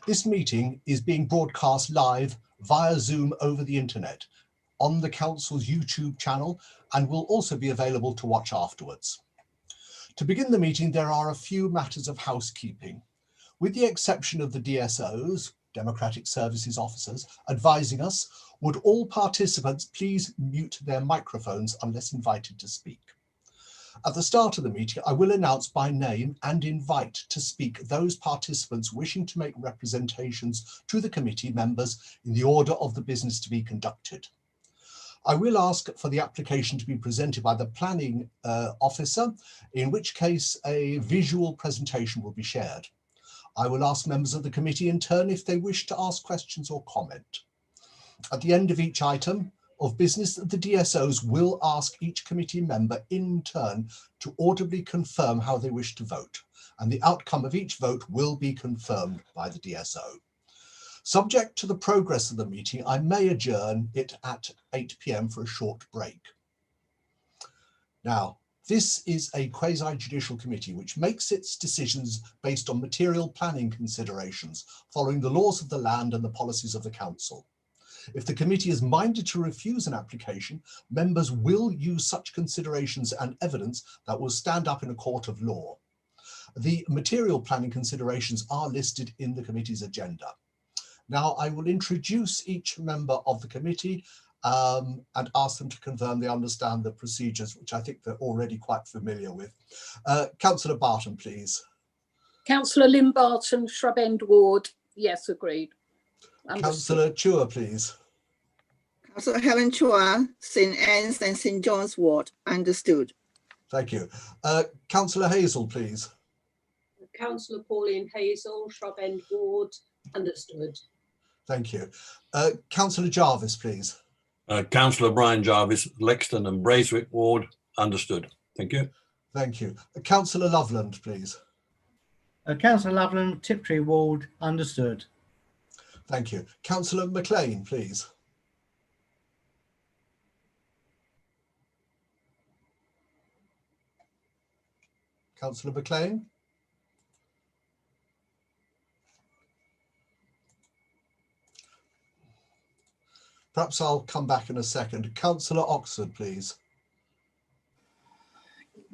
This meeting is being broadcast live via Zoom over the internet on the Council's YouTube channel and will also be available to watch afterwards. To begin the meeting, there are a few matters of housekeeping. With the exception of the DSOs, Democratic Services Officers, advising us, would all participants please mute their microphones unless invited to speak. At the start of the meeting, I will announce by name and invite to speak those participants wishing to make representations to the committee members in the order of the business to be conducted. I will ask for the application to be presented by the planning officer, in which case a visual presentation will be shared. I will ask members of the committee in turn if they wish to ask questions or comment. At the end of each item of business, the DSOs will ask each committee member in turn to audibly confirm how they wish to vote, and the outcome of each vote will be confirmed by the DSO. Subject to the progress of the meeting, I may adjourn it at 8 p.m. for a short break. Now, this is a quasi-judicial committee which makes its decisions based on material planning considerations, following the laws of the land and the policies of the council. If the committee is minded to refuse an application, members will use such considerations and evidence that will stand up in a court of law. The material planning considerations are listed in the committee's agenda. Now I will introduce each member of the committee and ask them to confirm they understand the procedures, which I think they're already quite familiar with. Councillor Barton, please. Councillor Lynn Barton, Shrub End Ward, yes, agreed. Councillor Chua, please. Councillor Helen Chua, St Anne's and St John's Ward, understood. Thank you. Councillor Hazel, please. Councillor Pauline Hazel, Shrub End Ward, understood. Thank you. Councillor Jarvis, please. Councillor Brian Jarvis, Lexton and Braithwaite Ward, understood. Thank you. Thank you. Councillor Loveland, please. Councillor Loveland, Tiptree Ward, understood. Thank you. Councillor McLean, please. Councillor McLean. Perhaps I'll come back in a second. Councillor Oxford, please.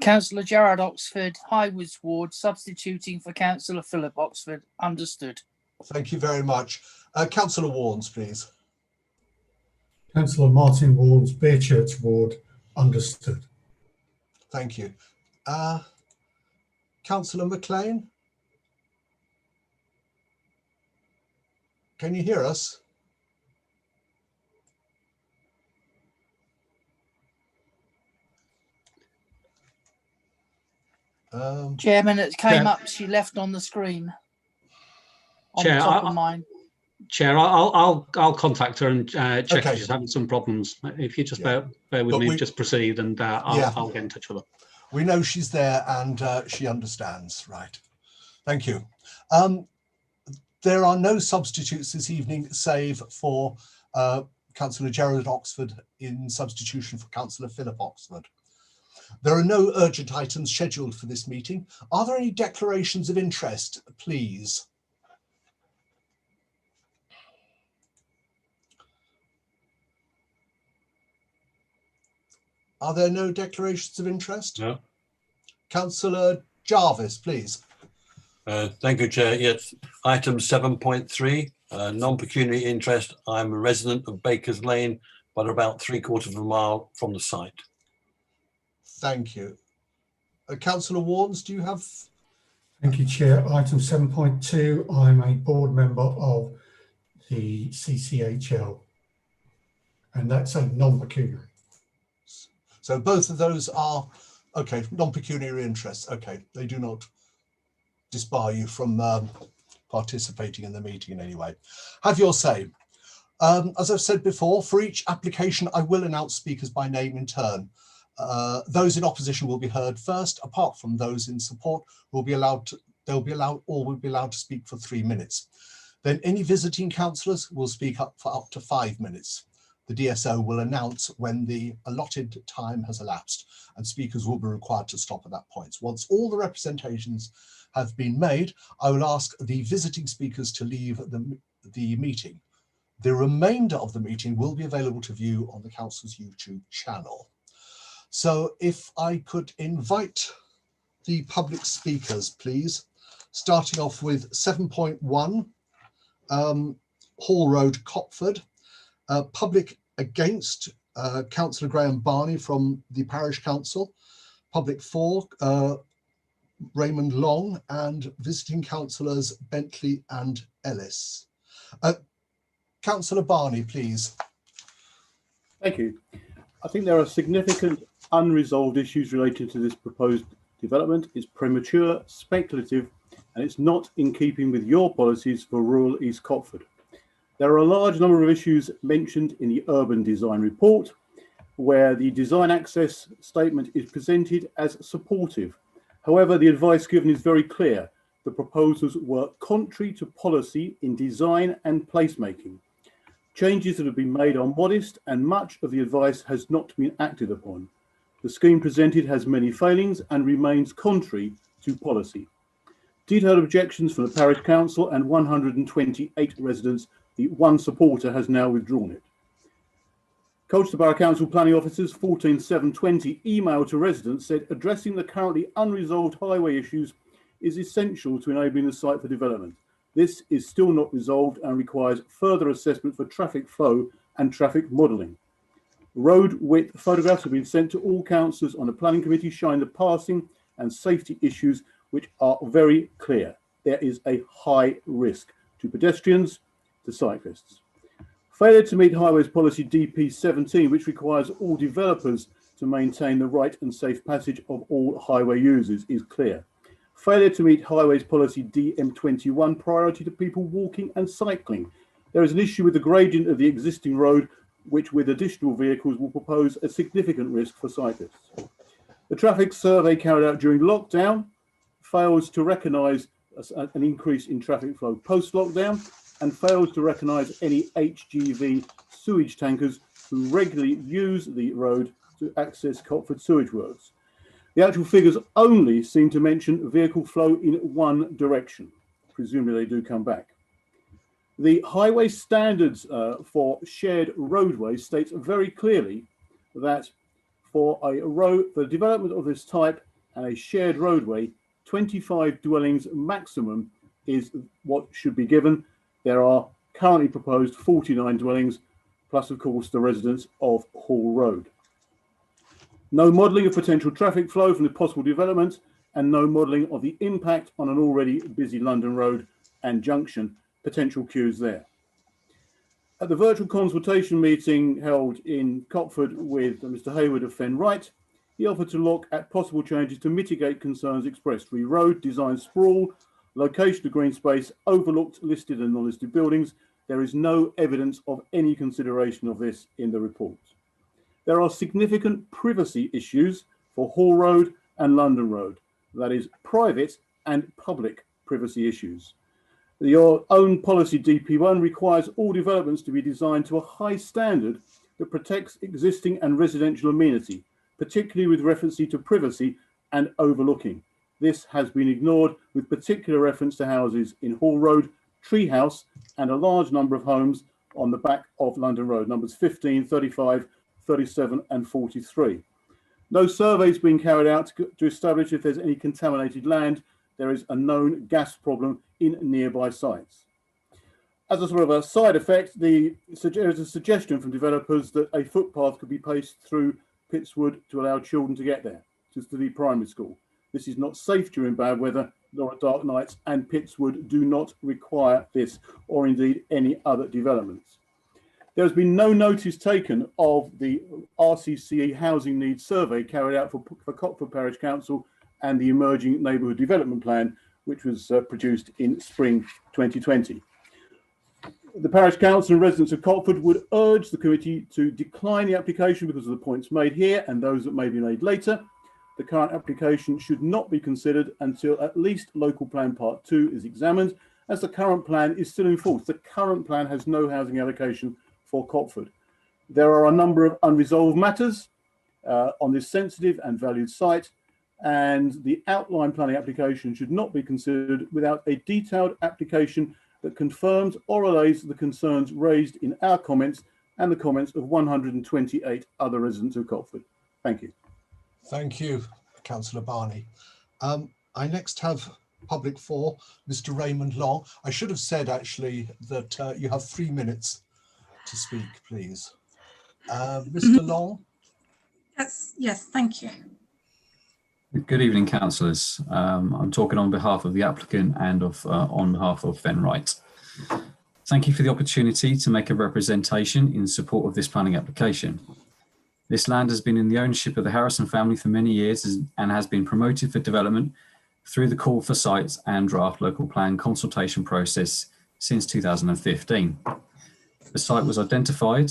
Councillor Gerard Oxford, Highwoods Ward, substituting for Councillor Philip Oxford, understood. Thank you very much. Councillor Warnes, please. Councillor Martyn Warnes, Beerchurch Ward, understood. Thank you. Councillor McLean? Can you hear us? Chairman, it came up, she left on the screen. On Chair, the top of mine. Chair, I'll contact her and check Okay. if she's having some problems. If you just bear with But me, just proceed, and I'll get in touch with her. We know she's there and she understands, right? Thank you. There are no substitutes this evening, save for Councillor Gerard Oxford in substitution for Councillor Philip Oxford. There are no urgent items scheduled for this meeting. Are there any declarations of interest, please? Are there no declarations of interest? No. Councillor Jarvis, please. Thank you, Chair. Yes, item 7.3, non-pecuniary interest. I'm a resident of Bakers Lane, but about 3/4 of a mile from the site. Thank you. Councillor Warnes, do you have? Thank you, Chair. Item 7.2, I'm a board member of the CCHL, and that's a non-pecuniary. So both of those are, okay, non-pecuniary interests. Okay, they do not disbar you from participating in the meeting in any way. Have your say. As I've said before, for each application, I will announce speakers by name in turn. Those in opposition will be heard first. Apart from those in support, will be allowed to speak for 3 minutes. Then any visiting councillors will speak up for up to 5 minutes. The DSO will announce when the allotted time has elapsed, and speakers will be required to stop at that point. Once all the representations have been made, I will ask the visiting speakers to leave the meeting. The remainder of the meeting will be available to view on the Council's YouTube channel. So if I could invite the public speakers, please, starting off with 7.1, Hall Road, Copford. Public against Councillor Graham Barney from the Parish Council. Public for Raymond Long, and visiting councillors Bentley and Ellis. Councillor Barney, please. Thank you. I think there are significant unresolved issues relating to this proposed development. It's premature, speculative, and it's not in keeping with your policies for rural East Copford. There are a large number of issues mentioned in the urban design report, where the design access statement is presented as supportive. However, the advice given is very clear. The proposals were contrary to policy in design and placemaking. Changes that have been made are modest, and much of the advice has not been acted upon. The scheme presented has many failings and remains contrary to policy. Detailed objections from the Parish Council and 128 residents. The one supporter has now withdrawn it. Colchester Borough Council Planning Officers 14/7/20 email to residents said addressing the currently unresolved highway issues is essential to enabling the site for development. This is still not resolved and requires further assessment for traffic flow and traffic modelling. Road width photographs have been sent to all councillors on the planning committee showing the passing and safety issues, which are very clear. There is a high risk to pedestrians, to cyclists. Failure to meet Highways Policy DP17, which requires all developers to maintain the right and safe passage of all highway users, is clear. Failure to meet Highways Policy DM21, priority to people walking and cycling. There is an issue with the gradient of the existing road, which with additional vehicles will propose a significant risk for cyclists. The traffic survey carried out during lockdown fails to recognise an increase in traffic flow post-lockdown, and fails to recognise any HGV sewage tankers who regularly use the road to access Copford sewage works. The actual figures only seem to mention vehicle flow in one direction. Presumably they do come back. The highway standards for shared roadways states very clearly that for the development of this type and a shared roadway, 25 dwellings maximum is what should be given. There are currently proposed 49 dwellings, plus of course the residents of Hall Road. No modelling of potential traffic flow from the possible development, and no modelling of the impact on an already busy London road and junction, potential queues there. At the virtual consultation meeting held in Copford with Mr. Hayward of Fen Wright, he offered to look at possible changes to mitigate concerns expressed. Re-road, design sprawl, location of green space, overlooked listed and non-listed buildings. There is no evidence of any consideration of this in the report. There are significant privacy issues for Hall Road and London Road. That is private and public privacy issues. Your own policy DP1 requires all developments to be designed to a high standard that protects existing and residential amenity, particularly with reference to privacy and overlooking. This has been ignored with particular reference to houses in Hall Road, Treehouse, and a large number of homes on the back of London Road, numbers 15, 35, 37 and 43. No surveys being carried out to establish if there's any contaminated land. There is a known gas problem in nearby sites. As a sort of a side effect, there is a suggestion from developers that a footpath could be placed through Pittswood to allow children to get there, to the primary school. This is not safe during bad weather nor at dark nights, and Pittswood do not require this, or indeed any other developments. There has been no notice taken of the RCCE housing needs survey carried out for Copford Parish Council and the Emerging Neighbourhood Development Plan, which was produced in spring 2020. The Parish Council and residents of Copford would urge the committee to decline the application because of the points made here and those that may be made later. The current application should not be considered until at least Local Plan Part 2 is examined, as the current plan is still in force. The current plan has no housing allocation for Copford. There are a number of unresolved matters on this sensitive and valued site. and the outline planning application should not be considered without a detailed application that confirms or allays the concerns raised in our comments and the comments of 128 other residents of Cllr. Thank you. Thank you, Councillor Barney. I next have Public 4, Mr. Raymond Long. I should have said actually that you have 3 minutes to speak, please. Mr. Long? Yes, thank you. Good evening, councillors. I'm talking on behalf of the applicant and on behalf of Fenright. Thank you for the opportunity to make a representation in support of this planning application. This land has been in the ownership of the Harrison family for many years and has been promoted for development through the call for sites and draft local plan consultation process since 2015. The site was identified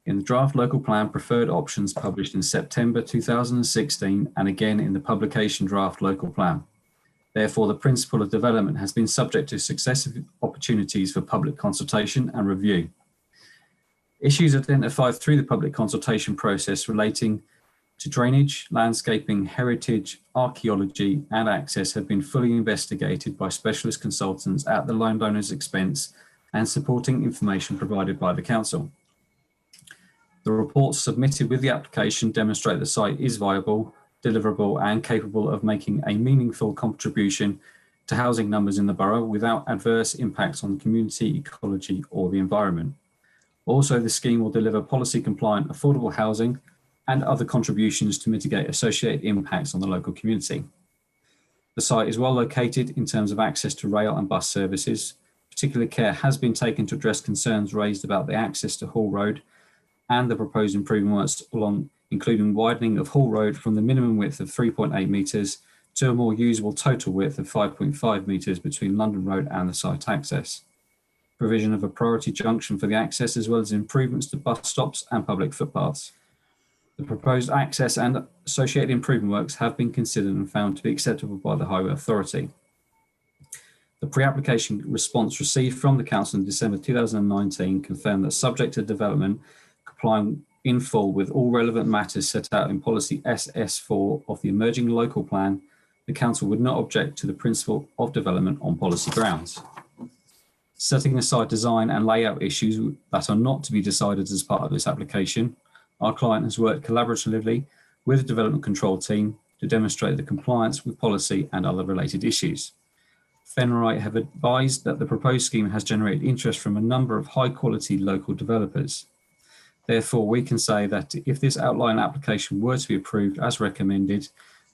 in the draft local plan preferred options published in September 2016 and again in the publication draft local plan. Therefore, the principle of development has been subject to successive opportunities for public consultation and review. Issues identified through the public consultation process relating to drainage, landscaping, heritage, archaeology and access have been fully investigated by specialist consultants at the landowner's expense and supporting information provided by the council. The reports submitted with the application demonstrate the site is viable, deliverable and capable of making a meaningful contribution to housing numbers in the borough without adverse impacts on the community, ecology or the environment. Also, the scheme will deliver policy compliant affordable housing and other contributions to mitigate associated impacts on the local community. The site is well located in terms of access to rail and bus services. Particular care has been taken to address concerns raised about the access to Hall Road and the proposed improvements along, including widening of Hall Road from the minimum width of 3.8 metres to a more usable total width of 5.5 metres between London Road and the site access. Provision of a priority junction for the access as well as improvements to bus stops and public footpaths. The proposed access and associated improvement works have been considered and found to be acceptable by the Highway Authority. The pre-application response received from the Council in December 2019 confirmed that subject to development, complying in full with all relevant matters set out in policy SS4 of the emerging local plan, the Council would not object to the principle of development on policy grounds. Setting aside design and layout issues that are not to be decided as part of this application, our client has worked collaboratively with the development control team to demonstrate the compliance with policy and other related issues. Fenright have advised that the proposed scheme has generated interest from a number of high quality local developers. Therefore, we can say that if this outline application were to be approved as recommended,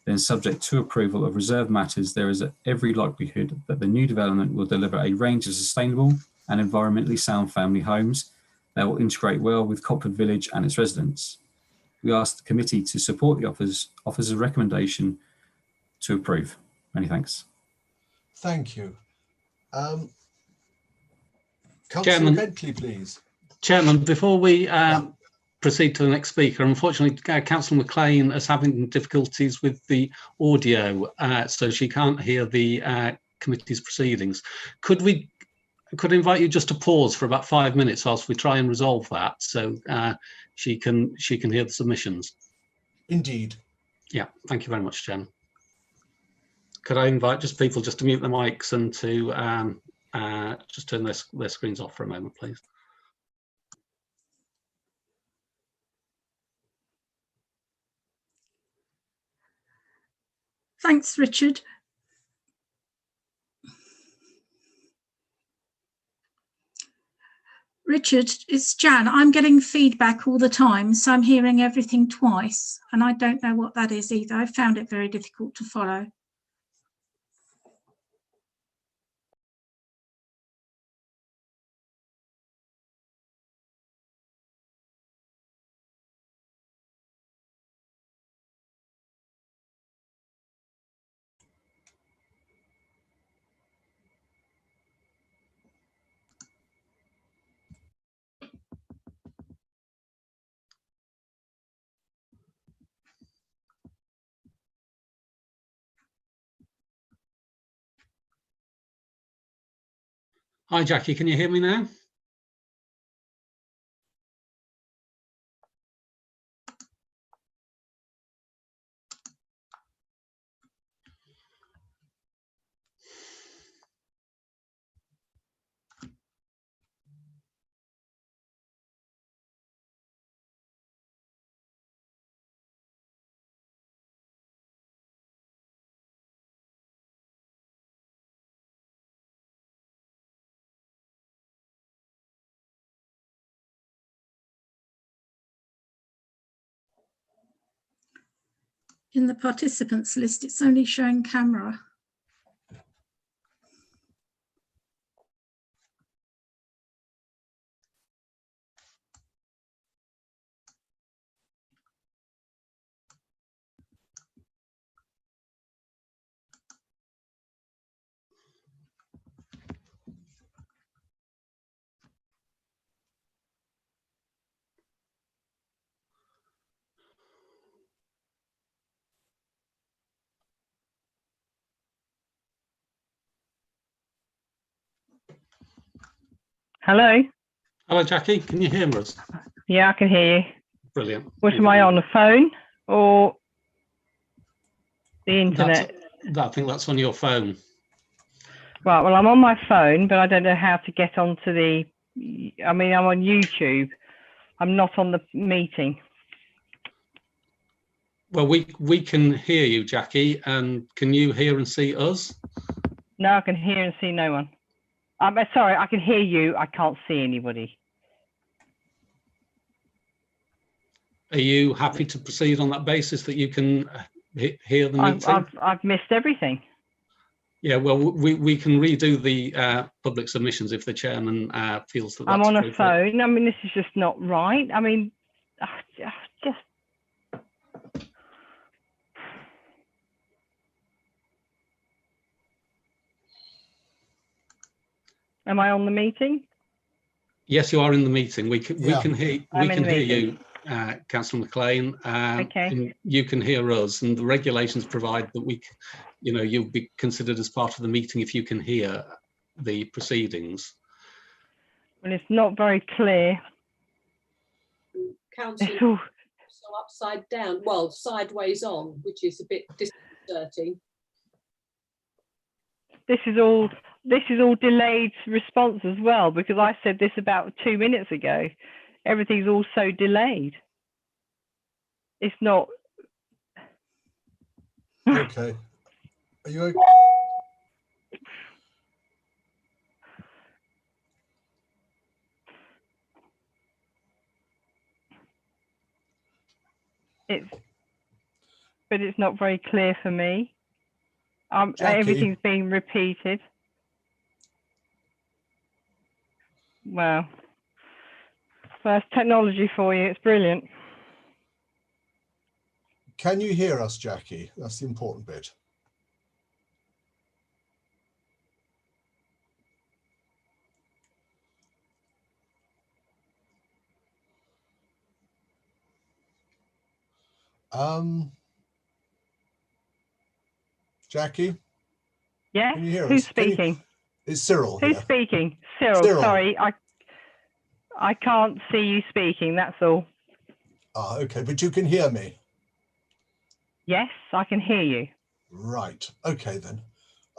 then subject to approval of reserved matters, there is every likelihood that the new development will deliver a range of sustainable and environmentally sound family homes that will integrate well with Cllr Village and its residents. We ask the committee to support the officer's recommendation to approve. Many thanks. Thank you. Councillor Bentley, please. Chairman, before we proceed to the next speaker, unfortunately, Councillor McLean is having difficulties with the audio, so she can't hear the committee's proceedings. Could I invite you just to pause for about 5 minutes whilst we try and resolve that, so she can hear the submissions? Indeed. Yeah, thank you very much, Chairman. Could I invite just people just to mute their mics and to just turn their screens off for a moment, please? Thanks, Richard. Richard, it's Jan. I'm getting feedback all the time, so I'm hearing everything twice, and I don't know what that is either. I found it very difficult to follow. Hi, Jackie, can you hear me now? In the participants list, it's only showing camera. Hello? Hello, Jackie. Can you hear us? Yeah, I can hear you. Brilliant. What am I on, the phone or the internet? I think that's on your phone. Right, well, I'm on my phone, but I don't know how to get onto the, I mean, I'm on YouTube. I'm not on the meeting. Well, we can hear you, Jackie, and can you hear and see us? No, I can hear and see no one. I'm sorry, I can hear you. I can't see anybody. Are you happy to proceed on that basis that you can hear the meeting? I've missed everything. Yeah, well, we can redo the public submissions if the chairman feels that that's I'm on a phone. I mean, this is just not right. I mean, just. Am I on the meeting? Yes, you are in the meeting. We can hear you, Councillor McLean. Okay. And you can hear us, and the regulations provide that you'll be considered as part of the meeting if you can hear the proceedings. Well, it's not very clear. Councillor, so upside down, well, sideways on, which is a bit disconcerting. This is all delayed response as well, because I said this about 2 minutes ago. Everything's all so delayed. It's not. Okay. Are you okay? But it's not very clear for me. Everything's being repeated. Wow. That's technology for you. It's brilliant. Can you hear us, Jackie? That's the important bit. Jackie? Yeah. Can you hear Who's us? speaking? It's Cyril here. Who's speaking? Cyril. Sorry, I can't see you speaking. That's all. Ah, okay, but you can hear me. Yes, I can hear you. Right. Okay then.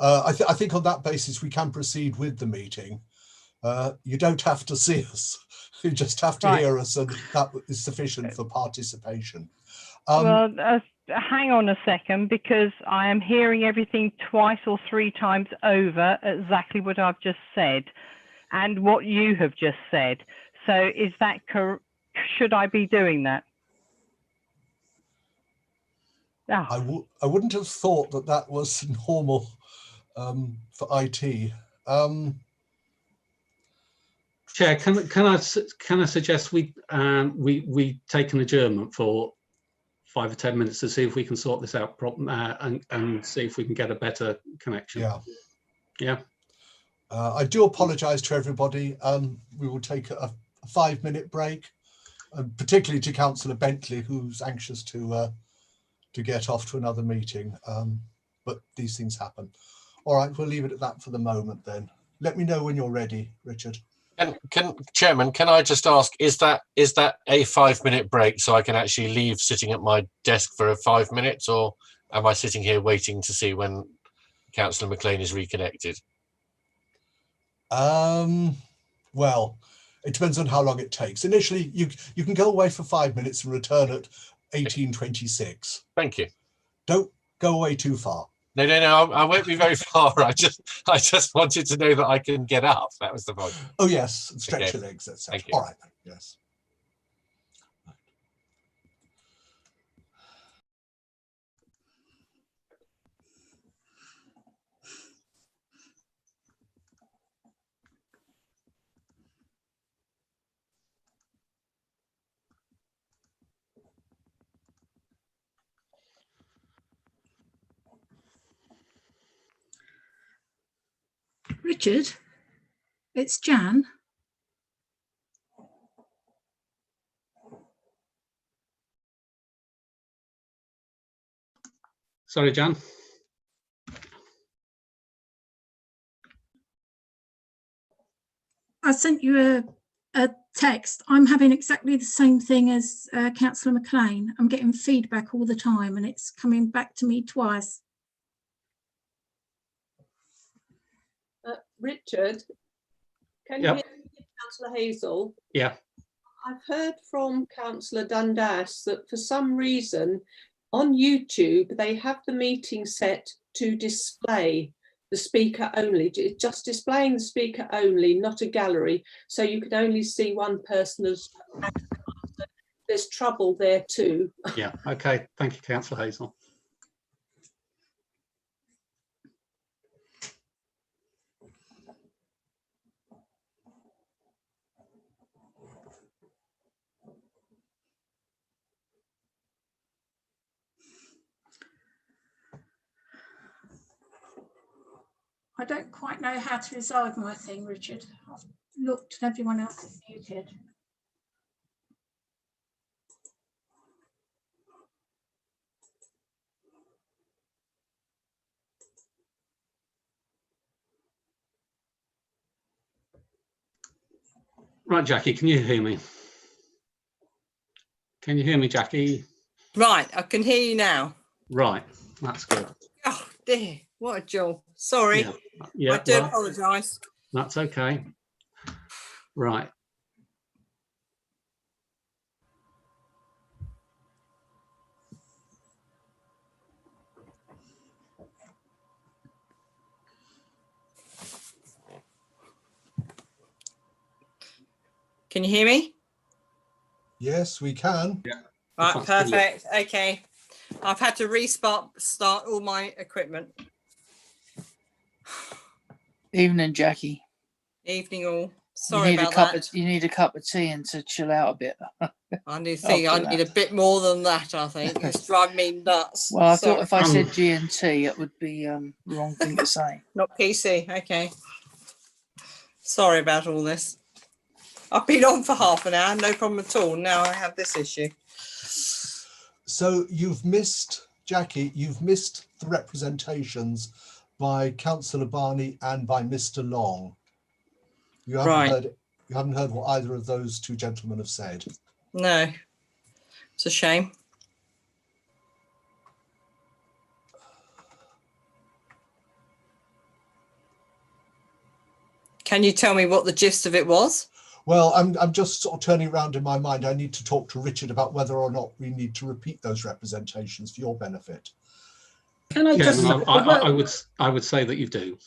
I think on that basis we can proceed with the meeting. You don't have to see us. You just have to hear us, and that is sufficient for participation. Well, hang on a second, because I am hearing everything twice or 3 times over exactly what I've just said and what you have just said. So is that should I be doing that? Oh. I wouldn't have thought that that was normal for IT. Chair, can I suggest we take an adjournment for 5 or 10 minutes to see if we can sort this out and see if we can get a better connection. Yeah. I do apologise to everybody. We will take a 5-minute break, particularly to Councillor Bentley, who's anxious to get off to another meeting. But these things happen. All right, we'll leave it at that for the moment then. Let me know when you're ready, Richard. And Chairman, can I just ask, is that a 5-minute break so I can actually leave sitting at my desk for 5 minutes, or am I sitting here waiting to see when Councillor McLean is reconnected? Well, it depends on how long it takes. Initially, you can go away for 5 minutes and return at 18:26. Thank you. Don't go away too far. No, I won't be very far. I just wanted to know that I can get up. That was the point. Oh yes, stretch your legs, etc. All right, yes. Richard, it's Jan. Sorry, Jan. I sent you a text. I'm having exactly the same thing as Councillor McLean. I'm getting feedback all the time and it's coming back to me twice. Richard, can you hear Councillor Hazel? Yeah. I've heard from Councillor Dundas that for some reason on YouTube they have the meeting set to display the speaker only. It's just displaying the speaker only, not a gallery. So you can only see one person as there's trouble there too. Yeah. Okay. Thank you, Councillor Hazel. I don't quite know how to resolve my thing, Richard. I've looked and everyone else is muted. Right, Jackie, can you hear me? Can you hear me, Jackie? Right, I can hear you now. Right, that's good. Oh dear, what a job. Sorry. Yeah, I do apologise. That's okay. Right. Can you hear me? Yes, we can. Yeah. Right, perfect. Okay. I've had to start all my equipment. Evening, Jackie. Evening all. Sorry about that. You need a cup of tea and to chill out a bit. I need a bit more than that, I think. It's driving me nuts. Well, I thought if I said G&T, it would be wrong thing to say. Not PC, okay. Sorry about all this. I've been on for half an hour, no problem at all. Now I have this issue. So you've missed, Jackie, you've missed the representations by Councillor Barney and by Mr. Long. You haven't heard what either of those two gentlemen have said. No, it's a shame. Can you tell me what the gist of it was? Well, I'm just sort of turning around in my mind. I need to talk to Richard about whether or not we need to repeat those representations for your benefit. Can I just? I would say that you do.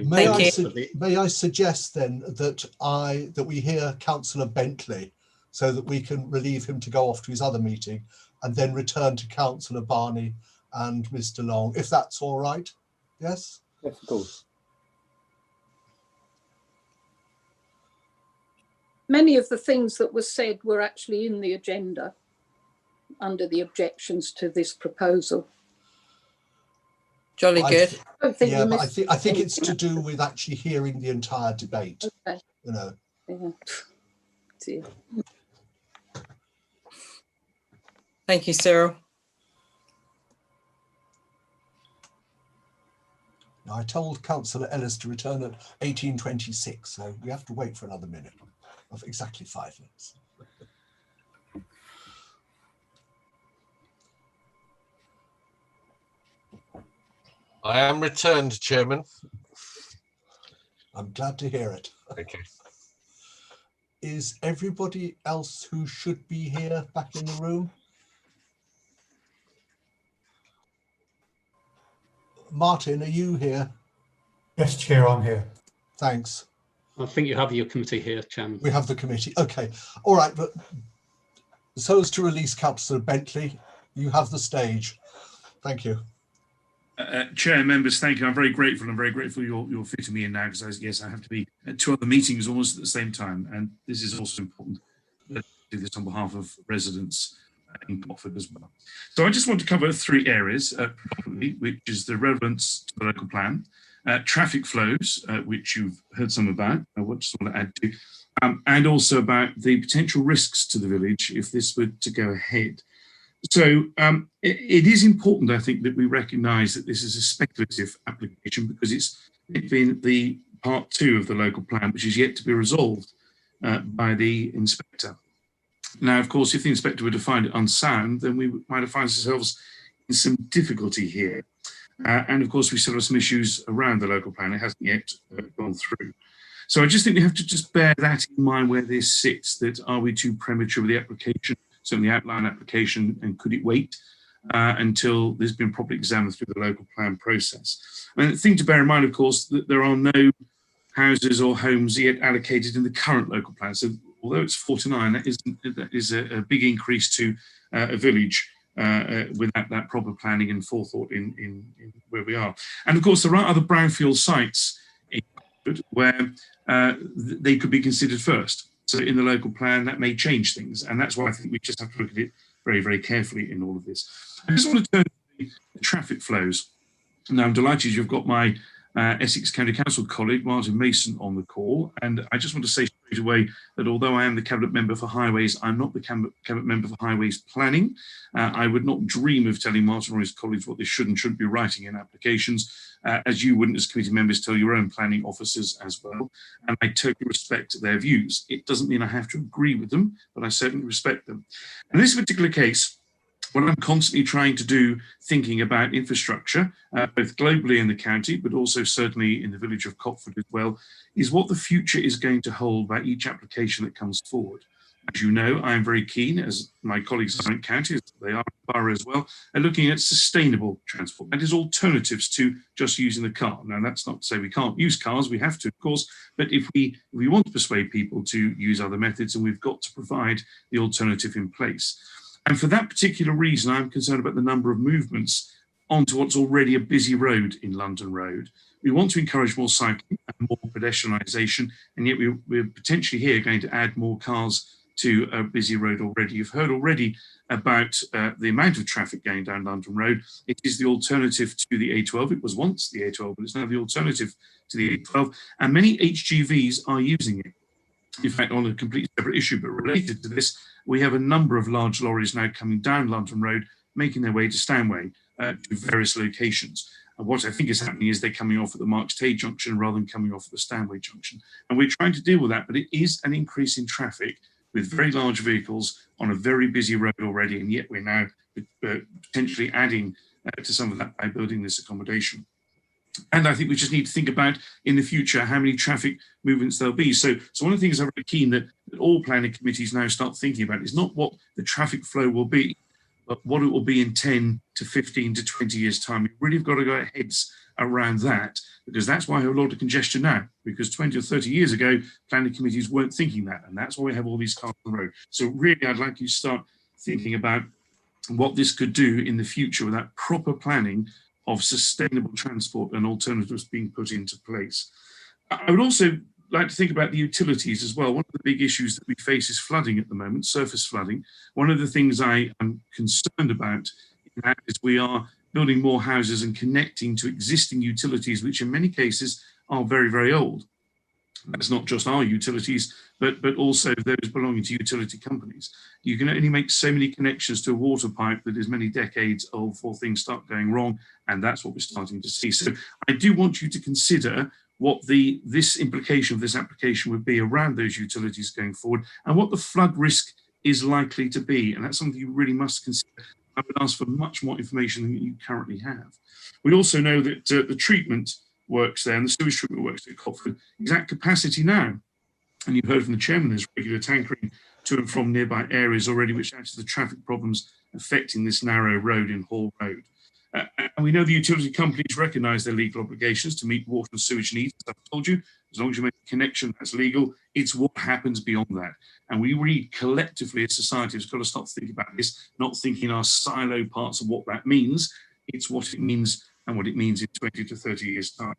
May I suggest then that we hear Councillor Bentley so that we can relieve him to go off to his other meeting and then return to Councillor Barney and Mr. Long, if that's all right. Yes? Yes, of course. Many of the things that were said were actually in the agenda under the objections to this proposal. Jolly good. I think it's to do with actually hearing the entire debate. Okay. You know. Yeah. Thank you, Cyril. Now, I told Councillor Ellis to return at 18:26, so we have to wait for another minute, of exactly 5 minutes. I am returned, Chairman. I'm glad to hear it. Okay. Is everybody else who should be here back in the room? Martyn, are you here? Yes, Chair, I'm here. Thanks. I think you have your committee here, Chairman. We have the committee. Okay. All right. But so as to release Councillor Bentley, you have the stage. Thank you. Chair, members, thank you. I'm very grateful. I'm very grateful you're fitting me in now because, yes, I have to be at 2 other meetings almost at the same time. And this is also important to do this on behalf of residents in Clifford as well. So I just want to cover 3 areas, which is the relevance to the local plan, traffic flows, which you've heard some about, I just want to add to, and also about the potential risks to the village if this were to go ahead. So it is important, I think, that we recognise that this is a speculative application because it's been the part 2 of the local plan, which is yet to be resolved by the inspector. Now, of course, if the inspector were to find it unsound, then we might have found ourselves in some difficulty here. And of course, we still have some issues around the local plan. It hasn't yet gone through. So I just think we have to just bear that in mind where this sits, that are we too premature with the application, certainly the outline application, and could it wait until there's been properly examined through the local plan process? And the thing to bear in mind, of course, that there are no houses or homes yet allocated in the current local plan. So although it's 49, that is a big increase to a village without that proper planning and forethought in where we are. And of course, there are other brownfield sites where they could be considered first. So in the local plan, that may change things. And that's why I think we just have to look at it very, very carefully in all of this. I just want to turn to the traffic flows. Now, I'm delighted you've got my Essex County Council colleague, Martyn Mason, on the call. And I just want to say straight away that although I am the Cabinet Member for Highways, I'm not the Cabinet Member for Highways Planning. I would not dream of telling Martyn or his colleagues what they should and shouldn't be writing in applications, as you wouldn't as committee members tell your own planning officers as well. And I totally respect their views. It doesn't mean I have to agree with them, but I certainly respect them. In this particular case, what I'm constantly trying to do, thinking about infrastructure, both globally in the county, but also certainly in the village of Cllr as well, is what the future is going to hold by each application that comes forward. As you know, I am very keen, as my colleagues in county, as they are in borough as well, at looking at sustainable transport. That is alternatives to just using the car. Now, that's not to say we can't use cars, we have to, of course, but if we want to persuade people to use other methods, and we've got to provide the alternative in place. And for that particular reason, I'm concerned about the number of movements onto what's already a busy road in London Road. We want to encourage more cycling and more pedestrianisation, and yet we're potentially here going to add more cars to a busy road already. You've heard already about the amount of traffic going down London Road. It is the alternative to the A12. It was once the A12, but it's now the alternative to the A12, and many HGVs are using it. In fact, on a completely separate issue, but related to this, we have a number of large lorries now coming down London Road, making their way to Stanway to various locations. And what I think is happening is they're coming off at the Marks Tay junction rather than coming off at the Stanway junction. And we're trying to deal with that, but it is an increase in traffic with very large vehicles on a very busy road already, and yet we're now potentially adding to some of that by building this accommodation. And I think we just need to think about in the future how many traffic movements there'll be. So one of the things I'm very keen that all planning committees now start thinking about is not what the traffic flow will be, but what it will be in 10 to 15 to 20 years' time. We've really got to go heads around that, because that's why we have a lot of congestion now, because 20 or 30 years ago, planning committees weren't thinking that, and that's why we have all these cars on the road. So really, I'd like you to start thinking about what this could do in the future with that proper planning of sustainable transport and alternatives being put into place. I would also like to think about the utilities as well. One of the big issues that we face is flooding at the moment, surface flooding. One of the things I am concerned about in that is we are building more houses and connecting to existing utilities, which in many cases are very, very old. That's not just our utilities, but also those belonging to utility companies. You can only make so many connections to a water pipe that is many decades old before things start going wrong, and that's what we're starting to see. So I do want you to consider what this implication of this application would be around those utilities going forward, and what the flood risk is likely to be, and that's something you really must consider. I would ask for much more information than you currently have. We also know that the treatment works there and the sewage treatment works at Cllr is at capacity now. And you've heard from the chairman, there's regular tankering to and from nearby areas already, which adds to the traffic problems affecting this narrow road in Hall Road. And we know the utility companies recognise their legal obligations to meet water and sewage needs. As I've told you, as long as you make a connection that's legal, it's what happens beyond that. And we really collectively as society have got to start thinking about this, not thinking our silo parts of what that means. It's what it means and what it means in 20 to 30 years' time.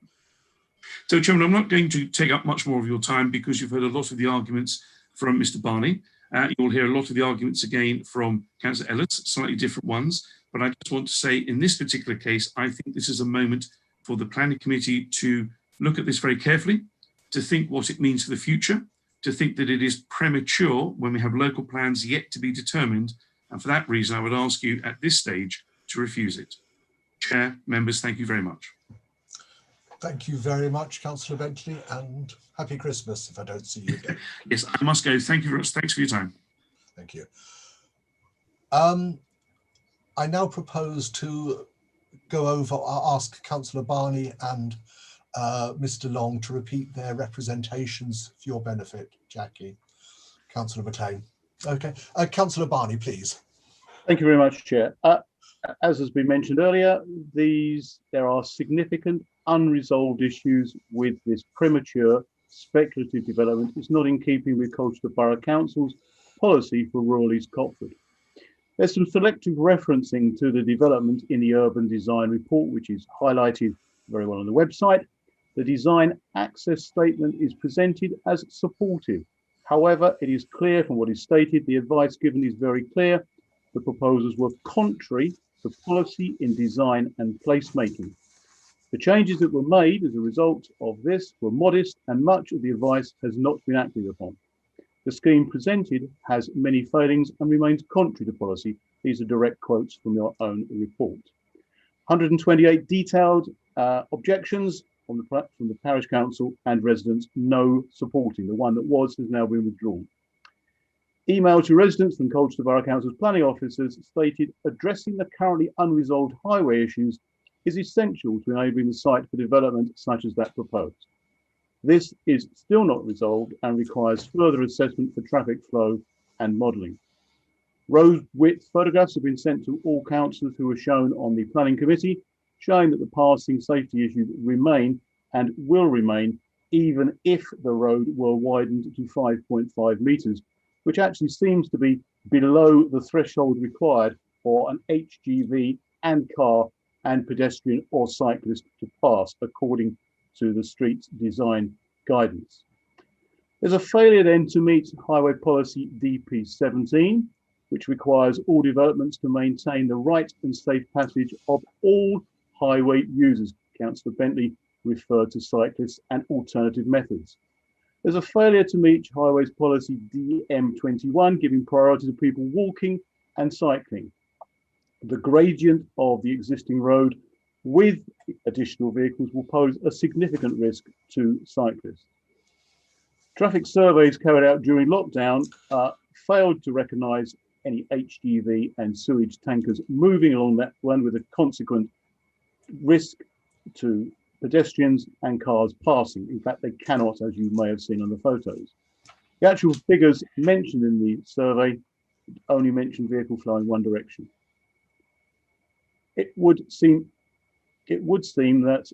So, Chairman, I'm not going to take up much more of your time because you've heard a lot of the arguments from Mr. Barney. You'll hear a lot of the arguments again from Councillor Ellis, slightly different ones. But I just want to say in this particular case, I think this is a moment for the planning committee to look at this very carefully, to think what it means for the future, to think that it is premature when we have local plans yet to be determined. And for that reason, I would ask you at this stage to refuse it. Chair, members, thank you very much. Thank you very much, Councillor Bentley, and happy Christmas if I don't see you again. Yes, I must go. Thank you very much. Thanks for your time. Thank you. I now propose to go over, ask Councillor Barney and Mr. Long to repeat their representations for your benefit, Jackie. Councillor McLean. Okay, Councillor Barney, please. Thank you very much, Chair. As has been mentioned earlier, there are significant unresolved issues with this premature speculative development. It's not in keeping with Colchester Borough Council's policy for rural East Cotford. There's some selective referencing to the development in the urban design report, which is highlighted very well on the website. The design access statement is presented as supportive. However, it is clear from what is stated, the advice given is very clear. The proposals were contrary to policy in design and placemaking. The changes that were made as a result of this were modest, and much of the advice has not been acted upon. The scheme presented has many failings and remains contrary to policy. These are direct quotes from your own report. 128 detailed objections from the parish council and residents, no supporting. The one that was has now been withdrawn. Email to residents from Colchester Borough Council's planning officers stated addressing the currently unresolved highway issues is essential to enabling the site for development such as that proposed. This is still not resolved and requires further assessment for traffic flow and modelling. Road width photographs have been sent to all councillors who were shown on the planning committee, showing that the passing safety issues remain and will remain even if the road were widened to 5.5 metres, which actually seems to be below the threshold required for an HGV and car and pedestrian or cyclist to pass, according to the street's design guidance. There's a failure then to meet highway policy DP 17, which requires all developments to maintain the right and safe passage of all highway users. Councillor Bentley referred to cyclists and alternative methods. There's a failure to meet highways policy DM 21, giving priority to people walking and cycling. The gradient of the existing road with additional vehicles will pose a significant risk to cyclists. Traffic surveys carried out during lockdown failed to recognise any HGV and sewage tankers moving along that one, with a consequent risk to pedestrians and cars passing. In fact, they cannot, as you may have seen on the photos. The actual figures mentioned in the survey only mention vehicle flow in one direction. It would seem that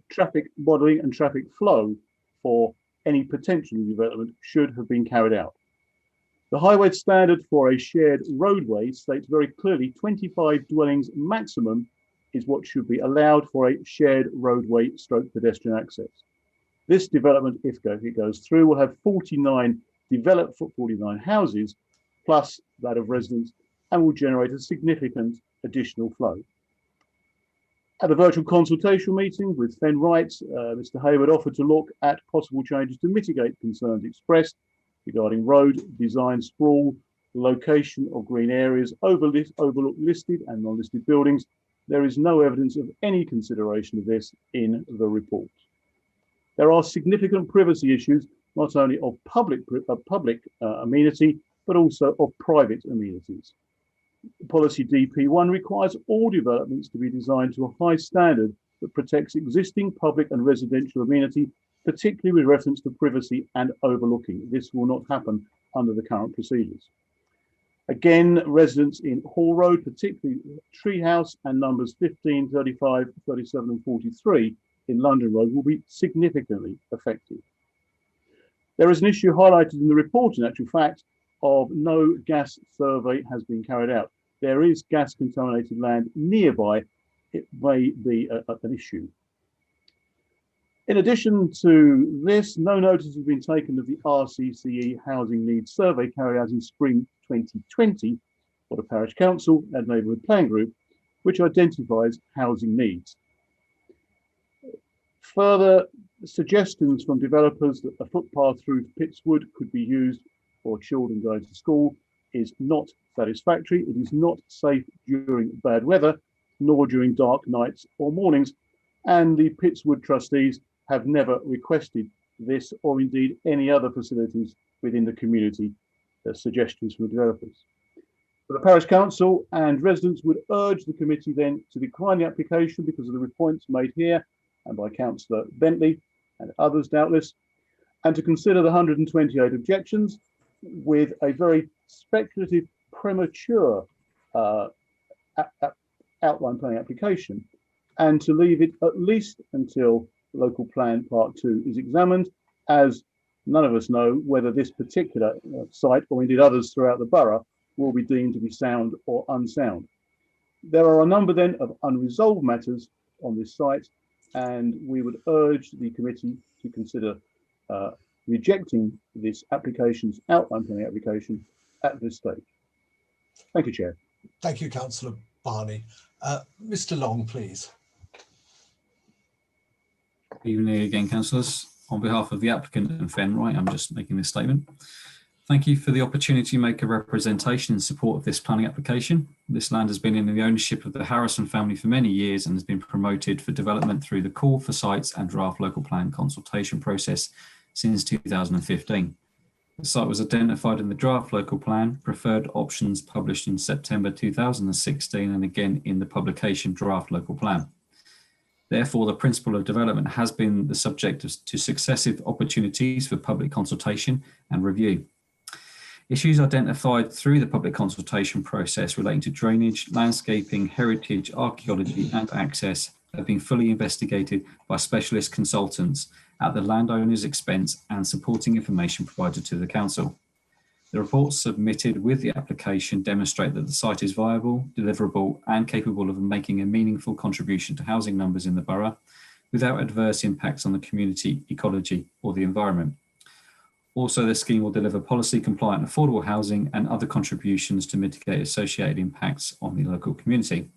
traffic modelling and traffic flow for any potential development should have been carried out. The highway standard for a shared roadway states very clearly 25 dwellings maximum is what should be allowed for a shared roadway stroke pedestrian access. This development, if it goes through, will have 49 developed 49 houses plus that of residents, and will generate a significant additional flow. At a virtual consultation meeting with Fen Wright, Mr. Hayward offered to look at possible changes to mitigate concerns expressed regarding road design sprawl, location of green areas, overlook listed and non-listed buildings. There is no evidence of any consideration of this in the report. There are significant privacy issues, not only of public amenity, but also of private amenities. Policy DP1 requires all developments to be designed to a high standard that protects existing public and residential amenity, particularly with reference to privacy and overlooking. This will not happen under the current procedures. Again, residents in Hall Road, particularly Treehouse and numbers 15, 35, 37 and 43 in London Road, will be significantly affected. There is an issue highlighted in the report, in actual fact, of no gas survey has been carried out. There is gas contaminated land nearby. It may be an issue. In addition to this, no notice has been taken of the RCCE Housing Needs Survey carried out in spring 2020 by the Parish Council and Neighbourhood Planning Group, which identifies housing needs. Further suggestions from developers that a footpath through Pitswood could be used for children going to school is not satisfactory. It is not safe during bad weather, nor during dark nights or mornings, and the Pitswood trustees have never requested this or indeed any other facilities within the community. Suggestions from the developers. But the parish council and residents would urge the committee then to decline the application because of the points made here and by Councillor Bentley and others doubtless, and to consider the 128 objections with a very speculative, premature outline planning application, and to leave it at least until local plan part 2 is examined, as none of us know whether this particular site or indeed others throughout the borough will be deemed to be sound or unsound. There are a number then of unresolved matters on this site, and we would urge the committee to consider rejecting this application's outline planning application at this stage. Thank you, Chair. Thank you, Councillor Barney. Mr. Long, please. Good evening again, councillors. On behalf of the applicant and Fenright, I'm just making this statement. Thank you for the opportunity to make a representation in support of this planning application. This land has been in the ownership of the Harrison family for many years and has been promoted for development through the call for sites and draft local plan consultation process since 2015. The site was identified in the draft local plan, preferred options published in September 2016 and again in the publication draft local plan. Therefore, the principle of development has been the subject to successive opportunities for public consultation and review. Issues identified through the public consultation process relating to drainage, landscaping, heritage, archaeology and access have been fully investigated by specialist consultants at the landowner's expense and supporting information provided to the council. The reports submitted with the application demonstrate that the site is viable, deliverable and capable of making a meaningful contribution to housing numbers in the borough without adverse impacts on the community, ecology or the environment. Also, the scheme will deliver policy compliant affordable housing and other contributions to mitigate associated impacts on the local community.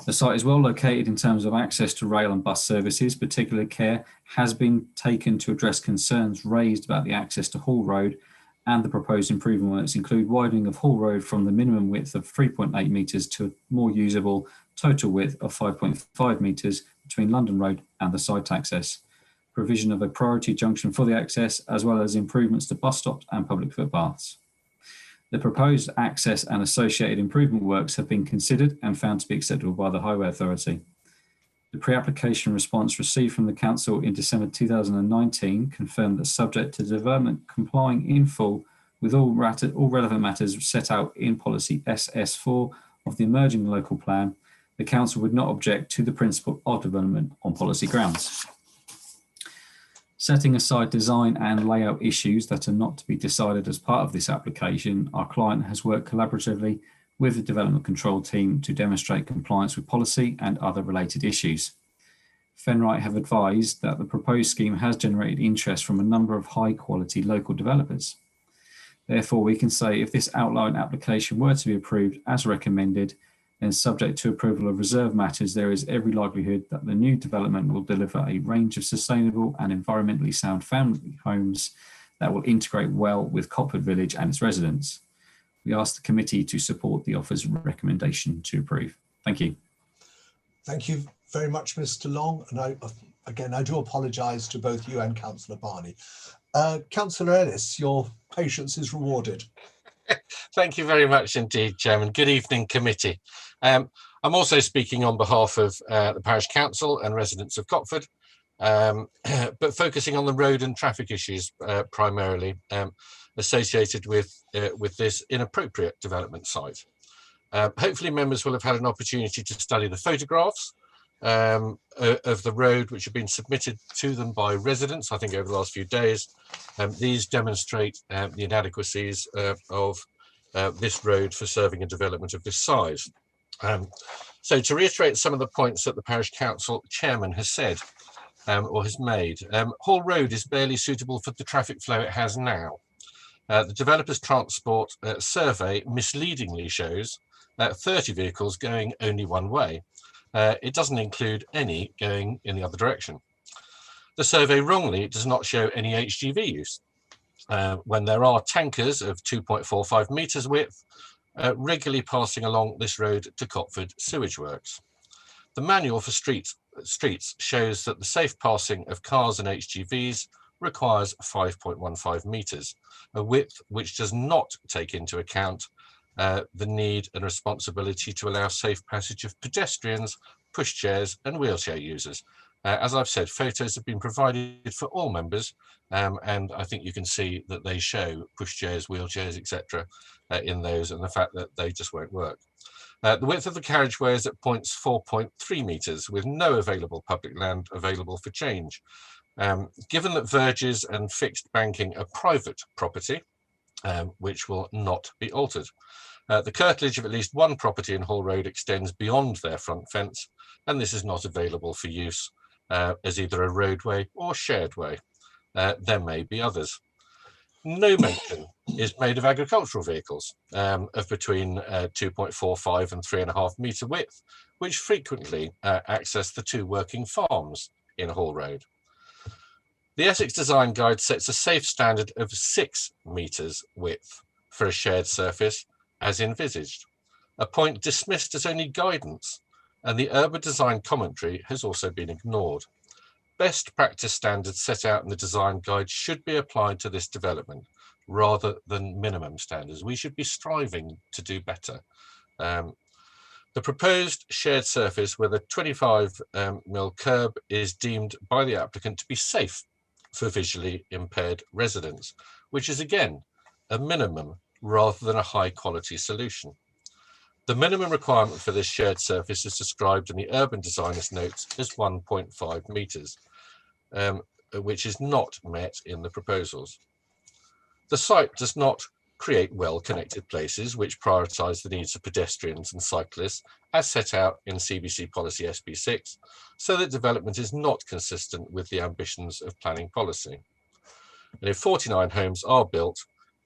The site is well located in terms of access to rail and bus services. Particular care has been taken to address concerns raised about the access to Hall Road, and the proposed improvement works include widening of Hall Road from the minimum width of 3.8 metres to a more usable total width of 5.5 metres between London Road and the site access, provision of a priority junction for the access, as well as improvements to bus stops and public footpaths. The proposed access and associated improvement works have been considered and found to be acceptable by the Highway Authority. The pre-application response received from the Council in December 2019 confirmed that, subject to development complying in full with all relevant matters set out in policy SS4 of the emerging local plan, the Council would not object to the principle of development on policy grounds. Setting aside design and layout issues that are not to be decided as part of this application, our client has worked collaboratively with the development control team to demonstrate compliance with policy and other related issues. Fenright have advised that the proposed scheme has generated interest from a number of high quality local developers. Therefore, we can say if this outline application were to be approved as recommended, then subject to approval of reserve matters, there is every likelihood that the new development will deliver a range of sustainable and environmentally sound family homes that will integrate well with Cllr Village and its residents. We ask the committee to support the offer's recommendation to approve. Thank you. Thank you very much, Mr. Long. And I do apologise to both you and Councillor Barney. Councillor Ellis, your patience is rewarded. Thank you very much indeed, Chairman. Good evening, committee. I'm also speaking on behalf of the Parish Council and residents of Clford, but focusing on the road and traffic issues primarily associated with this inappropriate development site. Hopefully members will have had an opportunity to study the photographs of the road which have been submitted to them by residents, I think over the last few days. These demonstrate the inadequacies of this road for serving a development of this size. So to reiterate some of the points that the Parish Council Chairman has said or has made, Hall Road is barely suitable for the traffic flow it has now. The developer's transport survey misleadingly shows 30 vehicles going only one way. It doesn't include any going in the other direction. The survey wrongly does not show any HGV use when there are tankers of 2.45 metres width regularly passing along this road to Cotford sewage works. The manual for streets shows that the safe passing of cars and HGVs requires 5.15 metres, a width which does not take into account the need and responsibility to allow safe passage of pedestrians, pushchairs and wheelchair users. As I've said, photos have been provided for all members, and I think you can see that they show pushchairs, wheelchairs, etc. In those, and the fact that they just won't work. The width of the carriageway is at points 4.3 metres, with no available public land available for change. Given that verges and fixed banking are private property, which will not be altered. The curtilage of at least one property in Hall Road extends beyond their front fence, and this is not available for use as either a roadway or shared way. There may be others. No mention is made of agricultural vehicles of between 2.45 and 3.5 metre width, which frequently access the two working farms in Hall Road. The Essex Design Guide sets a safe standard of 6 metres width for a shared surface as envisaged, a point dismissed as only guidance, and the urban design commentary has also been ignored. Best practice standards set out in the design guide should be applied to this development rather than minimum standards. We should be striving to do better. The proposed shared surface with a 25mm curb is deemed by the applicant to be safe for visually impaired residents, which is again a minimum rather than a high quality solution. The minimum requirement for this shared surface is described in the urban designer's notes as 1.5 metres, which is not met in the proposals. The site does not create well-connected places which prioritise the needs of pedestrians and cyclists as set out in CBC policy SB6, so that development is not consistent with the ambitions of planning policy. And if 49 homes are built,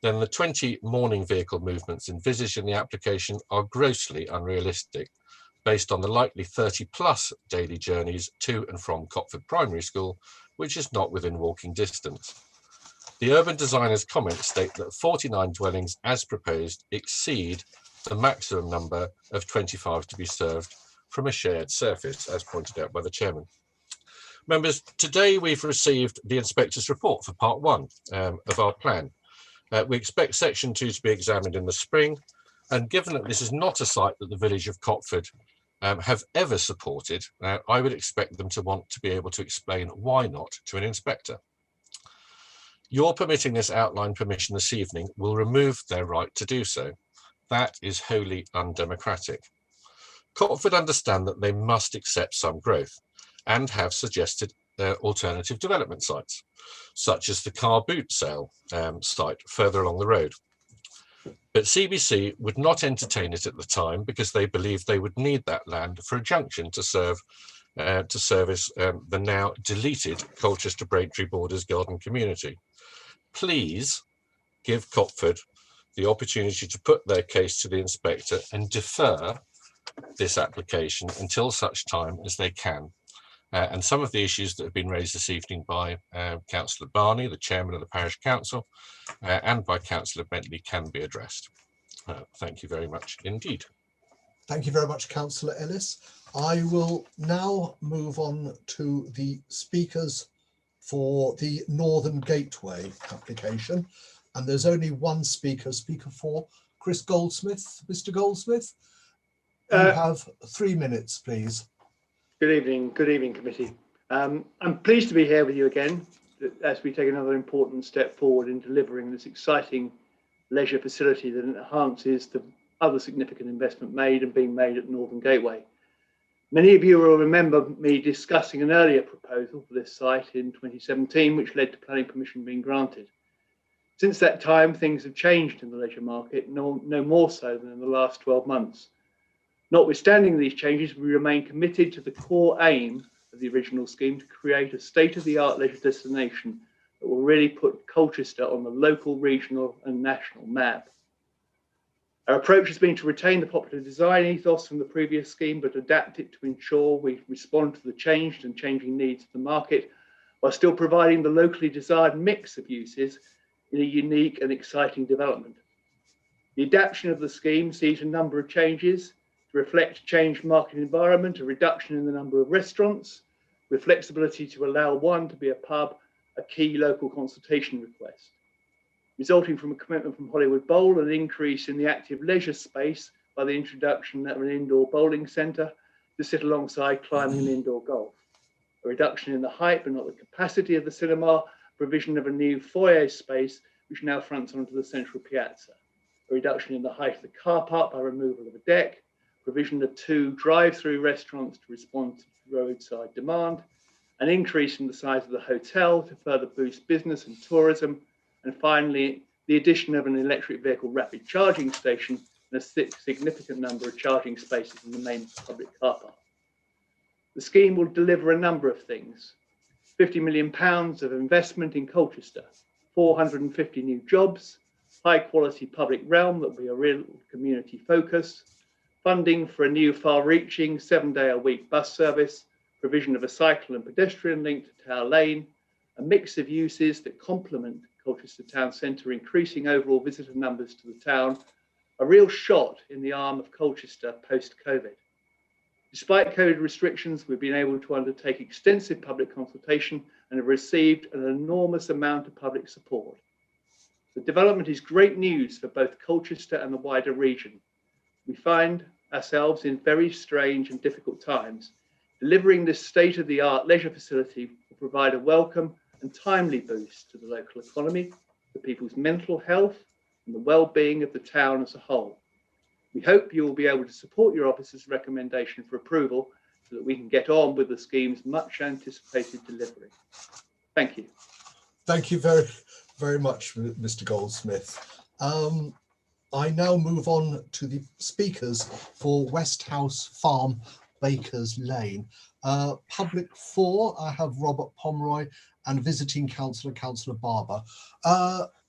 then the 20 morning vehicle movements envisaged in the application are grossly unrealistic, based on the likely 30+ daily journeys to and from Cotford Primary School, which is not within walking distance. The urban designer's comments state that 49 dwellings as proposed exceed the maximum number of 25 to be served from a shared surface, as pointed out by the chairman. Members, today we've received the inspector's report for part 1 of our plan. We expect section 2 to be examined in the spring, and given that this is not a site that the village of Cotford have ever supported, I would expect them to want to be able to explain why not to an inspector. Your permitting this outline permission this evening will remove their right to do so. That is wholly undemocratic. Cotford understand that they must accept some growth and have suggested alternative development sites, such as the car boot sale site further along the road. But CBC would not entertain it at the time because they believed they would need that land for a junction to service the now deleted Colchester Braintree Borders Garden Community. Please give Cotford the opportunity to put their case to the inspector and defer this application until such time as they can. And some of the issues that have been raised this evening by Councillor Barney, the chairman of the parish council, and by Councillor Bentley can be addressed. Thank you very much indeed. Thank you very much, Councillor Ellis. I will now move on to the speakers for the Northern Gateway application. And there's only one speaker, speaker 4, Chris Goldsmith. Mr. Goldsmith, you have 3 minutes, please. Good evening, committee. I'm pleased to be here with you again as we take another important step forward in delivering this exciting leisure facility that enhances the other significant investment made and being made at Northern Gateway. Many of you will remember me discussing an earlier proposal for this site in 2017, which led to planning permission being granted. Since that time, things have changed in the leisure market, no more so than in the last 12 months. Notwithstanding these changes, we remain committed to the core aim of the original scheme to create a state-of-the-art leisure destination that will really put Colchester on the local, regional and national map. Our approach has been to retain the popular design ethos from the previous scheme, but adapt it to ensure we respond to the changed and changing needs of the market, while still providing the locally desired mix of uses in a unique and exciting development. The adaptation of the scheme sees a number of changes to reflect changed market environment, a reduction in the number of restaurants, with flexibility to allow one to be a pub, a key local consultation request, resulting from a commitment from Hollywood Bowl, an increase in the active leisure space by the introduction of an indoor bowling centre to sit alongside climbing and indoor golf, a reduction in the height but not the capacity of the cinema, provision of a new foyer space which now fronts onto the central piazza, a reduction in the height of the car park by removal of a deck, provision of 2 drive-through restaurants to respond to roadside demand, an increase in the size of the hotel to further boost business and tourism, and finally, the addition of an electric vehicle rapid charging station and a significant number of charging spaces in the main public car park. The scheme will deliver a number of things: £50 million of investment in Colchester, 450 new jobs, high quality public realm that will be a real community focus, funding for a new far-reaching 7-day-a-week bus service, provision of a cycle and pedestrian link to Tower Lane, a mix of uses that complement Colchester Town Centre, increasing overall visitor numbers to the town, a real shot in the arm of Colchester post-COVID. Despite COVID restrictions, we've been able to undertake extensive public consultation and have received an enormous amount of public support. The development is great news for both Colchester and the wider region. We find ourselves in very strange and difficult times. Delivering this state-of-the-art leisure facility will provide a welcome and timely boost to the local economy, the people's mental health, and the well-being of the town as a whole. We hope you will be able to support your office's recommendation for approval so that we can get on with the scheme's much anticipated delivery. Thank you. Thank you very, very much, Mr. Goldsmith. I now move on to the speakers for Westhouse Farm, Bakers Lane. Public 4, I have Robert Pomeroy, and visiting councillor, Councillor Barber.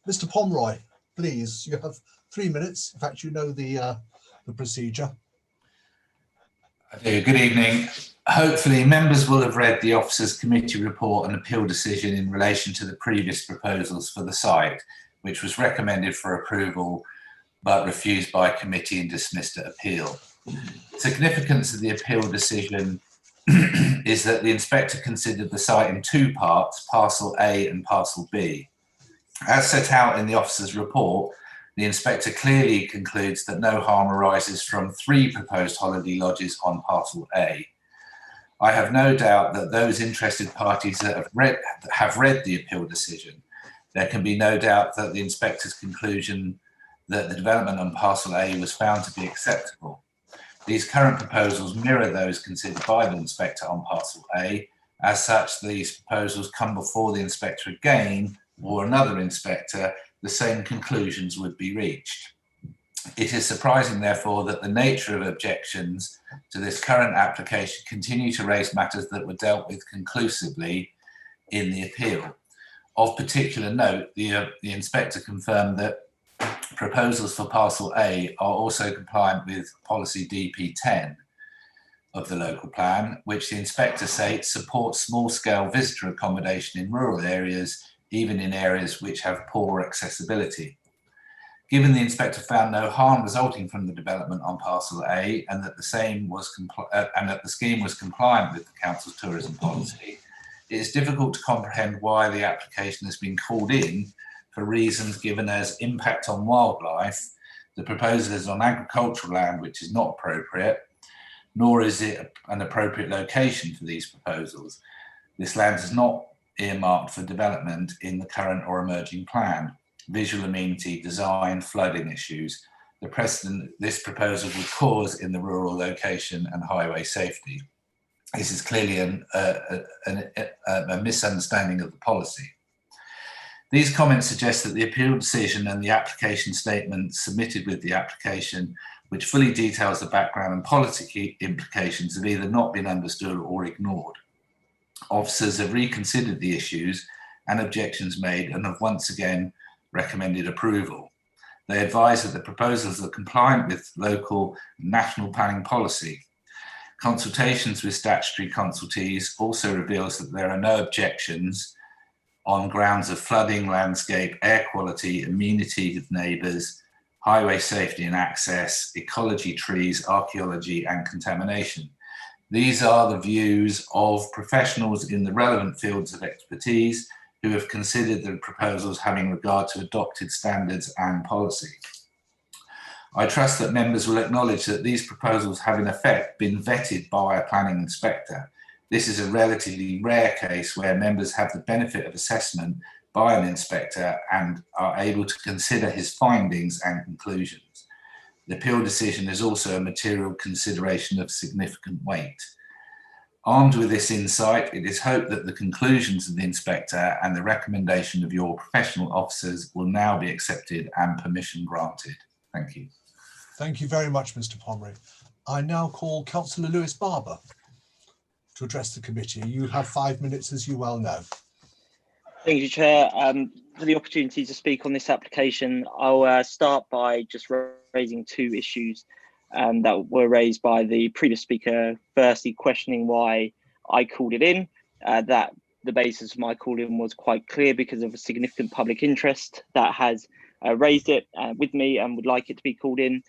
Mr. Pomeroy, please, you have 3 minutes. In fact, you know the procedure. I do. Good evening. Hopefully members will have read the officers' committee report and appeal decision in relation to the previous proposals for the site, which was recommended for approval but refused by committee and dismissed at appeal. The significance of the appeal decision is that the inspector considered the site in 2 parts, parcel A and parcel B. As set out in the officer's report, the inspector clearly concludes that no harm arises from 3 proposed holiday lodges on parcel A. I have no doubt that those interested parties that have read the appeal decision. There can be no doubt that the inspector's conclusion that the development on parcel A was found to be acceptable. These current proposals mirror those considered by the inspector on parcel A. As such, these proposals come before the inspector again or another inspector, the same conclusions would be reached. It is surprising, therefore, that the nature of objections to this current application continue to raise matters that were dealt with conclusively in the appeal. Of particular note, the inspector confirmed that proposals for parcel A are also compliant with policy DP10 of the local plan, which the inspector states supports small-scale visitor accommodation in rural areas, even in areas which have poor accessibility. Given the inspector found no harm resulting from the development on parcel A and that the scheme was compliant with the council's tourism policy, it is difficult to comprehend why the application has been called in for reasons given as impact on wildlife. The proposal is on agricultural land, which is not appropriate, nor is it an appropriate location for these proposals. This land is not earmarked for development in the current or emerging plan. Visual amenity, design, flooding issues, the precedent this proposal would cause in the rural location and highway safety. This is clearly a misunderstanding of the policy. These comments suggest that the appeal decision and the application statement submitted with the application, which fully details the background and policy implications, have either not been understood or ignored. Officers have reconsidered the issues and objections made and have once again recommended approval. They advise that the proposals are compliant with local and national planning policy. Consultations with statutory consultees also reveals that there are no objections on grounds of flooding, landscape, air quality, amenity of neighbours, highway safety and access, ecology, trees, archaeology and contamination. These are the views of professionals in the relevant fields of expertise who have considered the proposals having regard to adopted standards and policy. I trust that members will acknowledge that these proposals have in effect been vetted by a planning inspector. This is a relatively rare case where members have the benefit of assessment by an inspector and are able to consider his findings and conclusions. The appeal decision is also a material consideration of significant weight. Armed with this insight, it is hoped that the conclusions of the inspector and the recommendation of your professional officers will now be accepted and permission granted. Thank you. Thank you very much, Mr. Pomeroy. I now call Councillor Lewis Barber to address the committee. You have 5 minutes, as you well know. Thank you, Chair, for the opportunity to speak on this application. I'll start by just raising two issues that were raised by the previous speaker. Firstly, questioning why I called it in. That the basis of my call in was quite clear because of a significant public interest that has raised it with me and would like it to be called in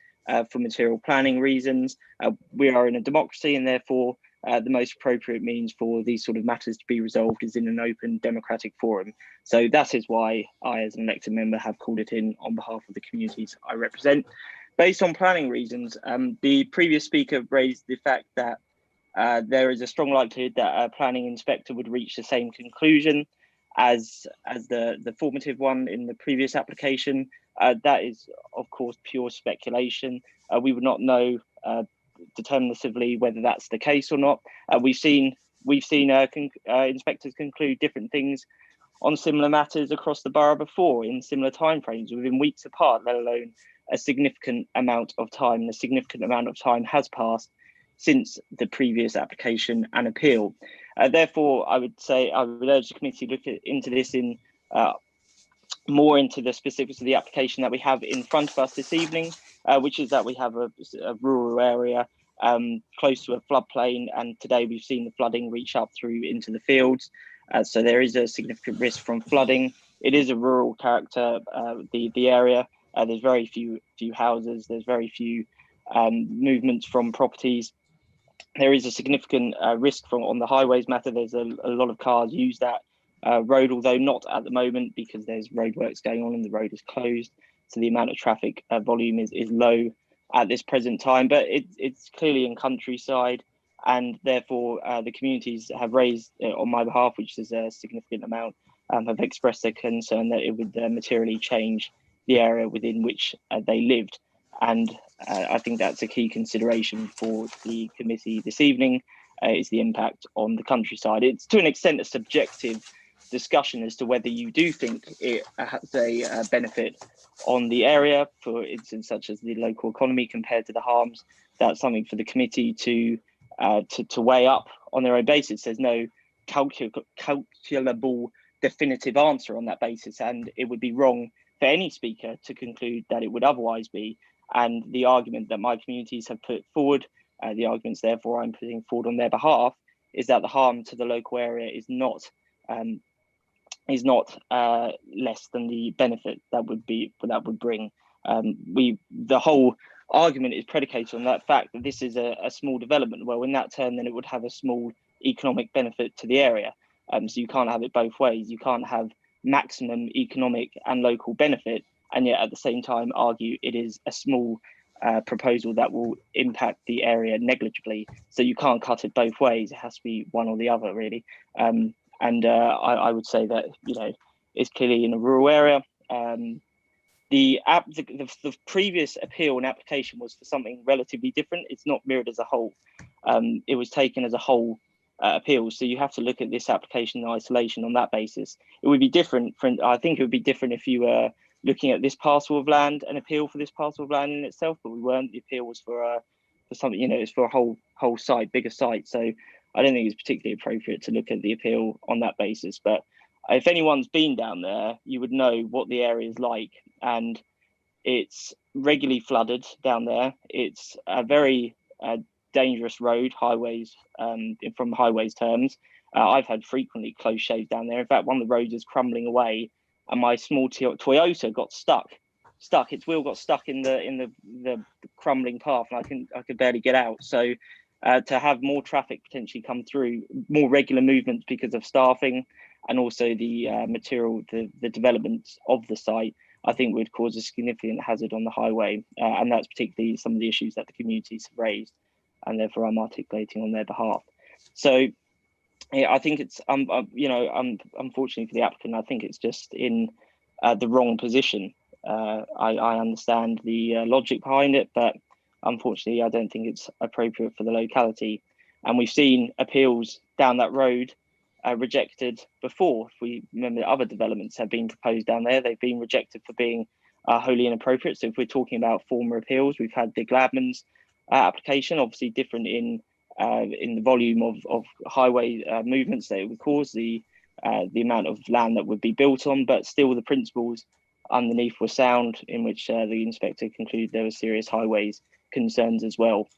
for material planning reasons. We are in a democracy, and therefore the most appropriate means for these sort of matters to be resolved is in an open democratic forum. So that is why I, as an elected member, have called it in on behalf of the communities I represent. Based on planning reasons, the previous speaker raised the fact that there is a strong likelihood that a planning inspector would reach the same conclusion as the formative one in the previous application. That is, of course, pure speculation. We would not know determinatively whether that's the case or not. We've seen inspectors conclude different things on similar matters across the borough before in similar timeframes within weeks apart, let alone a significant amount of time. A significant amount of time has passed since the previous application and appeal. Therefore, I would urge the committee to look into this in more into the specifics of the application that we have in front of us this evening, which is that we have a rural area close to a floodplain, and today we've seen the flooding reach up through into the fields. So there is a significant risk from flooding. It is a rural character, the area. There's very few houses. There's very few movements from properties. There is a significant risk from on the highways matter. There's a lot of cars use that road, although not at the moment because there's roadworks going on and the road is closed. So the amount of traffic volume is low at this present time, but it's clearly in countryside, and therefore the communities have raised on my behalf, which is a significant amount, have expressed their concern that it would materially change the area within which they lived. And I think that's a key consideration for the committee this evening, is the impact on the countryside. It's to an extent a subjective discussion as to whether you do think it has a benefit on the area, for instance, such as the local economy compared to the harms. That's something for the committee to weigh up on their own basis. There's no calculable definitive answer on that basis, and it would be wrong for any speaker to conclude that it would otherwise be. And the argument that my communities have put forward, the arguments therefore I'm putting forward on their behalf, is that the harm to the local area is not less than the benefit that would bring. The whole argument is predicated on that fact that this is a small development. Well, in that turn, then it would have a small economic benefit to the area. So you can't have it both ways. You can't have maximum economic and local benefit, and yet at the same time argue it is a small proposal that will impact the area negligibly. So you can't cut it both ways. It has to be one or the other, really. I would say that, it's clearly in a rural area. The previous appeal and application was for something relatively different. It's not mirrored as a whole. It was taken as a whole appeal. So you have to look at this application in isolation on that basis. It would be different. I think it would be different if you were looking at this parcel of land, an appeal for this parcel of land in itself, but we weren't. The appeal was for something, it's for a whole site, bigger site. So I don't think it's particularly appropriate to look at the appeal on that basis. But if anyone's been down there, you would know what the area is like. And It's regularly flooded down there. It's a very dangerous road, highways, from highways terms. I've had frequently close shaves down there. In fact, one of the roads is crumbling away, and my small Toyota got stuck. Its wheel got stuck in the crumbling path, and I could barely get out. So to have more traffic potentially come through, more regular movements because of staffing, and also the material, the development of the site, I think would cause a significant hazard on the highway, and that's particularly some of the issues that the communities have raised, and therefore I'm articulating on their behalf. So yeah, I think it's unfortunately for the applicant, I think it's just in the wrong position. I understand the logic behind it, but unfortunately I don't think it's appropriate for the locality. And we've seen appeals down that road rejected before. If we remember, other developments have been proposed down there, they've been rejected for being wholly inappropriate. So if we're talking about former appeals, we've had the Gladman's application, obviously different in the volume of highway movements that it would cause, the amount of land that would be built on, but still the principles underneath were sound, in which the inspector concluded there were serious highways concerns as well.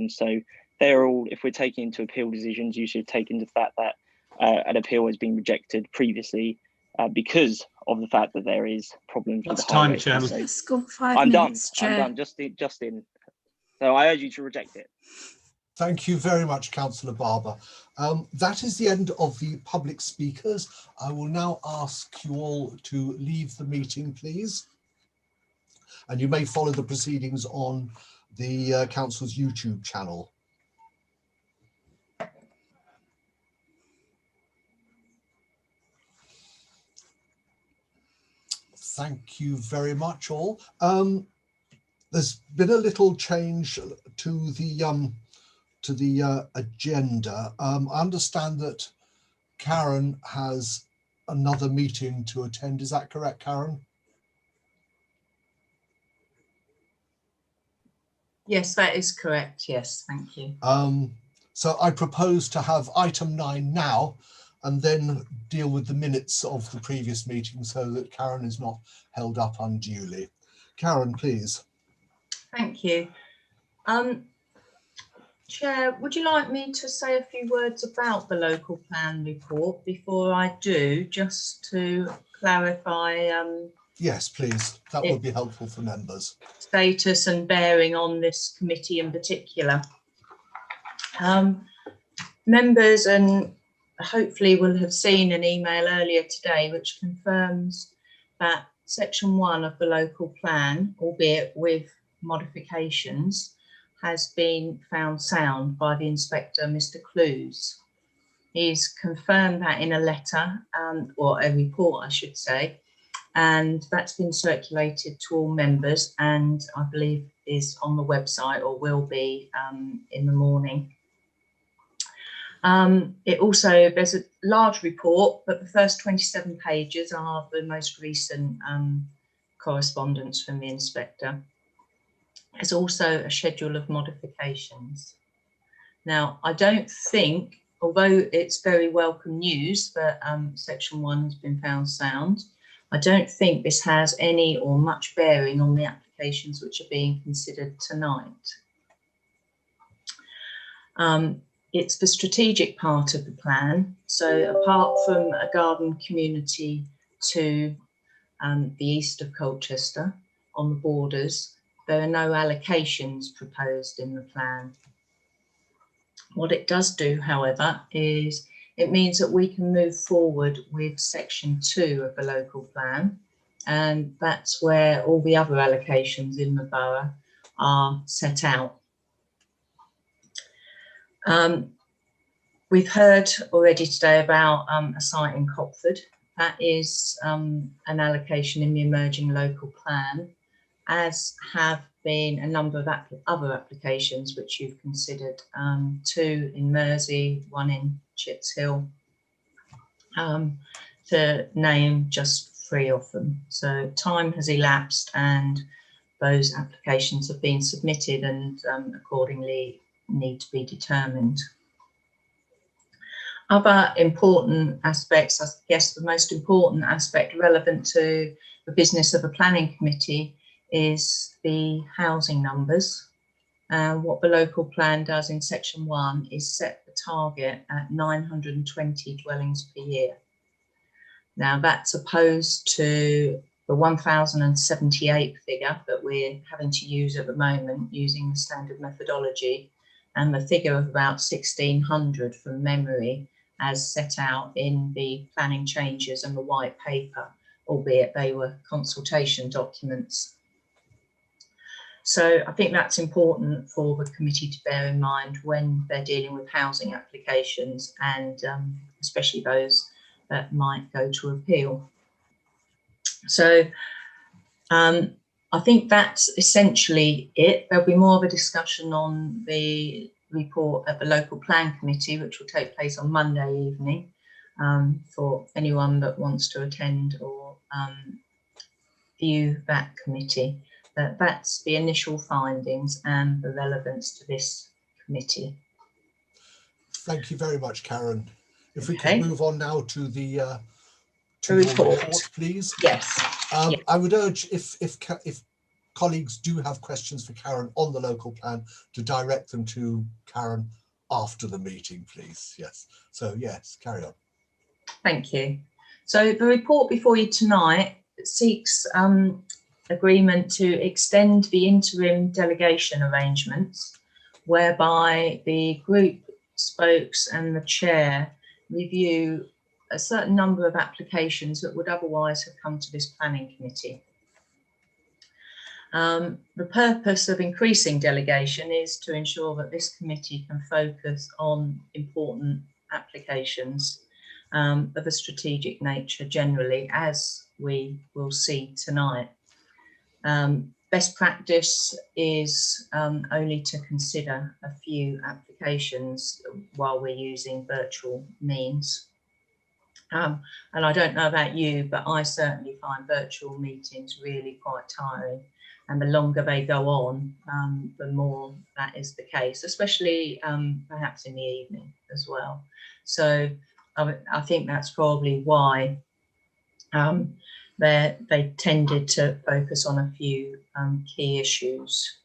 So they're all, if we're taking into appeal decisions, you should take into the fact that an appeal has been rejected previously because of the fact that there is problems with the time, highway. Chairman. Let's go 5 I'm minutes, done. Chair. I'm done. Just in. So I urge you to reject it. Thank you very much, Councillor Barber. That is the end of the public speakers. I will now ask you all to leave the meeting, please. And you may follow the proceedings on the Council's YouTube channel. Thank you very much, all. There's been a little change to the agenda. I understand that Karen has another meeting to attend. Is that correct, Karen? Yes, that is correct. Yes, thank you. So I propose to have item 9 now, and then deal with the minutes of the previous meeting so that Karen is not held up unduly. Karen, please. Thank you. Chair, would you like me to say a few words about the local plan report before I do, just to clarify Yes, please. That would be helpful for members. Status and bearing on this committee in particular. Members and hopefully will have seen an email earlier today which confirms that section 1 of the local plan, albeit with modifications, has been found sound by the inspector, Mr. Cllr. He's confirmed that in a letter, or a report I should say, and that's been circulated to all members and I believe is on the website or will be in the morning. It also, there's a large report, but the first 27 pages are the most recent correspondence from the inspector. There's also a schedule of modifications. Now, I don't think, although it's very welcome news that section 1 has been found sound, I don't think this has any or much bearing on the applications which are being considered tonight. It's the strategic part of the plan. So apart from a garden community to the east of Colchester on the borders, there are no allocations proposed in the plan. What it does do, however, is it means that we can move forward with section 2 of the local plan, and that's where all the other allocations in the borough are set out. We've heard already today about a site in Clifford. That is an allocation in the emerging local plan, as have been a number of other applications which you've considered, 2 in Mersey, 1 in Chits Hill, to name just 3 of them. So time has elapsed and those applications have been submitted and accordingly need to be determined. Other important aspects, I guess the most important aspect relevant to the business of a planning committee is the housing numbers. What the local plan does in section 1 is set the target at 920 dwellings per year. Now that's opposed to the 1,078 figure that we're having to use at the moment using the standard methodology, and the figure of about 1,600 from memory as set out in the planning changes and the white paper, albeit they were consultation documents. So I think that's important for the committee to bear in mind when they're dealing with housing applications, and especially those that might go to appeal. So I think that's essentially it. There'll be more of a discussion on the report at the local plan committee, which will take place on Monday evening, for anyone that wants to attend or view that committee. That's the initial findings and the relevance to this committee. Thank you very much, Karen. If we can move on now to the report, please. Yes. I would urge, if colleagues do have questions for Karen on the local plan, to direct them to Karen after the meeting, please. Yes. So yes, carry on. Thank you. So the report before you tonight seeks agreement to extend the interim delegation arrangements, whereby the group spokes and the chair review a certain number of applications that would otherwise have come to this planning committee. The purpose of increasing delegation is to ensure that this committee can focus on important applications of a strategic nature generally, as we will see tonight. Best practice is only to consider a few applications while we're using virtual means. And I don't know about you, but I certainly find virtual meetings really quite tiring. And the longer they go on, the more that is the case, especially perhaps in the evening as well. So I think that's probably why they tended to focus on a few key issues.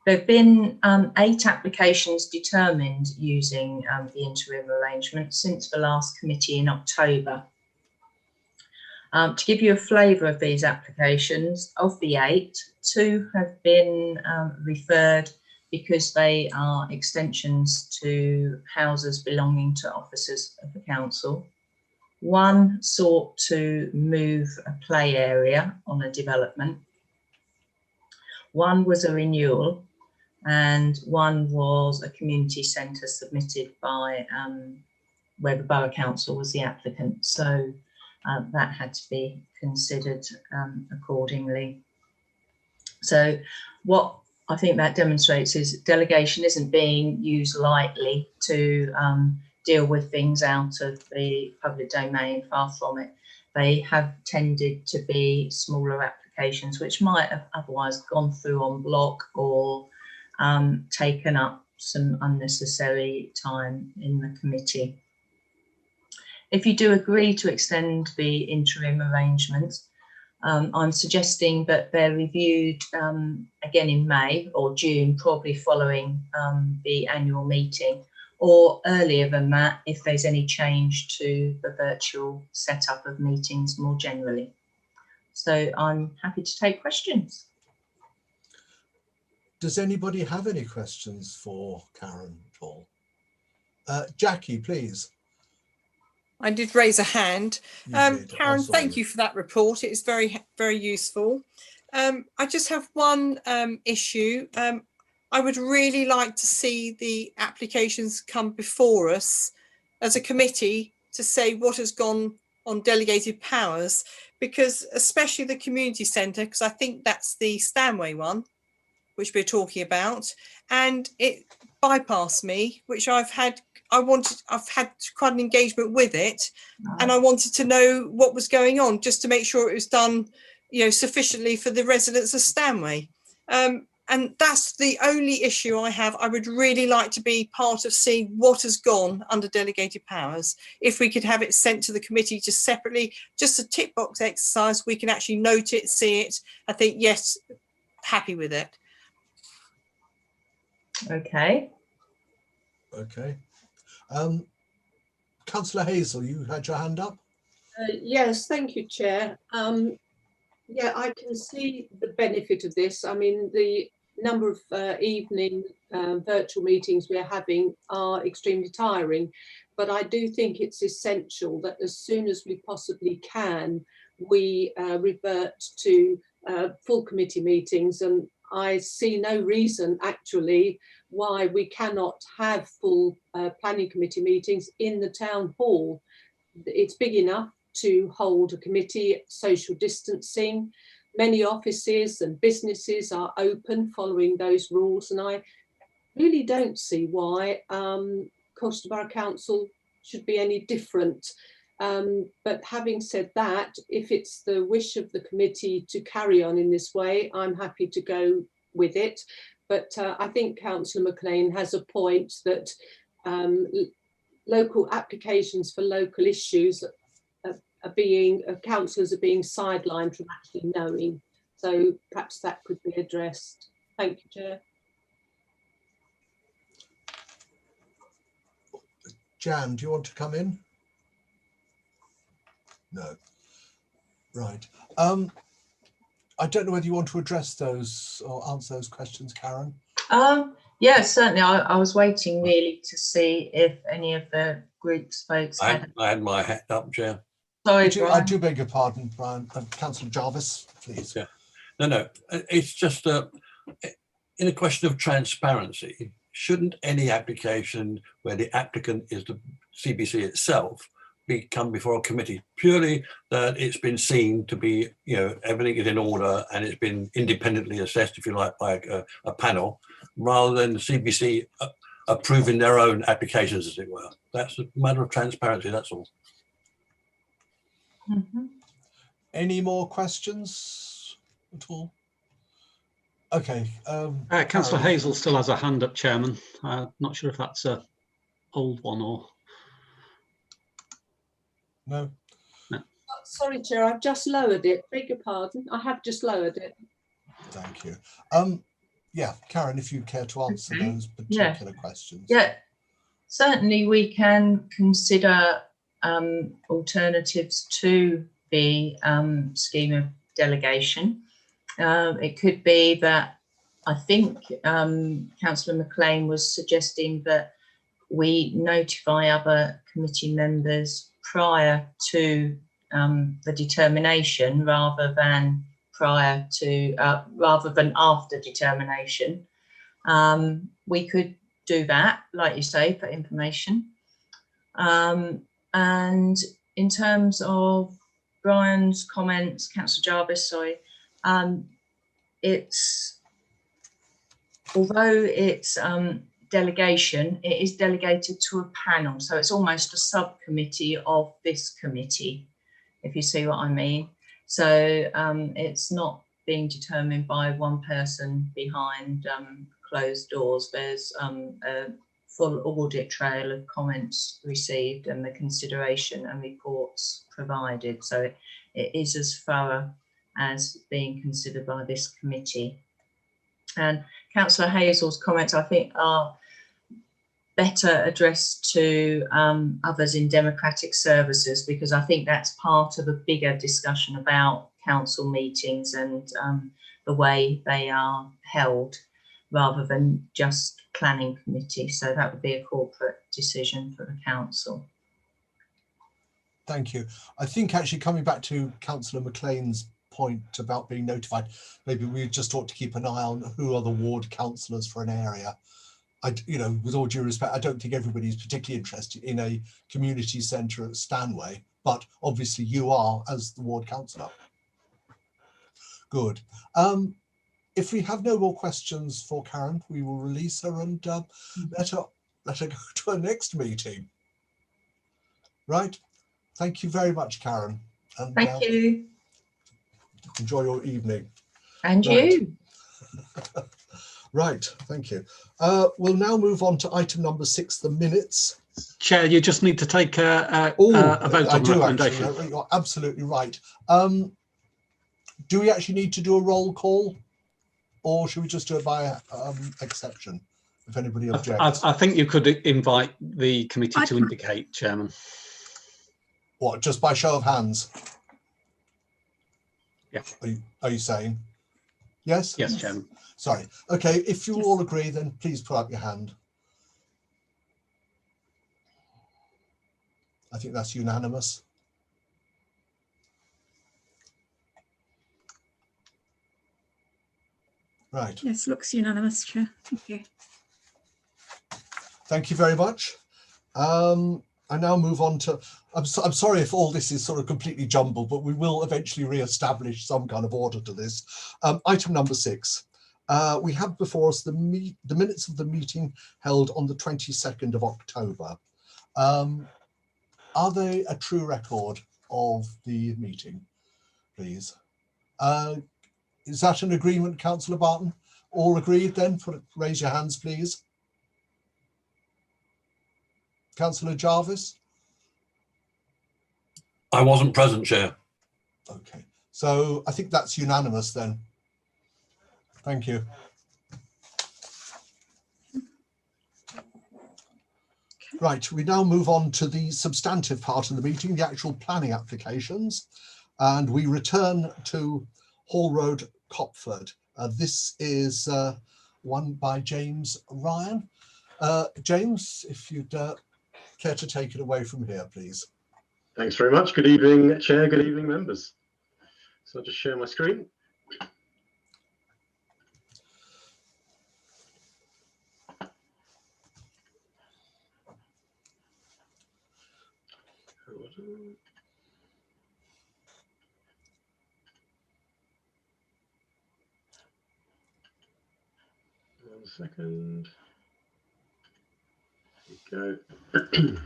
There have been 8 applications determined using the interim arrangement since the last committee in October. To give you a flavour of these applications, of the 8, 2 have been referred because they are extensions to houses belonging to officers of the council. 1 sought to move a play area on a development. 1 was a renewal, and 1 was a community centre submitted by where the Borough Council was the applicant. So that had to be considered accordingly. So what I think that demonstrates is delegation isn't being used lightly to deal with things out of the public domain, far from it. They have tended to be smaller applications which might have otherwise gone through en bloc or taken up some unnecessary time in the committee. If you do agree to extend the interim arrangements, I'm suggesting that they're reviewed again in May or June, probably following the annual meeting, or earlier than that if there's any change to the virtual setup of meetings more generally. So I'm happy to take questions. Does anybody have any questions for Karen at all? Jackie, please. I did raise a hand. Karen, thank you for that report. It is very, very useful. I just have one issue. I would really like to see the applications come before us as a committee to say what has gone on delegated powers, because especially the community centre, because I think that's the Stanway one, which we're talking about, and it bypassed me, which I've had quite an engagement with it, and I wanted to know what was going on just to make sure it was done, you know, sufficiently for the residents of Stanway. And that's the only issue I have. I would really like to be part of seeing what has gone under delegated powers. If we could have it sent to the committee just separately, just a tick box exercise, we can actually note it, see it. I think, yes, happy with it. Okay. Okay. Councillor Hazel, you had your hand up? Yes, thank you, Chair. Yeah, I can see the benefit of this. I mean, the number of evening virtual meetings we're having are extremely tiring, but I do think it's essential that as soon as we possibly can, we revert to full committee meetings, and I see no reason actually why we cannot have full planning committee meetings in the town hall. It's big enough to hold a committee, social distancing. Many offices and businesses are open following those rules, and I really don't see why Colchester Borough Council should be any different. But having said that, if it's the wish of the committee to carry on in this way, I'm happy to go with it. But I think Councillor McLean has a point that local applications for local issues councillors are being sidelined from actually knowing. So perhaps that could be addressed. Thank you, Chair. Jan, do you want to come in? No. Right. I don't know whether you want to address those or answer those questions, Karen. Yeah, certainly. I was waiting really to see if any of the group's folks had. I had my hand up, Chair. Sorry, I do beg your pardon, Brian. Councillor Jarvis, please. Yeah. No. It's just in a question of transparency. Shouldn't any application where the applicant is the CBC itself come before a committee purely that it's been seen to be, everything is in order and it's been independently assessed, if you like, by a panel, rather than the CBC approving their own applications, as it were? That's a matter of transparency, that's all. Mm-hmm. Any more questions at all? Okay. Councillor Hazel still has a hand up, Chairman. Not sure if that's a old one or... No. Sorry, Chair, I've just lowered it. Beg your pardon. I have just lowered it. Thank you. Yeah, Karen, if you care to answer those particular questions. Yeah, certainly we can consider alternatives to the scheme of delegation. It could be that, I think Councillor McLean was suggesting that we notify other committee members prior to the determination rather than after determination. We could do that, like you say, for information. And in terms of Brian's comments, Councillor Jarvis, sorry, although it's delegation, it is delegated to a panel, so it's almost a subcommittee of this committee, if you see what I mean. So it's not being determined by one person behind closed doors. There's a full audit trail of comments received and the consideration and reports provided. So it is as thorough as being considered by this committee. And Councillor Hazel's comments, I think, are better addressed to others in democratic services, because I think that's part of a bigger discussion about council meetings and the way they are held, rather than just planning committee. So that would be a corporate decision for the council. Thank you. I think actually coming back to Councillor McLean's point about being notified, maybe we just ought to keep an eye on who are the ward councillors for an area. With all due respect, I don't think everybody's particularly interested in a community centre at Stanway, but obviously you are as the ward councillor. Good. If we have no more questions for Karen, we will release her and let her go to her next meeting. Right. Thank you very much, Karen. And, thank you. Enjoy your evening. And right. You. Right, thank you. We'll now move on to item number 6, the minutes. Chair, you just need to take a vote on the recommendation. Actually, you're absolutely right. Do we actually need to do a roll call, or should we just do it by exception, if anybody objects? I think you could invite the committee to indicate, Chairman. What, just by show of hands? Yeah. Are you saying? Yes? Yes, Chairman. Sorry. Okay, if you all agree, then please put up your hand. I think that's unanimous. Right. Yes, looks unanimous, Chair. Thank you. Thank you very much. I now move on to, I'm sorry if all this is sort of completely jumbled, but we will eventually re-establish some kind of order to this. Item number 6. We have before us the minutes of the meeting held on the 22nd of October. Are they a true record of the meeting, please? Is that an agreement, Councillor Barton? All agreed then? Raise your hands, please. Councillor Jarvis? I wasn't present, Chair. Okay, so I think that's unanimous then. Thank you. Right, we now move on to the substantive part of the meeting, the actual planning applications, and we return to Hall Road, Copford. This is one by James Ryan. James, if you'd care to take it away from here, please. Thanks very much. Good evening, Chair. Good evening, members. So I'll just share my screen. One second. There we go.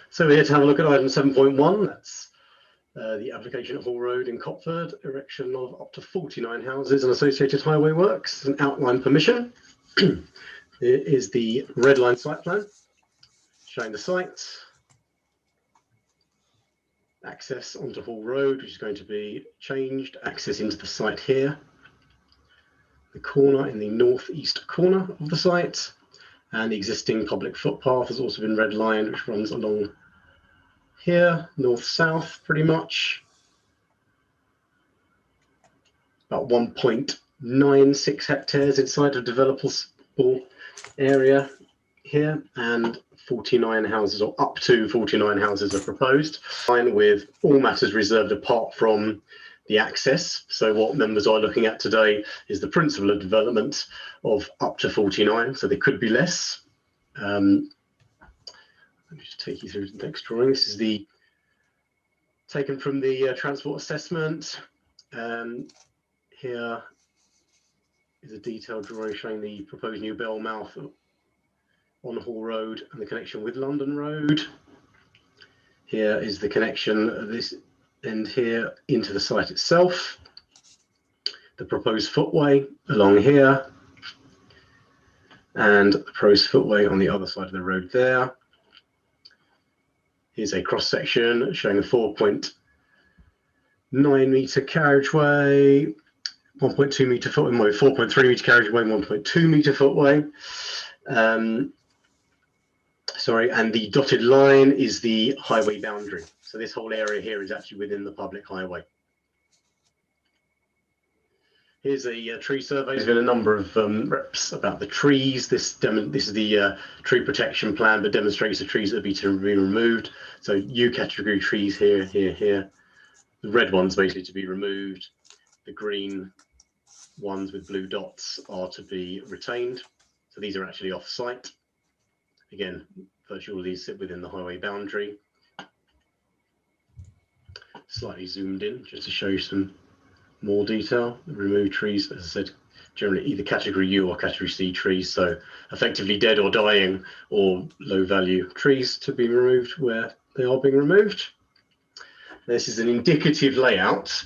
So we're here to have a look at item 7.1. That's the application at Hall Road in Copford, erection of up to 49 houses and associated highway works, an outline permission. Here is the red line site plan showing the site. Access onto Hall Road, which is going to be changed. Access into the site here. The corner in the northeast corner of the site. And the existing public footpath has also been redlined, which runs along here, north-south, pretty much. About 1.96 hectares inside a developable area here, and 49 houses, or up to 49 houses, are proposed. Line with all matters reserved apart from the access. So what members are looking at today is the principle of development of up to 49, so there could be less. Let me just take you through the next drawing. This is the taken from the transport assessment. Here is a detailed drawing showing the proposed new bell mouth on Hall Road and the connection with London Road. Here is the connection of this end here into the site itself. The proposed footway along here, and the proposed footway on the other side of the road there. Here's a cross section showing a 4.9 metre carriageway, 1.2 metre footway, 4.3 metre carriageway, 1.2 metre footway. Sorry, and the dotted line is the highway boundary. So this whole area here is actually within the public highway. Here's a tree survey. There's been a number of reps about the trees. This is the tree protection plan, but demonstrates the trees that are to be removed. So U category trees here, here, here. The red ones basically to be removed. The green ones with blue dots are to be retained. So these are actually off site. Again, virtually all of these sit within the highway boundary. Slightly zoomed in just to show you some more detail. The removed trees, as I said, generally either category U or category C trees, so effectively dead or dying or low value trees to be removed where they are being removed. This is an indicative layout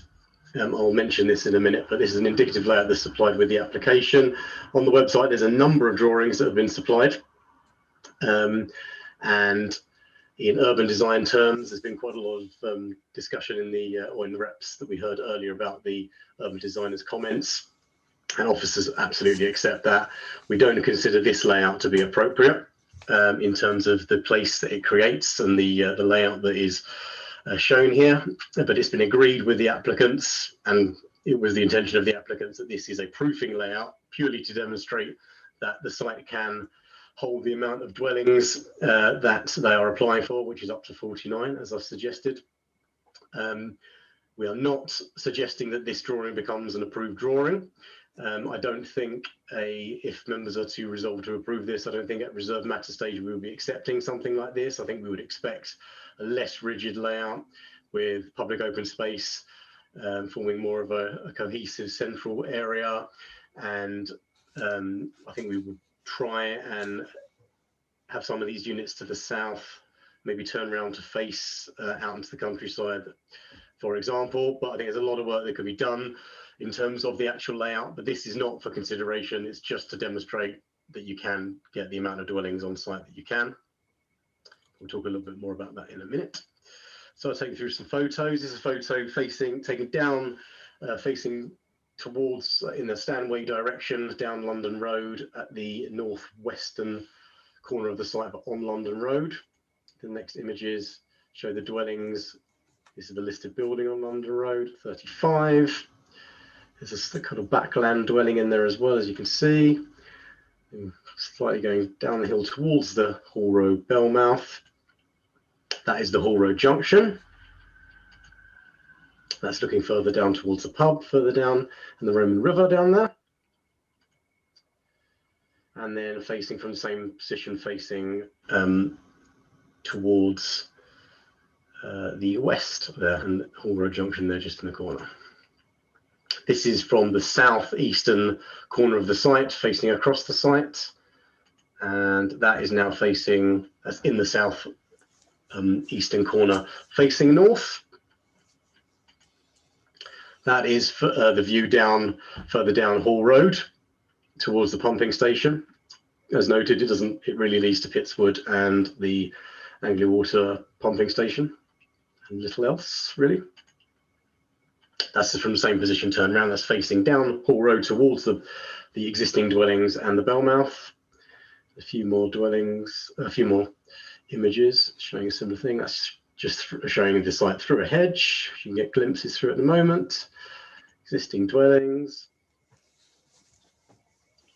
I'll mention this in a minute, but this is an indicative layout that's supplied with the application. On the website, there's a number of drawings that have been supplied. And in urban design terms, there's been quite a lot of discussion in the reps that we heard earlier about the urban designers' comments, and officers absolutely accept that. We don't consider this layout to be appropriate in terms of the place that it creates and the layout that is shown here, but it's been agreed with the applicants, and it was the intention of the applicants that this is a proofing layout purely to demonstrate that the site can hold the amount of dwellings that they are applying for, which is up to 49, as I've suggested. We are not suggesting that this drawing becomes an approved drawing. I don't think if members are to resolve to approve this, I don't think at reserved matter stage we will be accepting something like this. I think we would expect a less rigid layout with public open space forming more of a cohesive central area. And I think we would try and have some of these units to the south, maybe turn around to face out into the countryside, for example. But I think there's a lot of work that could be done in terms of the actual layout, but this is not for consideration. It's just to demonstrate that you can get the amount of dwellings on site that you can. We'll talk a little bit more about that in a minute. So I'll take you through some photos. This is a photo taken down, facing towards in the Stanway direction down London Road at the northwestern corner of the site, but on London Road. The next images show the dwellings. This is the listed building on London Road, 35. There's a kind of backland dwelling in there as well, as you can see. And slightly going down the hill towards the Hall Road Bellmouth. That is the Hall Road Junction. That's looking further down towards the pub, further down, and the Roman River down there. And then facing from the same position, facing towards the west there, and Hall Road Junction there just in the corner. This is from the southeastern corner of the site, facing across the site. And that is now facing, that's in the south eastern corner, facing north. That is the view down, further down Hall Road towards the pumping station. As noted, it really leads to Pittswood and the Anglia Water pumping station, and little else really. That's from the same position turned around. That's facing down Hall Road towards the existing dwellings and the Bellmouth. A few more dwellings, a few more images showing a similar thing. That's just showing the site through a hedge. You can get glimpses through at the moment. Existing dwellings.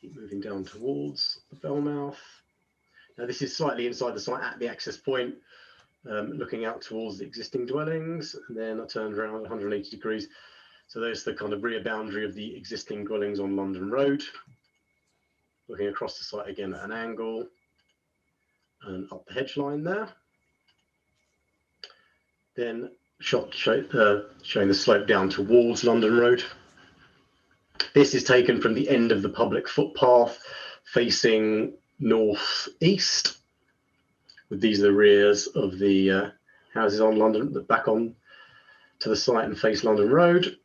Keep moving down towards the Bellmouth. Now this is slightly inside the site at the access point, looking out towards the existing dwellings. And then I turned around 180 degrees. So there's the kind of rear boundary of the existing dwellings on London Road. Looking across the site again at an angle and up the hedge line there. Then showing the slope down towards London Road. This is taken from the end of the public footpath facing northeast. With these are the rears of the houses on London, back on to the site and face London Road.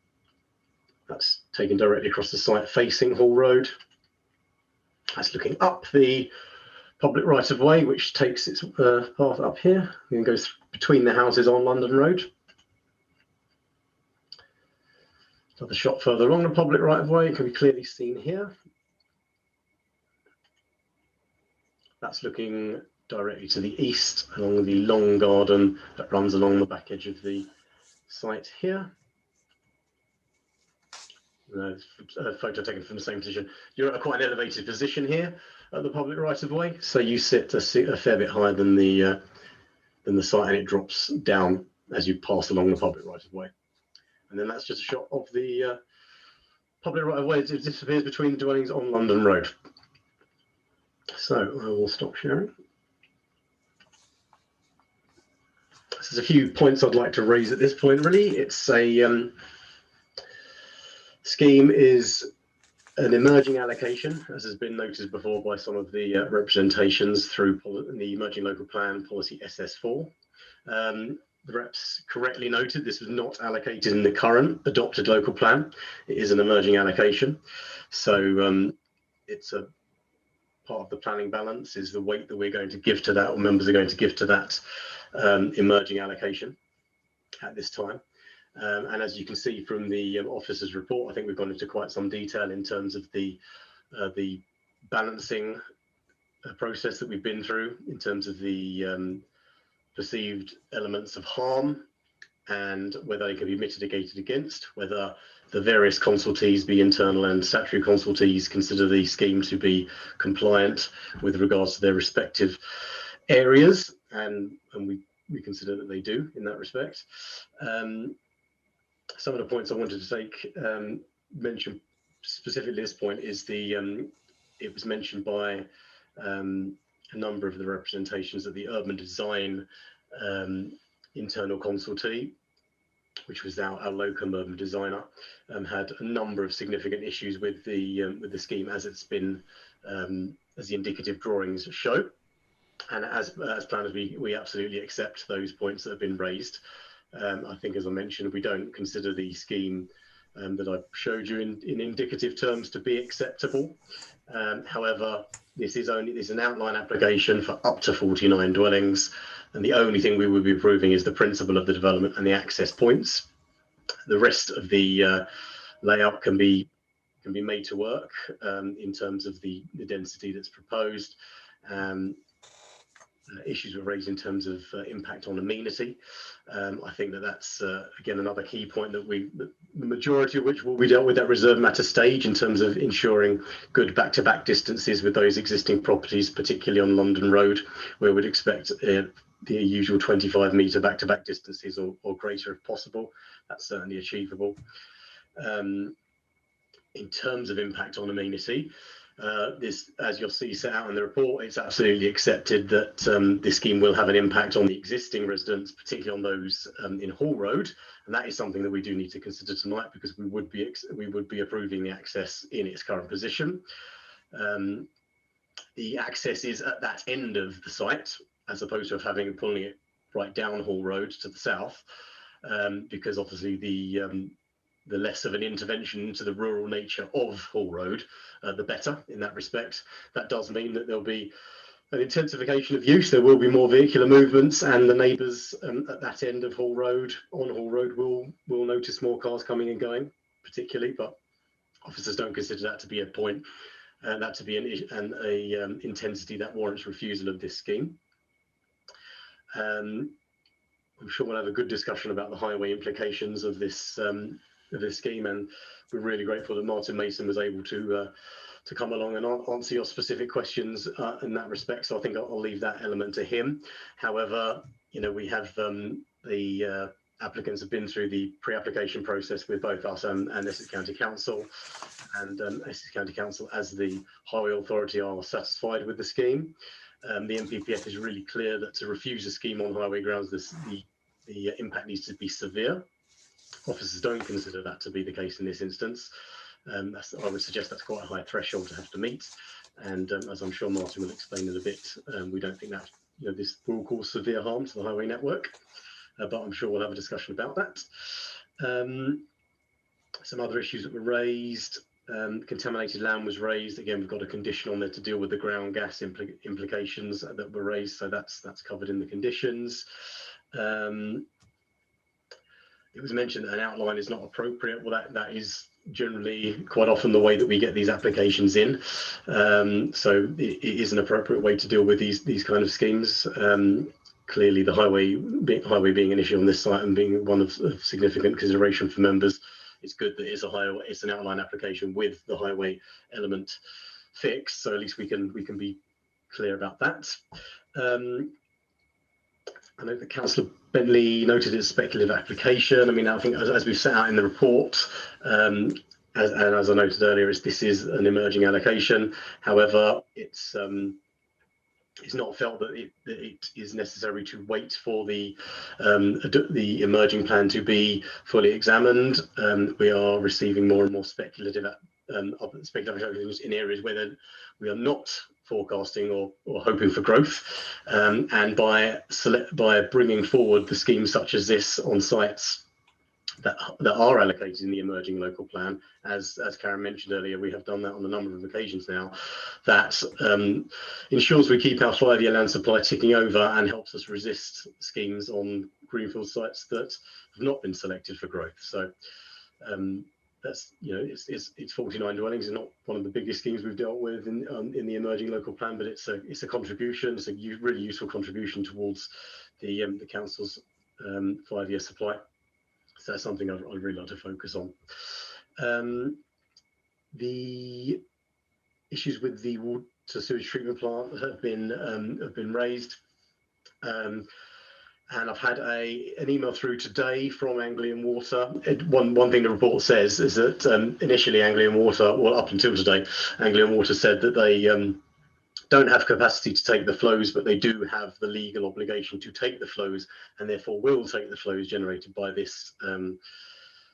That's taken directly across the site facing Hall Road. That's looking up the public right-of-way, which takes its path up here and goes between the houses on London Road. Another shot further along the public right-of-way, it can be clearly seen here. That's looking directly to the east along the long garden that runs along the back edge of the site here. A photo taken from the same position. You're at quite an elevated position here at the public right-of-way, so you sit a fair bit higher than the site, and it drops down as you pass along the public right-of-way. And then that's just a shot of the public right-of-way as it disappears between the dwellings on London Road. So I will stop sharing. There's a few points I'd like to raise at this point, really. It's a scheme is an emerging allocation, as has been noted before by some of the representations through the Emerging Local Plan Policy SS4. the reps correctly noted, this was not allocated in the current adopted local plan. It is an emerging allocation. So it's a part of the planning balance is the weight that we're going to give to that, or members are going to give to that emerging allocation at this time. And as you can see from the officer's report, I think we've gone into quite some detail in terms of the balancing process that we've been through in terms of the perceived elements of harm and whether they can be mitigated against, whether the various consultees, be internal and statutory consultees, consider the scheme to be compliant with regards to their respective areas, and we consider that they do in that respect. Some of the points I wanted to mention specifically this point is it was mentioned by a number of the representations that the urban design internal consultee, which was our locum urban designer, had a number of significant issues with the scheme as it's been as the indicative drawings show. And as planners, we absolutely accept those points that have been raised. I think, as I mentioned, we don't consider the scheme that I showed you in indicative terms to be acceptable. However, this is an outline application for up to 49 dwellings, and the only thing we would be approving is the principle of the development and the access points. The rest of the layout can be made to work in terms of the density that's proposed. Issues were raised in terms of impact on amenity. I think that's again another key point that the majority of which will be dealt with at reserve matter stage in terms of ensuring good back-to-back distances with those existing properties, particularly on London Road, where we'd expect the usual 25-metre back-to-back distances or greater if possible. That's certainly achievable. In terms of impact on amenity, this, as you'll see set out in the report, it's absolutely accepted that this scheme will have an impact on the existing residents, particularly on those in Hall Road, and that is something that we do need to consider tonight because we would be approving the access in its current position. The access is at that end of the site, as opposed to pulling it right down Hall Road to the south, because obviously the less of an intervention into the rural nature of Hall Road, the better in that respect. That does mean that there'll be an intensification of use. There will be more vehicular movements, and the neighbours at that end of Hall Road, on Hall Road, will notice more cars coming and going, particularly. But officers don't consider that to be a point, that to be an intensity that warrants refusal of this scheme. I'm sure we'll have a good discussion about the highway implications of this scheme, and we're really grateful that Martyn Mason was able to come along and answer your specific questions in that respect. So I think I'll leave that element to him. However, we have the applicants have been through the pre-application process with both us and Essex County Council, and Essex County Council, as the highway authority, are satisfied with the scheme. The NPPF is really clear that to refuse a scheme on highway grounds, the impact needs to be severe. Officers don't consider that to be the case in this instance. I would suggest that's quite a high threshold to have to meet, and as I'm sure Martyn will explain in a bit, we don't think that this will cause severe harm to the highway network, but I'm sure we'll have a discussion about that. Some other issues that were raised. Contaminated land was raised. Again, we've got a condition on there to deal with the ground gas implications that were raised, so that's covered in the conditions. It was mentioned that an outline is not appropriate. Well, that is generally quite often the way that we get these applications in. So it is an appropriate way to deal with these kind of schemes. Clearly, the highway being an issue on this site and being one of significant consideration for members, it's good that it's an outline application with the highway element fixed. So at least we can be clear about that. I know that Councillor Bentley noted it's speculative application. I mean, I think as we've set out in the report, and as I noted earlier, this is an emerging allocation. However, it's not felt that it is necessary to wait for the emerging plan to be fully examined. We are receiving more and more speculative speculative in areas where we are not forecasting or hoping for growth, and by bringing forward the schemes such as this on sites that are allocated in the emerging local plan, as Karen mentioned earlier, we have done that on a number of occasions now. That ensures we keep our 5-year land supply ticking over and helps us resist schemes on greenfield sites that have not been selected for growth. So that's, it's 49 dwellings. It's not one of the biggest schemes we've dealt with in the emerging local plan, but it's a contribution. It's a really useful contribution towards the council's 5-year supply. So that's something I'd really like to focus on. The issues with the water sewage treatment plant have been raised, and I've had an email through today from Anglian Water. One thing the report says is that initially Anglian Water, well, up until today, Anglian Water said that they don't have capacity to take the flows, but they do have the legal obligation to take the flows, and therefore will take the flows generated by this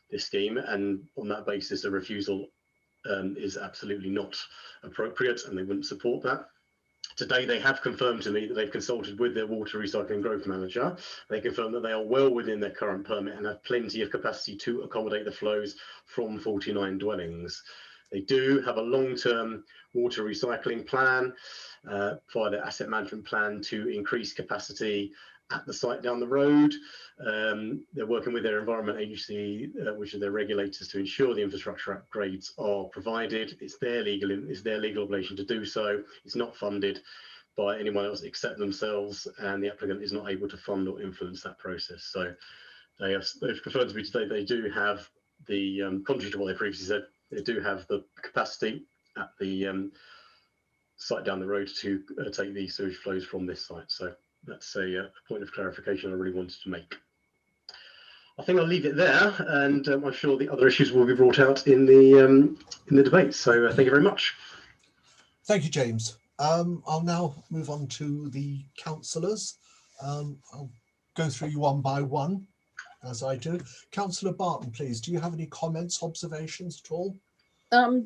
this scheme. And on that basis, a refusal is absolutely not appropriate, and they wouldn't support that. Today, they have confirmed to me that they've consulted with their water recycling growth manager. They confirm that they are well within their current permit and have plenty of capacity to accommodate the flows from 49 dwellings. They do have a long-term water recycling plan via their asset management plan to increase capacity at the site down the road. They're working with their environment agency, which are their regulators, to ensure the infrastructure upgrades are provided. It's their legal obligation to do so. It's not funded by anyone else except themselves, and the applicant is not able to fund or influence that process. So they've confirmed to me today they do have the, contrary to what they previously said, they do have the capacity at the site down the road to take the sewage flows from this site. So that's a point of clarification I really wanted to make. I think I'll leave it there, and I'm sure the other issues will be brought out in the debate. So thank you very much. Thank you, James. I'll now move on to the councillors. I'll go through you one by one, as I do. Councillor Barton, please, do you have any comments, observations at all?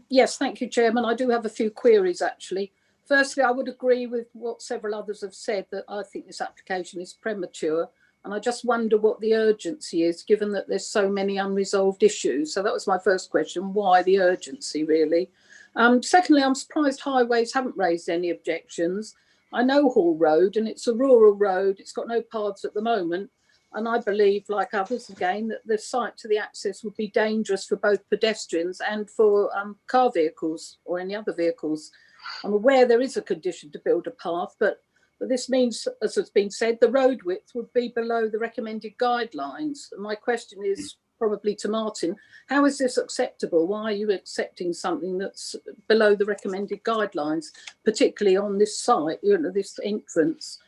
Yes, thank you, Chairman. I do have a few queries, actually. Firstly, I would agree with what several others have said, that I think this application is premature, and I just wonder what the urgency is, given that there's so many unresolved issues. So that was my first question, why the urgency, really? Secondly, I'm surprised Highways haven't raised any objections. I know Hall Road, and it's a rural road. It's got no paths at the moment. And I believe, like others again, that the site to the access would be dangerous for both pedestrians and for car vehicles or any other vehicles. I'm aware there is a condition to build a path, but this means, as has been said, the road width would be below the recommended guidelines. And my question is probably to Martyn, how is this acceptable? Why are you accepting something that's below the recommended guidelines, particularly on this site, this entrance?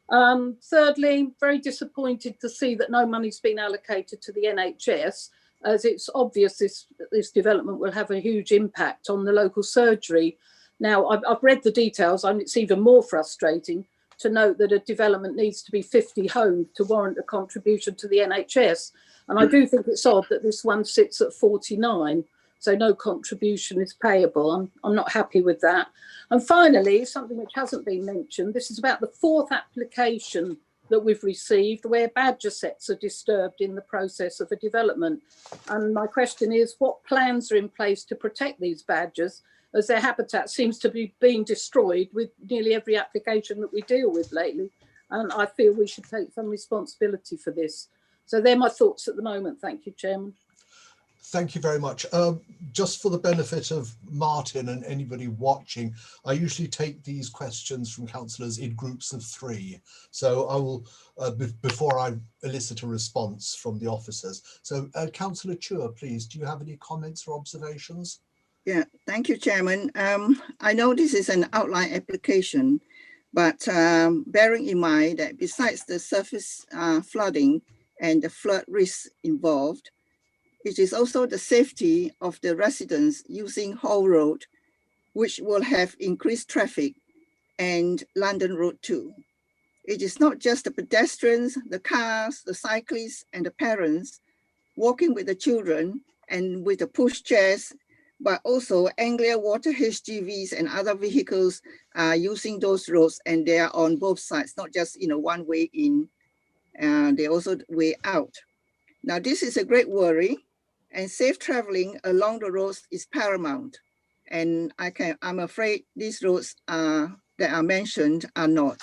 Thirdly, very disappointed to see that no money's been allocated to the NHS, as it's obvious this development will have a huge impact on the local surgery. Now, I've read the details, and it's even more frustrating to note that a development needs to be 50 homes to warrant a contribution to the NHS. And I do think it's odd that this one sits at 49, so no contribution is payable. I'm not happy with that. And finally, something which hasn't been mentioned, this is about the fourth application that we've received where badger sets are disturbed in the process of a development. And my question is, what plans are in place to protect these badgers, as their habitat seems to be being destroyed with nearly every application that we deal with lately? And I feel we should take some responsibility for this. So they're my thoughts at the moment. Thank you, Chairman. Thank you very much. Just for the benefit of Martyn and anybody watching, I usually take these questions from councillors in groups of 3. So I will, before I elicit a response from the officers. So Councillor Cllr, please, do you have any comments or observations? Yeah, thank you, Chairman. I know this is an outline application, but bearing in mind that besides the surface flooding and the flood risk involved, it is also the safety of the residents using Hall Road, which will have increased traffic, and London Road too. It is not just the pedestrians, the cars, the cyclists, and the parents walking with the children and with the push chairs but also Anglia Water HGVs and other vehicles are using those roads, and they are on both sides, not just one way in, they also way out. Now, this is a great worry, and safe traveling along the roads is paramount. And I'm afraid these roads that are mentioned are not.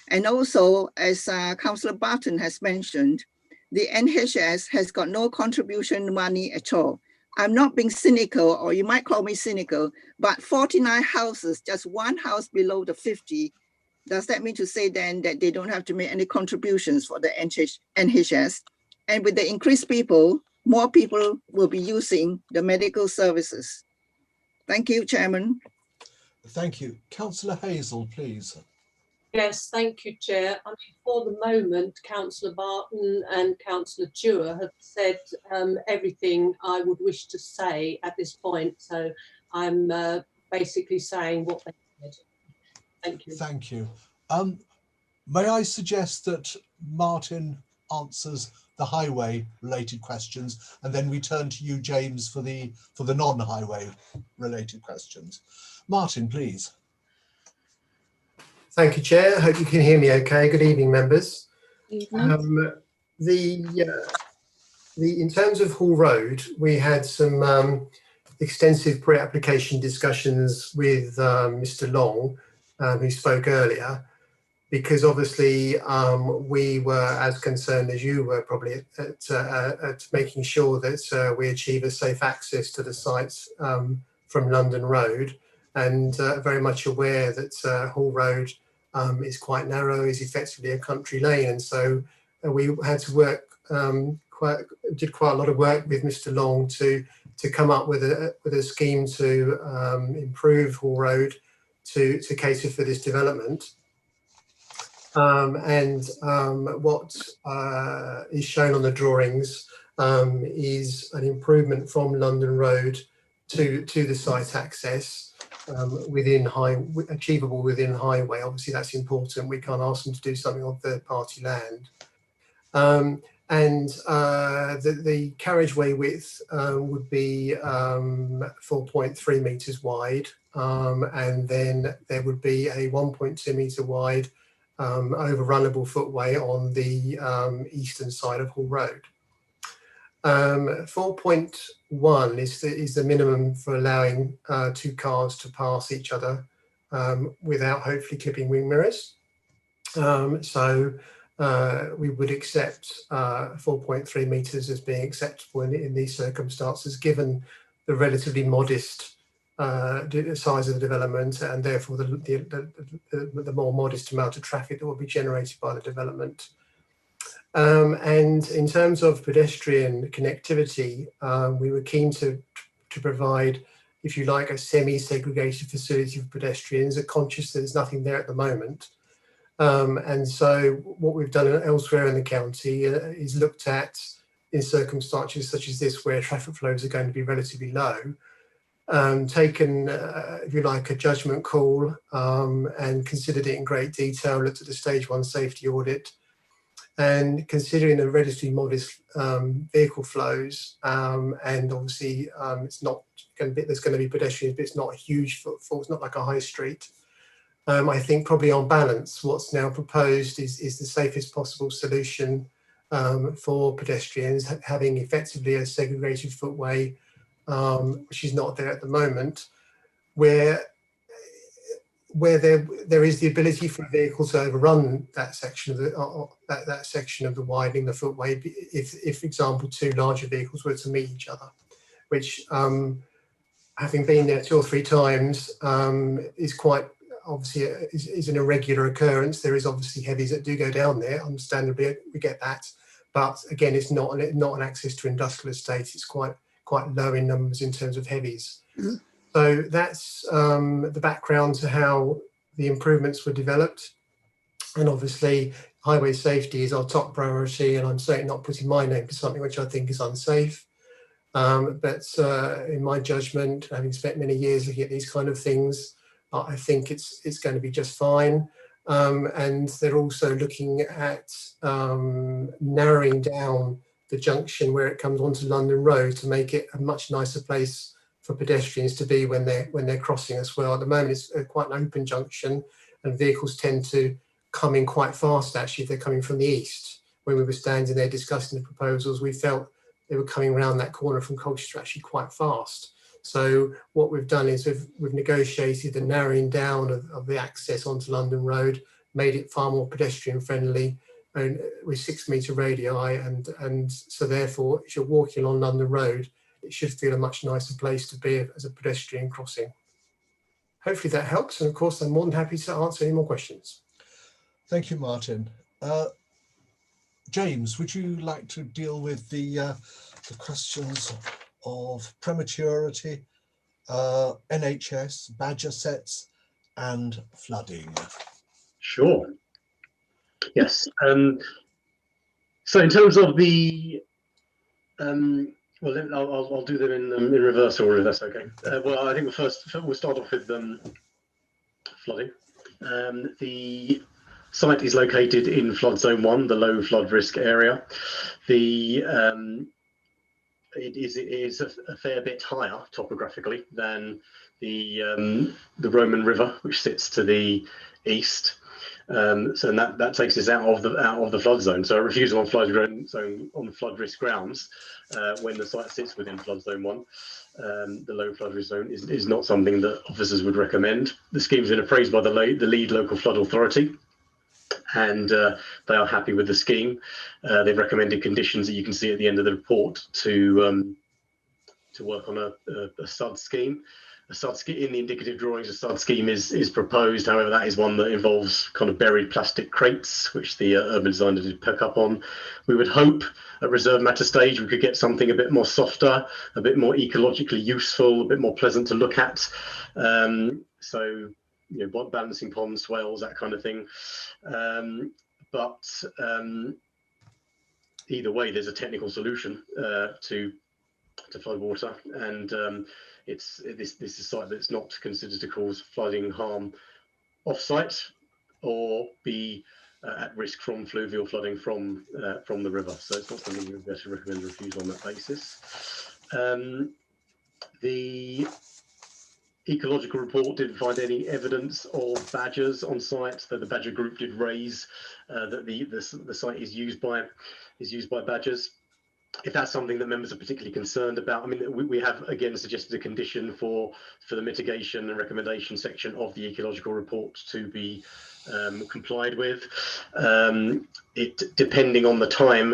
And also, as Councillor Martyn has mentioned, the NHS has got no contribution money at all. I'm not being cynical, or you might call me cynical, but 49 houses, just one house below the 50, does that mean to say then that they don't have to make any contributions for the NHS? And with the increased people, more people will be using the medical services. Thank you, Chairman. Thank you. Councillor Hazel, please. Yes, thank you, Chair. I mean, for the moment, Councillor Martyn and Councillor Cllr have said everything I would wish to say at this point. So I'm basically saying what they said. Thank you. Thank you. May I suggest that Martyn answers the highway related questions, and then we turn to you, James, for the non-highway related questions. Martyn, please. Thank you, Chair. I hope you can hear me okay. Good evening, members. Evening. In terms of Hall Road, we had some extensive pre-application discussions with Mr. Long, who spoke earlier, because obviously we were as concerned as you were probably at making sure that we achieve a safe access to the sites from London Road, and very much aware that Hall Road is quite narrow, is effectively a country lane, and so we had to work did quite a lot of work with Mr. Long to come up with a scheme to improve Hall Road to cater for this development. What is shown on the drawings is an improvement from London Road to the site access achievable within highway. Obviously, that's important. We can't ask them to do something on third-party land. The carriageway width would be 4.3 metres wide, and then there would be a 1.2 metre wide overrunnable footway on the eastern side of Hall Road. 4.1 is the minimum for allowing two cars to pass each other without hopefully clipping wing mirrors. We would accept 4.3 metres as being acceptable in these circumstances, given the relatively modest size of the development, and therefore the more modest amount of traffic that will be generated by the development. And in terms of pedestrian connectivity, we were keen to provide, if you like, a semi-segregated facility for pedestrians. Are conscious that there's nothing there at the moment. And so what we've done elsewhere in the county is looked at, in circumstances such as this, where traffic flows are going to be relatively low, taken, if you like, a judgment call and considered it in great detail, looked at the stage 1 safety audit, and considering the relatively modest vehicle flows, and obviously it's not going to be, there's going to be pedestrians, but it's not a huge footfall, it's not like a high street. I think probably on balance, what's now proposed is the safest possible solution for pedestrians, having effectively a segregated footway, which is not there at the moment, where there is the ability for a vehicle to overrun that section of the that section of the widening the footway, if for example 2 larger vehicles were to meet each other, which having been there 2 or 3 times is quite obviously is an irregular occurrence. There is obviously heavies that do go down there, understandably, we get that, but again it's not an access to industrial estate. It's quite low in numbers in terms of heavies. Mm-hmm. So that's the background to how the improvements were developed. And obviously highway safety is our top priority, and I'm certainly not putting my name to something which I think is unsafe. But in my judgment, having spent many years looking at these kind of things, I think it's going to be just fine. And they're also looking at narrowing down the junction where it comes onto London Road to make it a much nicer place for pedestrians to be when they're crossing as well. At the moment, it's quite an open junction, and vehicles tend to come in quite fast. Actually, if they're coming from the east, when we were standing there discussing the proposals, we felt they were coming around that corner from Colchester actually quite fast. So what we've done is we've negotiated the narrowing down of the access onto London Road, made it far more pedestrian friendly, and with 6 metre radii, and so therefore, if you're walking along London Road, it should feel a much nicer place to be as a pedestrian crossing. Hopefully that helps, and of course, I'm more than happy to answer any more questions. Thank you, Martyn. James, would you like to deal with the questions of prematurity, NHS, badger sets, and flooding? Sure. Yes. So in terms of the, well, I'll do them in reverse order, if that's okay. Well, I think we'll start off with flooding. The site is located in flood zone 1, the low flood risk area. It is a fair bit higher topographically than the Roman River, which sits to the east. So that takes us out of the flood zone. So a refusal on flood zone on flood risk grounds when the site sits within flood zone 1, the low flood risk zone, is not something that officers would recommend. The scheme's been appraised by the lead local flood authority, and they are happy with the scheme. They've recommended conditions that you can see at the end of the report to work on a SUD scheme. A SUD scheme in the indicative drawings, a SUD scheme is proposed. However, that is one that involves kind of buried plastic crates, which the urban designer did pick up on. We would hope at reserve matter stage we could get something a bit more softer, a bit more ecologically useful, a bit more pleasant to look at. So, you know, balancing ponds, swales, that kind of thing. But either way, there's a technical solution to flood water, and this is a site that's not considered to cause flooding harm off-site or be at risk from fluvial flooding from the river. So it's not something we would better recommend refusal on that basis. The ecological report didn't find any evidence of badgers on site, though the badger group did raise that the site is used by badgers. If that's something that members are particularly concerned about, I mean, we have again suggested a condition for the mitigation and recommendation section of the ecological report to be complied with. Depending on the time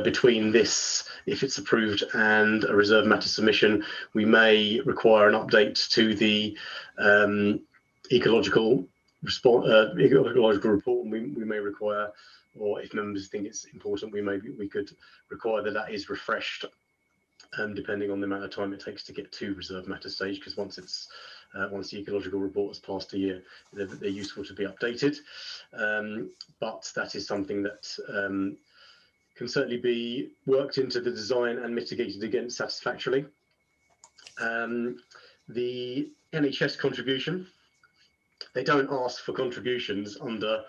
between this, if it's approved, and a reserve matter submission, we may require an update to the ecological report, and we may require, or if members think it's important, we could require that is refreshed, depending on the amount of time it takes to get to reserve matter stage. Because once the ecological report has passed a year, they're useful to be updated. But that is something that can certainly be worked into the design and mitigated against satisfactorily. The NHS contribution, they don't ask for contributions under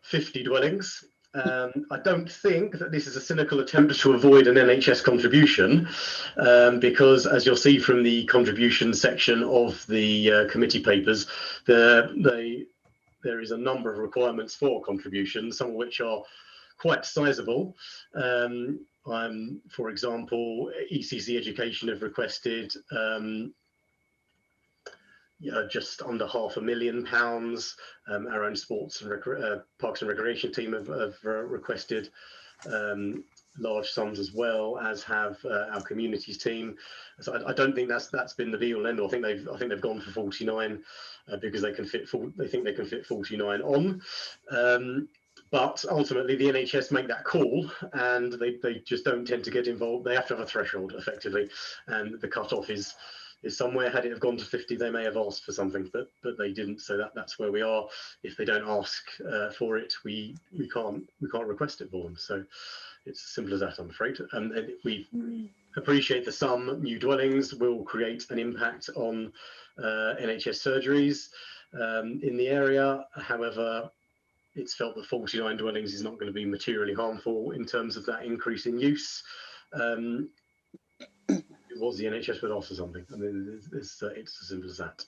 50 dwellings. I don't think that this is a cynical attempt to avoid an NHS contribution, because as you'll see from the contribution section of the committee papers, there is a number of requirements for contributions, some of which are quite sizable. For example, ECC Education have requested just under £500,000. Our own sports and parks and recreation team have requested large sums, as well as have our communities team. So I don't think that's been the be all end all. I think they've gone for 49 because they think they can fit 49 on. But ultimately, the NHS make that call, and they just don't tend to get involved. They have to have a threshold, effectively, and the cut-off is somewhere. Had it have gone to 50, they may have asked for something, but they didn't. So that's where we are. If they don't ask for it, we can't request it for them. So it's as simple as that, I'm afraid. And we appreciate that some new dwellings will create an impact on NHS surgeries in the area. However, it's felt that 49 dwellings is not going to be materially harmful in terms of that increase in use. it was the NHS would ask for something. I mean, it's as simple as that.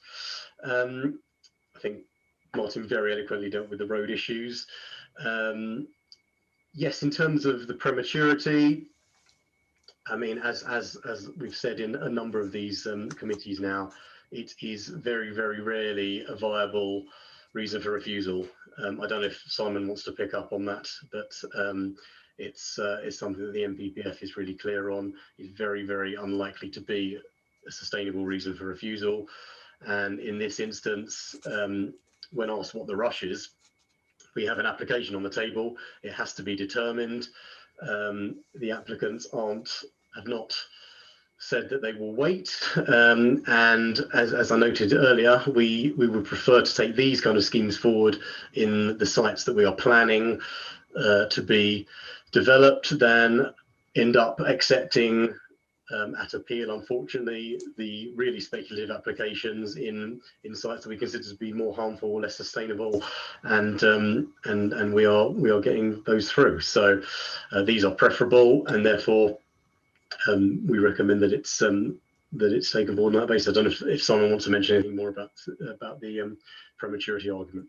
I think Martyn very eloquently dealt with the road issues. Yes, in terms of the prematurity, I mean, as we've said in a number of these committees now, it is very, very rarely a viable reason for refusal. I don't know if Simon wants to pick up on that, but it's something that the NPPF is really clear on. It's very, very unlikely to be a sustainable reason for refusal. And in this instance, when asked what the rush is, we have an application on the table. It has to be determined. The applicants have not said that they will wait. And as I noted earlier, we would prefer to take these kind of schemes forward in the sites that we are planning to be developed than end up accepting at appeal, unfortunately, the really speculative applications in sites that we consider to be more harmful, less sustainable, and we are getting those through. So these are preferable, and therefore we recommend that it's taken forward on that basis. I don't know if Simon wants to mention anything more about the prematurity argument.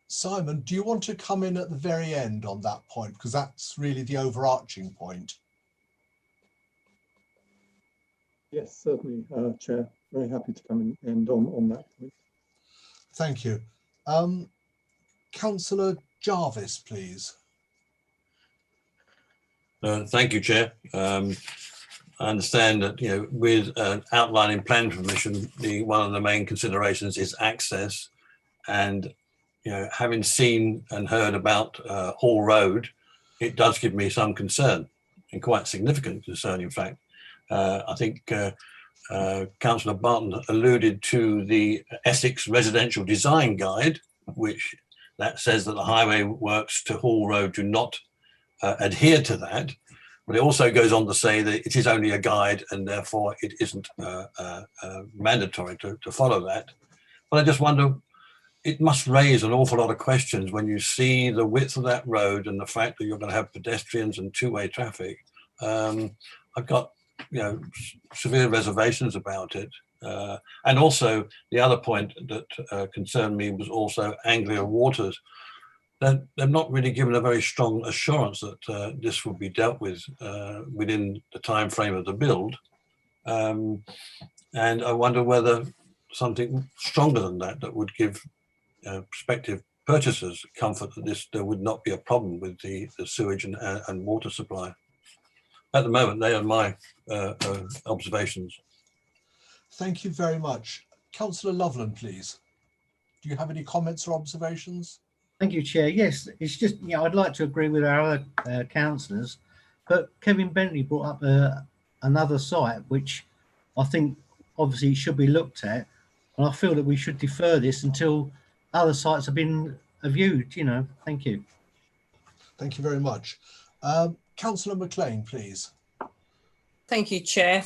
Simon, do you want to come in at the very end on that point, because that's really the overarching point? Yes, certainly, Chair. Very happy to come in and on that point. Thank you. Councillor Jarvis, please. Thank you, Chair. I understand that, with outlining plan permission, one of the main considerations is access, and having seen and heard about Hall Road, it does give me some concern, and quite significant concern, in fact. I think Councillor Barton alluded to the Essex Residential Design Guide, which that says that the highway works to Hall Road do not adhere to that. But it also goes on to say that it is only a guide, and therefore it isn't mandatory to follow that. But I just wonder, it must raise an awful lot of questions when you see the width of that road and the fact that you're going to have pedestrians and two-way traffic. I've got severe reservations about it. And also the other point that concerned me was also Anglia Waters. They're not really given a very strong assurance that this will be dealt with within the time frame of the build. And I wonder whether something stronger than that would give prospective purchasers comfort that there would not be a problem with the sewage and water supply. At the moment, they are my observations. Thank you very much. Councillor Loveland, please. Do you have any comments or observations? Thank you, Chair. Yes, it's just, I'd like to agree with our other councillors, but Kevin Bentley brought up another site, which I think obviously should be looked at. And I feel that we should defer this until other sites have been viewed, Thank you. Thank you very much. Councillor McLean, please. Thank you, Chair.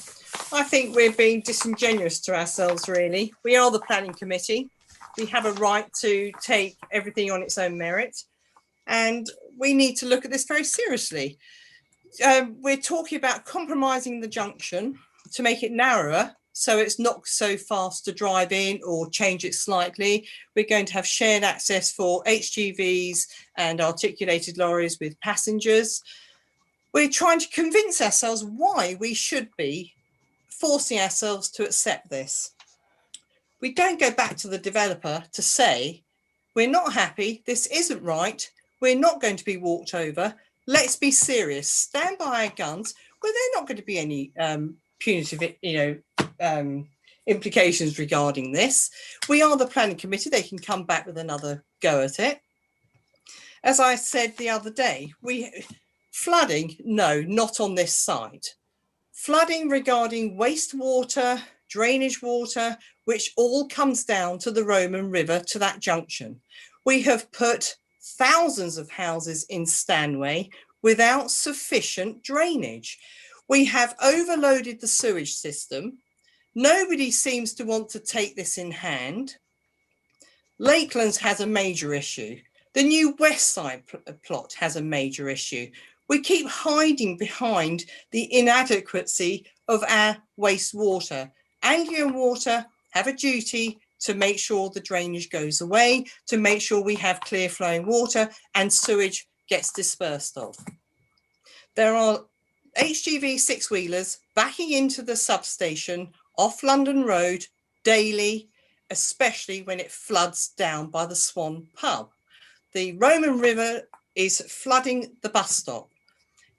I think we're being disingenuous to ourselves, really. We are the planning committee. We have a right to take everything on its own merit, and we need to look at this very seriously. We're talking about compromising the junction to make it narrower, so it's not so fast to drive in or change it slightly. We're going to have shared access for HGVs and articulated lorries with passengers. We're trying to convince ourselves why we should be forcing ourselves to accept this. We don't go back to the developer to say, we're not happy, this isn't right, we're not going to be walked over, let's be serious, stand by our guns. Well, there are not going to be any punitive, implications regarding this. We are the planning committee, they can come back with another go at it. As I said the other day, flooding, no, not on this site. Flooding regarding wastewater, drainage water, which all comes down to the Roman River, to that junction. We have put thousands of houses in Stanway without sufficient drainage. We have overloaded the sewage system. Nobody seems to want to take this in hand. Lakelands has a major issue. The new West Side plot has a major issue. We keep hiding behind the inadequacy of our wastewater. Anglian Water have a duty to make sure the drainage goes away, to make sure we have clear flowing water and sewage gets dispersed of. There are HGV six-wheelers backing into the substation off London Road daily, especially when it floods down by the Swan pub. The Roman River is flooding the bus stop.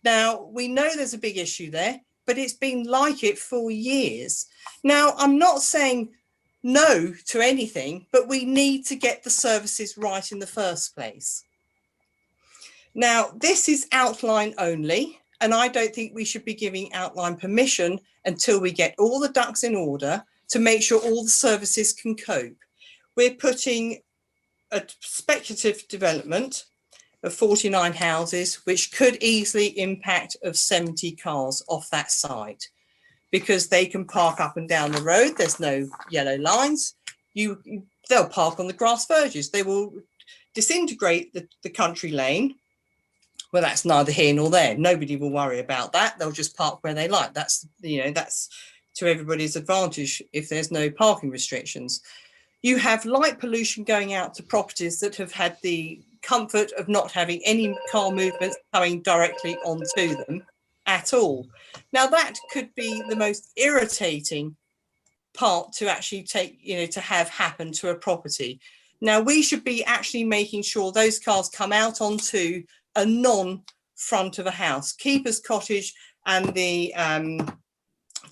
Now, we know there's a big issue there, but it's been like it for years. Now, I'm not saying no to anything, but we need to get the services right in the first place. Now, this is outline only, and I don't think we should be giving outline permission until we get all the ducks in order to make sure all the services can cope. We're putting a speculative development of 49 houses, which could easily impact of 70 cars off that site, because they can park up and down the road. There's no yellow lines. They'll park on the grass verges. They will disintegrate the country lane. Well, that's neither here nor there. Nobody will worry about that. They'll just park where they like. That's to everybody's advantage if there's no parking restrictions. You have light pollution going out to properties that have had the comfort of not having any car movements coming directly onto them at all. Now, that could be the most irritating part to actually to have happen to a property. Now, we should be actually making sure those cars come out onto a non-front of a house. Keeper's Cottage and the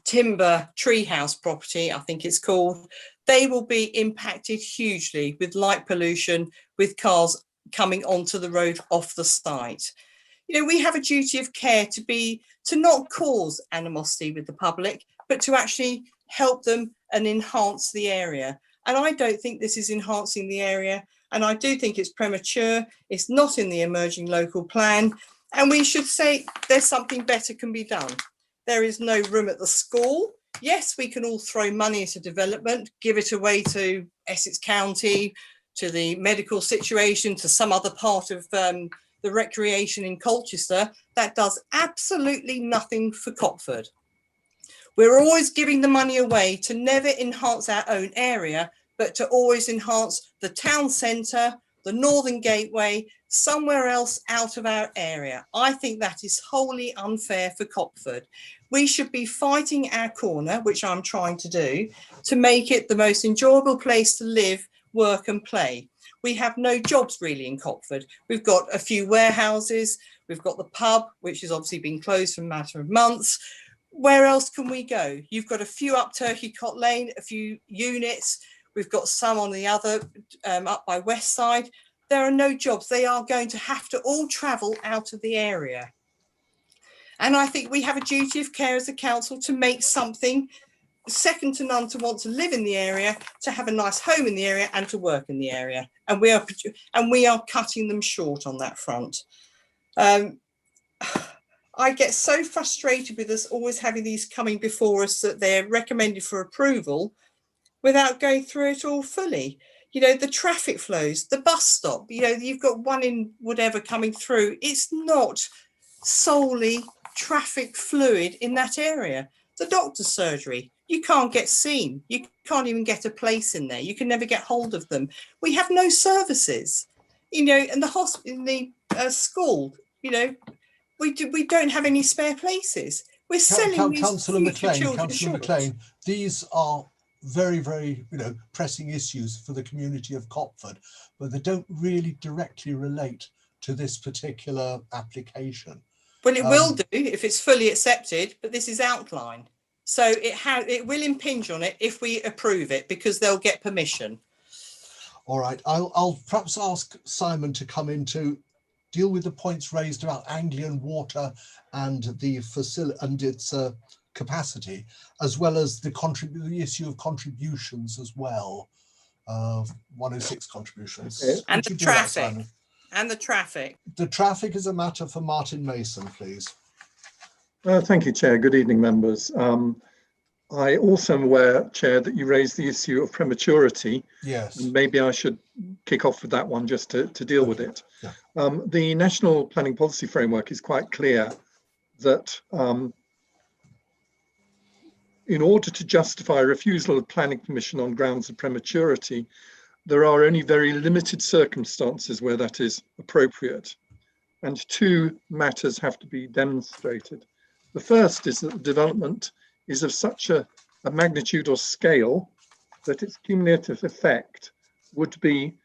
Timber Treehouse property, I think it's called, they will be impacted hugely with light pollution, with cars coming onto the road off the site. We have a duty of care to not cause animosity with the public, but to actually help them and enhance the area. And I don't think this is enhancing the area. And I do think it's premature. It's not in the emerging local plan. And we should say there's something better can be done. There is no room at the school. Yes, we can all throw money into development, give it away to Essex County, to the medical situation, to some other part of the recreation in Colchester. That does absolutely nothing for Copford. We're always giving the money away to never enhance our own area, but to always enhance the town centre, the Northern Gateway, somewhere else out of our area. I think that is wholly unfair for Copford. We should be fighting our corner, which I'm trying to do, to make it the most enjoyable place to live, work and play. We have no jobs really in Copford. We've got a few warehouses. We've got the pub, which has obviously been closed for a matter of months. Where else can we go? You've got a few up Turkey Cot Lane, a few units. We've got some on the other, up by West Side. There are no jobs. They are going to have to all travel out of the area. And I think we have a duty of care as a council to make something second to none to want to live in the area, to have a nice home in the area and to work in the area. And we are cutting them short on that front. I get so frustrated with us always having these coming before us that they're recommended for approval without going through it all fully. The traffic flows, the bus stop, you've got one in whatever coming through. It's not solely traffic fluid in that area. The doctor's surgery, you can't get seen. You can't even get a place in there. You can never get hold of them. We have no services, and the hospital, the school, we don't have any spare places. We're selling these Councillor children. McLean, these are very, very, pressing issues for the community of Copford, but they don't really directly relate to this particular application. Well, it will do if it's fully accepted, but this is outline. So it will impinge on it if we approve it, because they'll get permission. All right, I'll perhaps ask Simon to come in to deal with the points raised about Anglian Water and the facility and its capacity, as well as the issue of contributions as well, 106 contributions. And the traffic. And the traffic. The traffic is a matter for Martyn Mason, please. Thank you, Chair. Good evening, members. I also am aware, Chair, that you raised the issue of prematurity. Yes. And maybe I should kick off with that one just to deal with it. Yeah. The National Planning Policy Framework is quite clear that in order to justify refusal of planning permission on grounds of prematurity, there are only very limited circumstances where that is appropriate. And two matters have to be demonstrated. The first is that the development is of such a magnitude or scale that its cumulative effect would be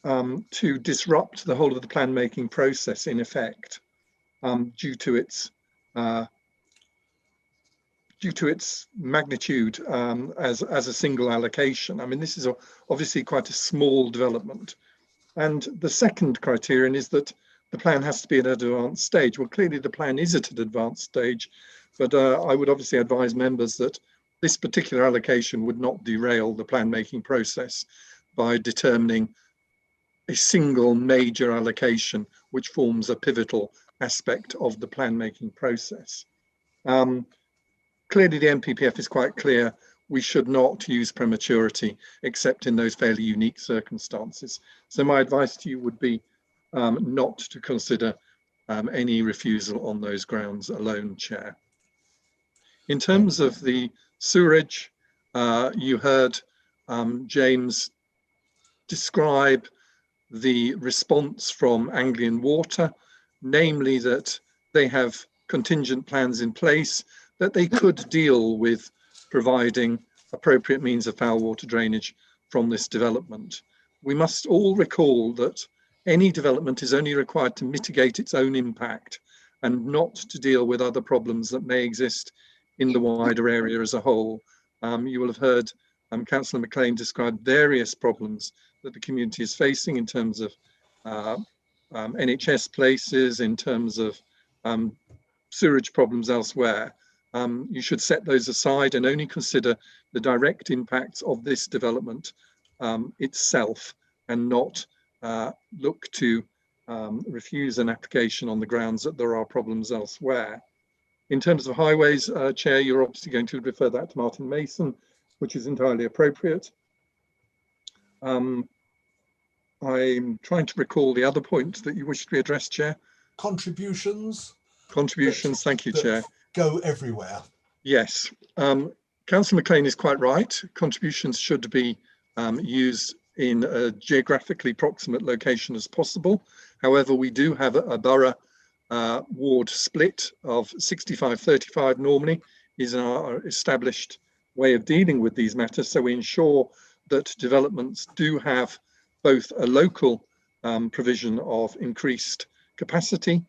to disrupt the whole of the plan making process in effect, due to its magnitude as a single allocation. I mean, this is obviously quite a small development. And the second criterion is that the plan has to be at an advanced stage. Well, clearly the plan is at an advanced stage, but I would obviously advise members that this particular allocation would not derail the plan making process by determining a single major allocation which forms a pivotal aspect of the plan making process. Clearly the NPPF is quite clear we should not use prematurity except in those fairly unique circumstances. So my advice to you would be not to consider any refusal on those grounds alone, Chair. In terms of the sewerage, you heard James describe the response from Anglian Water, namely that they have contingent plans in place that they could deal with providing appropriate means of foul water drainage from this development. We must all recall that any development is only required to mitigate its own impact and not to deal with other problems that may exist in the wider area as a whole. You will have heard Councillor McLean describe various problems that the community is facing in terms of NHS places, in terms of sewerage problems elsewhere. You should set those aside and only consider the direct impacts of this development itself, and not look to refuse an application on the grounds that there are problems elsewhere. In terms of highways, Chair, you're obviously going to refer that to Martyn Mason, which is entirely appropriate. I'm trying to recall the other point that you wish to be addressed, Chair. Contributions. Contributions, thank you, Chair. Go everywhere. Yes, Councillor McLean is quite right. Contributions should be used in a geographically proximate location as possible. However, we do have a borough ward split of 65-35 normally is our established way of dealing with these matters. So we ensure that developments do have both a local provision of increased capacity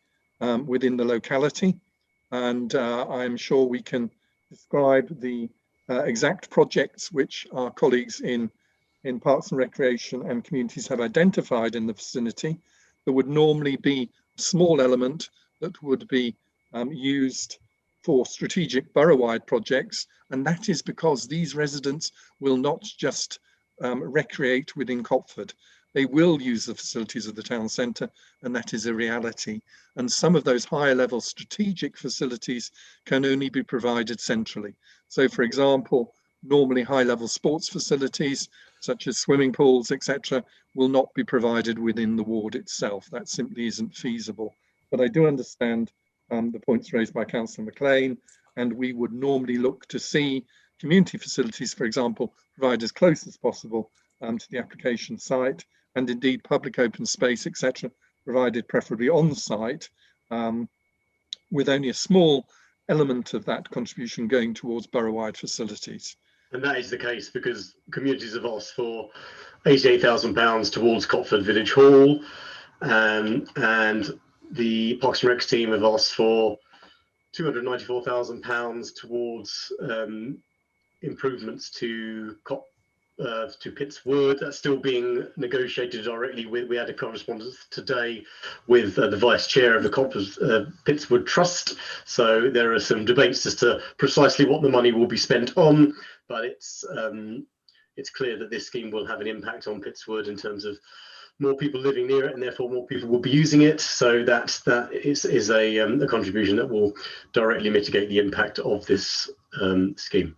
within the locality, and I'm sure we can describe the exact projects which our colleagues in Parks and Recreation and communities have identified in the vicinity. There would normally be a small element that would be used for strategic borough-wide projects, and that is because these residents will not just recreate within Copford. They will use the facilities of the town centre, and that is a reality. And some of those higher level strategic facilities can only be provided centrally. So for example, normally high level sports facilities such as swimming pools, etc., will not be provided within the ward itself. That simply isn't feasible. But I do understand the points raised by Councillor McLean, and we would normally look to see community facilities, for example, provided as close as possible to the application site, and indeed public open space, etc., provided preferably on the site, with only a small element of that contribution going towards borough-wide facilities. And that is the case because communities have asked for £88,000 towards Copford Village Hall, and the Parks and Rec team have asked for £294,000 towards improvements to Pitts Wood. That's still being negotiated directly with. We had a correspondence today with the vice chair of the Pitts Wood Trust. So there are some debates as to precisely what the money will be spent on, but it's clear that this scheme will have an impact on Pitts Wood in terms of more people living near it, and therefore more people will be using it. So that is a contribution that will directly mitigate the impact of this scheme.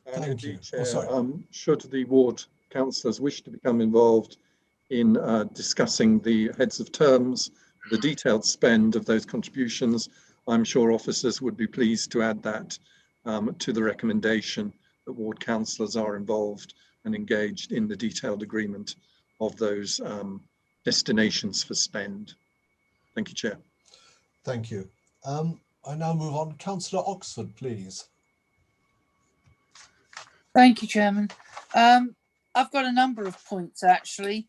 And Thank indeed, you. Chair, sorry. should the ward councillors wish to become involved in discussing the heads of terms, the detailed spend of those contributions, I'm sure officers would be pleased to add that to the recommendation that ward councillors are involved and engaged in the detailed agreement of those destinations for spend. Thank you, Chair. Thank you. I now move on. Councillor Oxford, please. Thank you, Chairman. I've got a number of points, actually.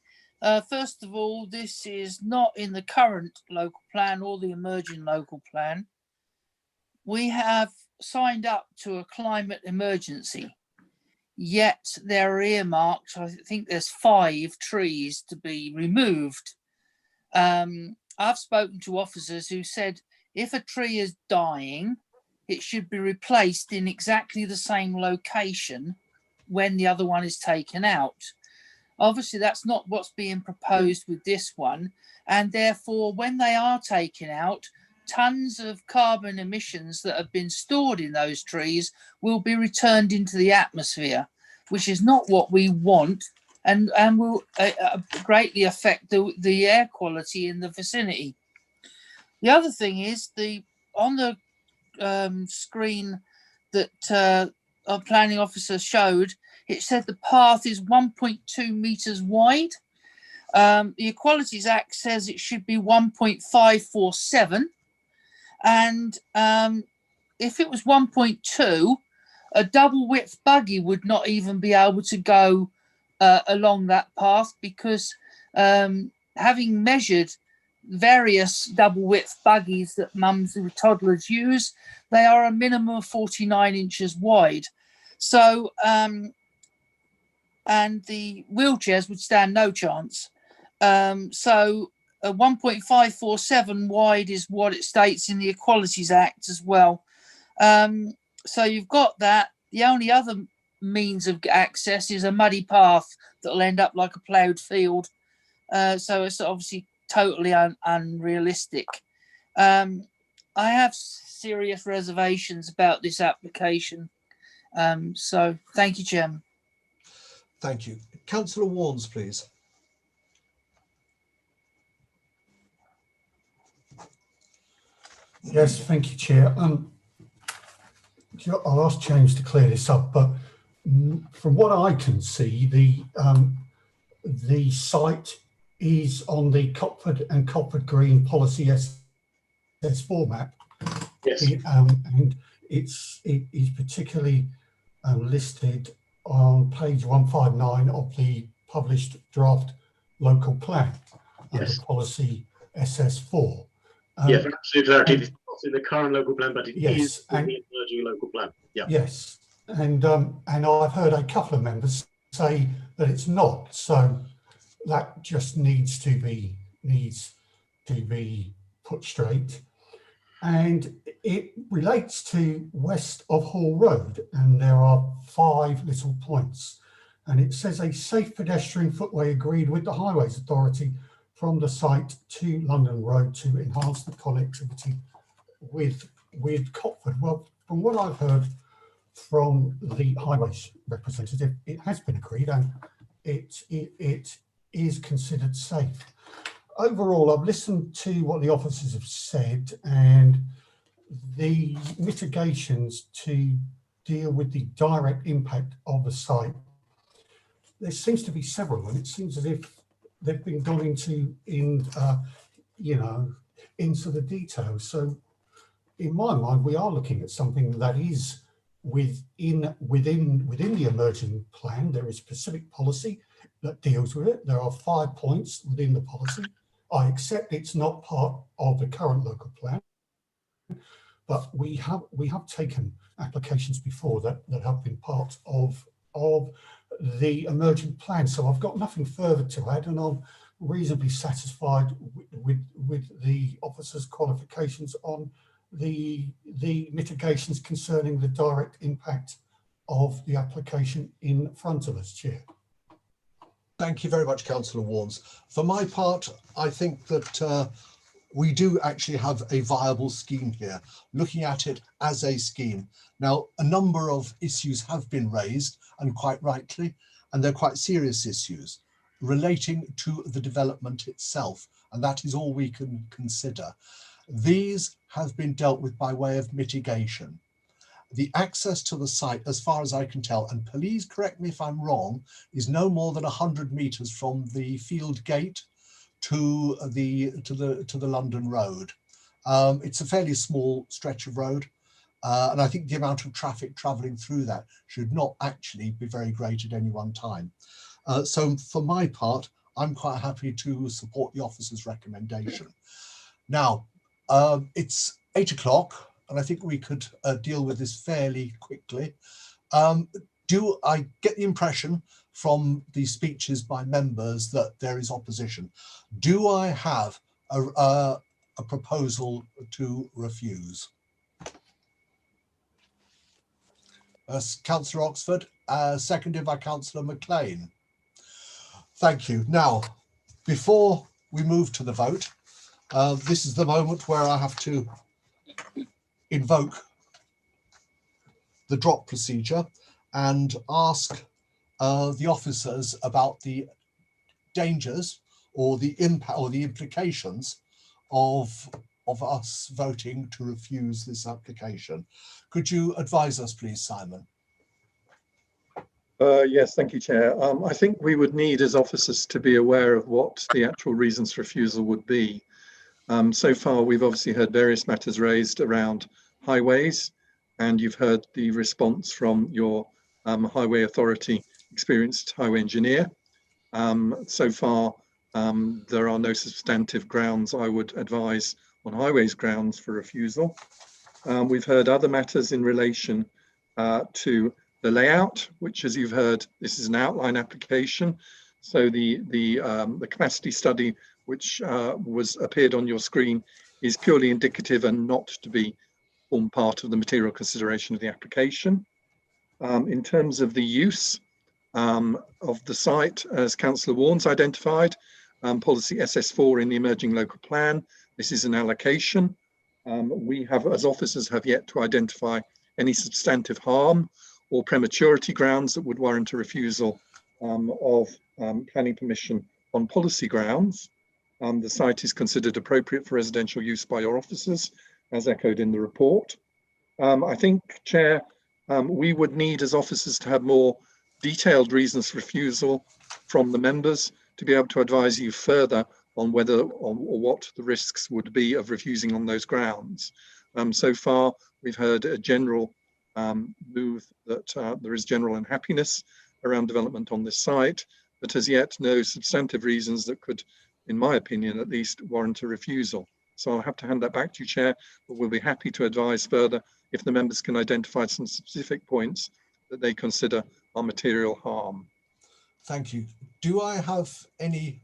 First of all, this is not in the current local plan or the emerging local plan. We have signed up to a climate emergency, yet there are earmarked, I think there's 5 trees to be removed. I've spoken to officers who said if a tree is dying, it should be replaced in exactly the same location when the other one is taken out. Obviously, that's not what's being proposed with this one. And therefore, when they are taken out, tons of carbon emissions that have been stored in those trees will be returned into the atmosphere, which is not what we want, and will greatly affect the air quality in the vicinity. The other thing is on the screen that our planning officer showed, it said the path is 1.2 meters wide. The Equalities Act says it should be 1.547. And if it was 1.2, a double width buggy would not even be able to go along that path, because having measured various double width buggies that mums and toddlers use, they are a minimum of 49 inches wide. So, and the wheelchairs would stand no chance. So 1.547 wide is what it states in the Equalities Act as well. So you've got that. The only other means of access is a muddy path that'll end up like a ploughed field. So it's obviously totally unrealistic. I have serious reservations about this application. So thank you, Chairman. Thank you. Councillor Warnes, please. Yes, thank you, Chair. I'll ask James to clear this up, but from what I can see, the site is on the Copford and Copford Green Policy SS4 map. Yes. And it is particularly listed on page 159 of the published draft local plan under policy SS4. Yeah, for absolute clarity, it's not in the current local plan, but it is in the emerging local plan. Yeah. Yes, and I've heard a couple of members say that it's not. So that just needs to be put straight. And it relates to west of Hall Road, and there are 5 little points. And it says a safe pedestrian footway agreed with the Highways Authority from the site to London Road to enhance the connectivity with Copford. Well, from what I've heard from the Highways representative, it has been agreed and it is considered safe. Overall, I've listened to what the officers have said, and the mitigations to deal with the direct impact of the site. There seems to be several, and it seems as if they've been gone into the details. So, in my mind, we are looking at something that is within the emerging plan. There is specific policy that deals with it. There are 5 points within the policy. I accept it's not part of the current local plan, but we have taken applications before that have been part of the emerging plan. So I've got nothing further to add, and I'm reasonably satisfied with the officers' qualifications on the mitigations concerning the direct impact of the application in front of us, Chair. Thank you very much, Councillor Warnes. For my part, I think that we do actually have a viable scheme here, looking at it as a scheme. Now, a number of issues have been raised, and quite rightly, and they're quite serious issues relating to the development itself, and that is all we can consider. These have been dealt with by way of mitigation. The access to the site, as far as I can tell, and please correct me if I'm wrong, is no more than 100 metres from the field gate to the London road. It's a fairly small stretch of road, and I think the amount of traffic travelling through that should not actually be very great at any one time. So for my part, I'm quite happy to support the officer's recommendation. Now, it's 8 o'clock, and I think we could deal with this fairly quickly. Do I get the impression from the speeches by members that there is opposition? Do I have a proposal to refuse? Councillor Oxford, seconded by Councillor McLean. Thank you. Now, before we move to the vote, this is the moment where I have to invoke the drop procedure and ask the officers about the dangers or the impact or the implications of us voting to refuse this application. Could you advise us, please, Simon? Yes, thank you, Chair. I think we would need as officers to be aware of what the actual reasons for refusal would be. So far, we've obviously heard various matters raised around highways, and you've heard the response from your highway authority experienced highway engineer. So far, there are no substantive grounds I would advise on highways grounds for refusal. We've heard other matters in relation to the layout, which, as you've heard, this is an outline application. So the capacity study, which appeared on your screen, is purely indicative and not to be form part of the material consideration of the application. In terms of the use of the site, as Councillor Warren's identified, policy SS4 in the emerging local plan, this is an allocation. We have, as officers, have yet to identify any substantive harm or prematurity grounds that would warrant a refusal of planning permission on policy grounds. The site is considered appropriate for residential use by your officers, as echoed in the report. I think, Chair, we would need as officers to have more detailed reasons for refusal from the members to be able to advise you further on whether or what the risks would be of refusing on those grounds. So far, we've heard a general move that there is general unhappiness around development on this site, but as yet no substantive reasons that could, in my opinion at least, warrant a refusal. So I'll have to hand that back to you, Chair, but we'll be happy to advise further if the members can identify some specific points that they consider are material harm. Thank you. Do I have any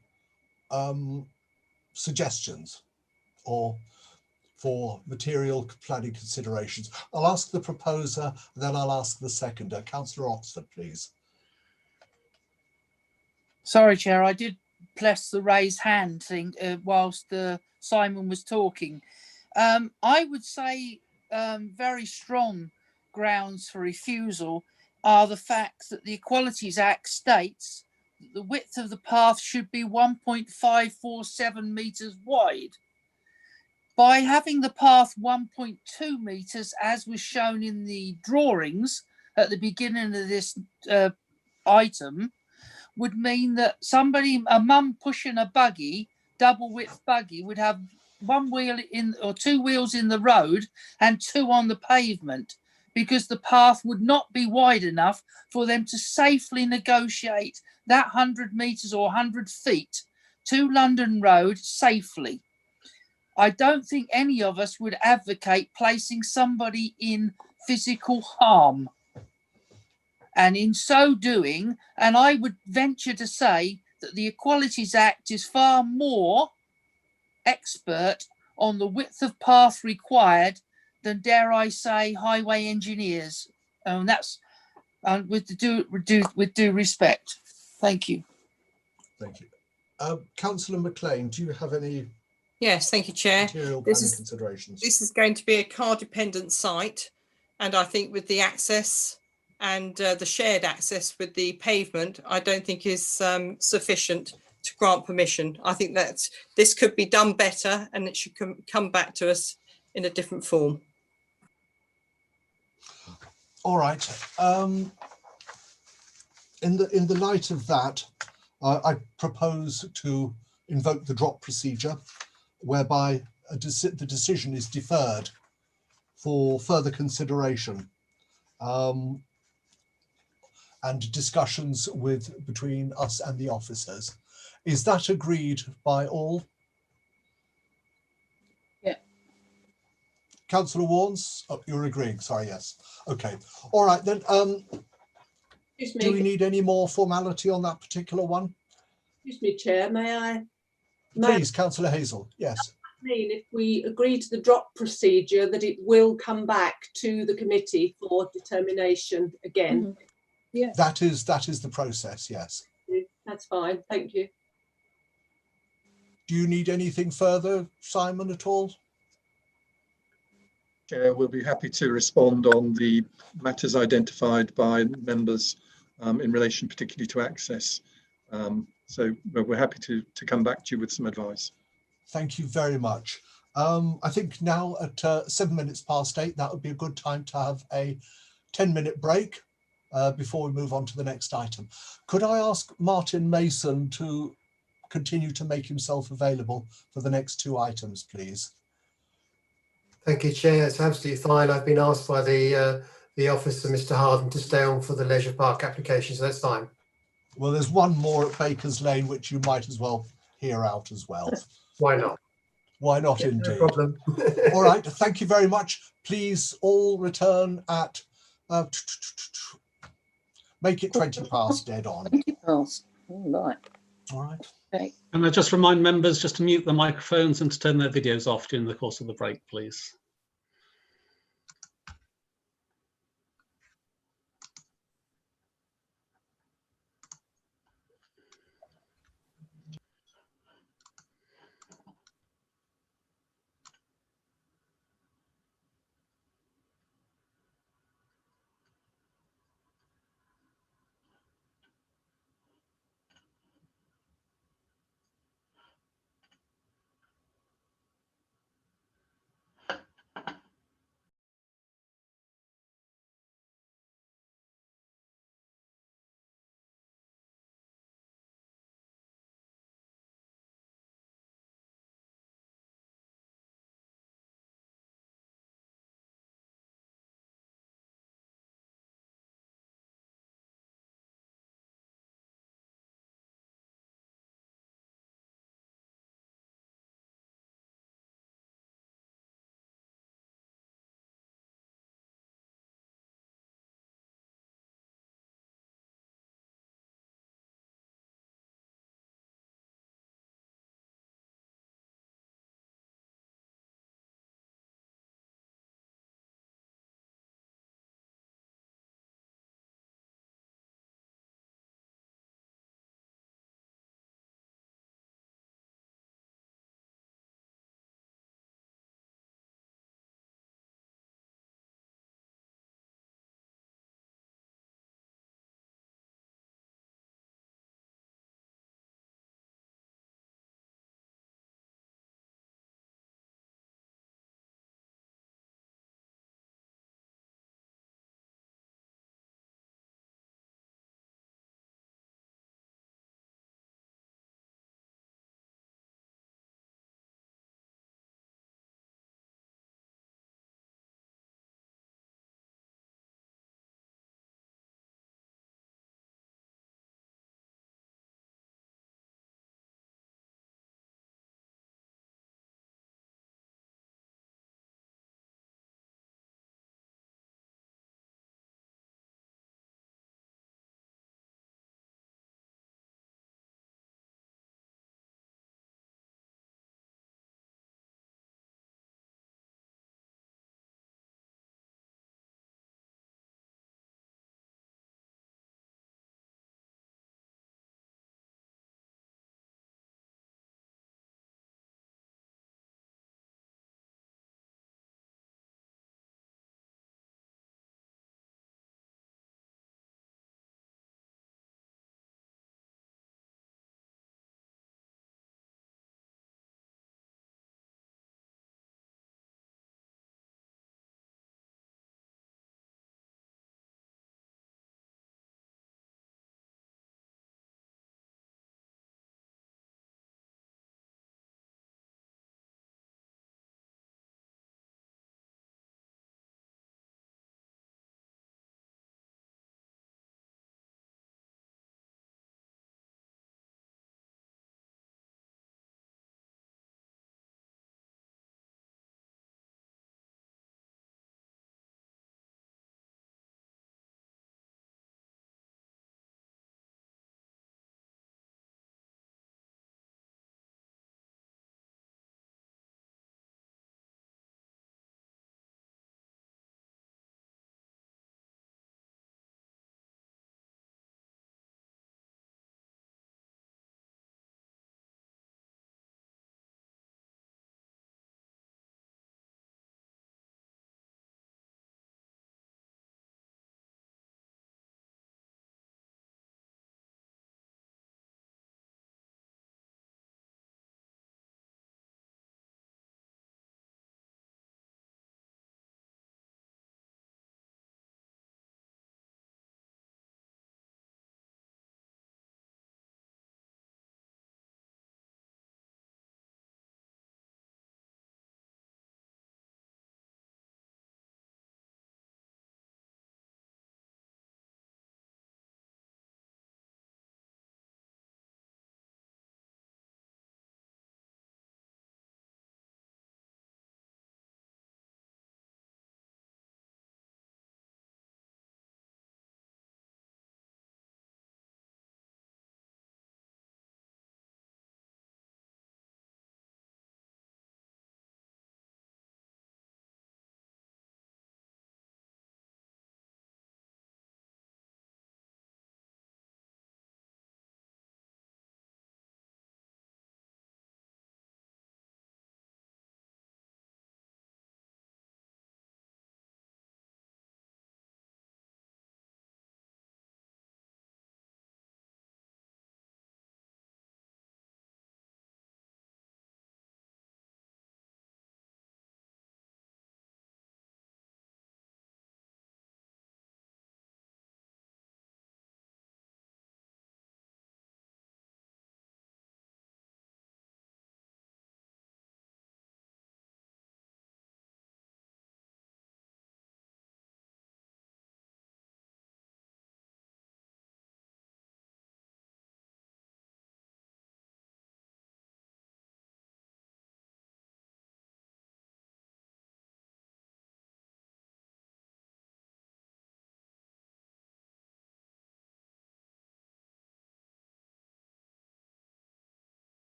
suggestions or for material planning considerations? I'll ask the proposer, then I'll ask the seconder. Councillor Oxford, please. Sorry, Chair, I did press the raised hand thing whilst Simon was talking. I would say very strong grounds for refusal are the fact that the Equalities Act states that the width of the path should be 1.547 metres wide. By having the path 1.2 metres, as was shown in the drawings at the beginning of this item, would mean that a mum pushing a buggy, double width buggy, would have one wheel in or two wheels in the road and two on the pavement, because the path would not be wide enough for them to safely negotiate that 100 metres or 100 feet to London Road safely. I don't think any of us would advocate placing somebody in physical harm. And in so doing, and I would venture to say that the Equalities Act is far more expert on the width of path required than, dare I say, highway engineers. And that's with due respect. Thank you. Thank you. Councillor McLean, do you have any? Yes, thank you, Chair. Material This planning is considerations. this is going to be a car-dependent site, and I think with the access and the shared access with the pavement, I don't think is sufficient to grant permission. I think that this could be done better, and it should come back to us in a different form. All right. In the light of that, I propose to invoke the drop procedure, whereby the decision is deferred for further consideration and discussions between us and the officers. Is that agreed by all? Yeah. Councillor Warnes, oh, you're agreeing. Sorry, yes. Okay. All right then. Do we need any more formality on that particular one? Excuse me, Chair, may I? Please, Councillor Hazel. Yes. I mean, if we agree to the drop procedure, that it will come back to the committee for determination again. Mm-hmm. Yeah. That is the process. Yes. That's fine. Thank you. Do you need anything further, Simon, at all? Chair, we'll be happy to respond on the matters identified by members in relation particularly to access. So we're happy to come back to you with some advice. Thank you very much. I think now at 7 minutes past 8, that would be a good time to have a 10-minute break before we move on to the next item. Could I ask Martyn Mason to continue to make himself available for the next 2 items, please? Thank you, Chair. It's absolutely fine. I've been asked by the officer, Mr. Harden, to stay on for the leisure park application, so that's fine. Well, there's one more at Baker's Lane, which you might as well hear out as well. Why not? Why not, Yeah, indeed? no problem. All right, thank you very much. Please all return at, make it 20 past dead on. 20 past, all right. All right. Okay. And I just remind members just to mute their microphones and to turn their videos off during the course of the break, please.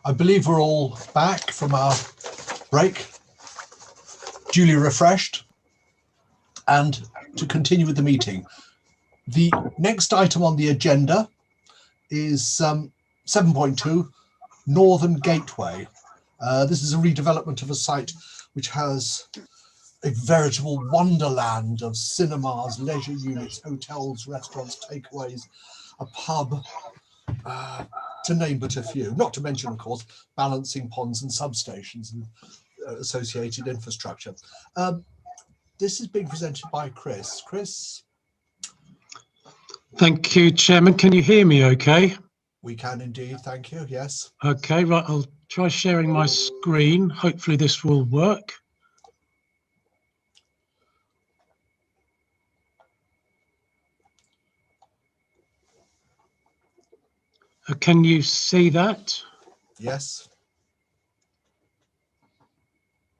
I believe we're all back from our break, duly refreshed, and to continue with the meeting. The next item on the agenda is 7.2, Northern Gateway. This is a redevelopment of a site which has a veritable wonderland of cinemas, leisure units, hotels, restaurants, takeaways, a pub, to name but a few, not to mention, of course, balancing ponds and substations and associated infrastructure. This is being presented by Chris. Chris? Thank you, Chairman. Can you hear me okay? We can indeed, thank you, yes. Okay, right, I'll try sharing my screen. Hopefully this will work. Can you see that? Yes.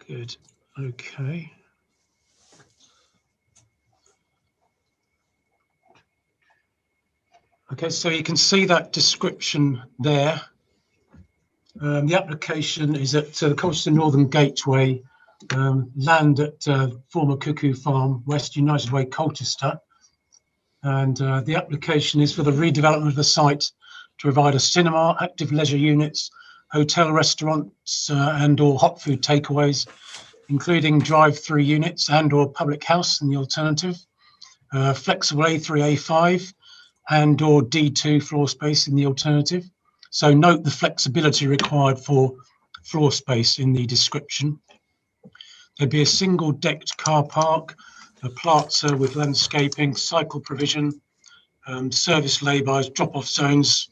Good, okay. Okay, so you can see that description there. The application is at the Colchester Northern Gateway, land at former Cuckoo Farm, West United Way, Colchester. And the application is for the redevelopment of the site to provide a cinema, active leisure units, hotel restaurants and or hot food takeaways, including drive-through units and or public house in the alternative, flexible A3, A5 and or D2 floor space in the alternative. So note the flexibility required for floor space in the description. There'd be a single decked car park, a plaza with landscaping, cycle provision, service laybys, drop-off zones,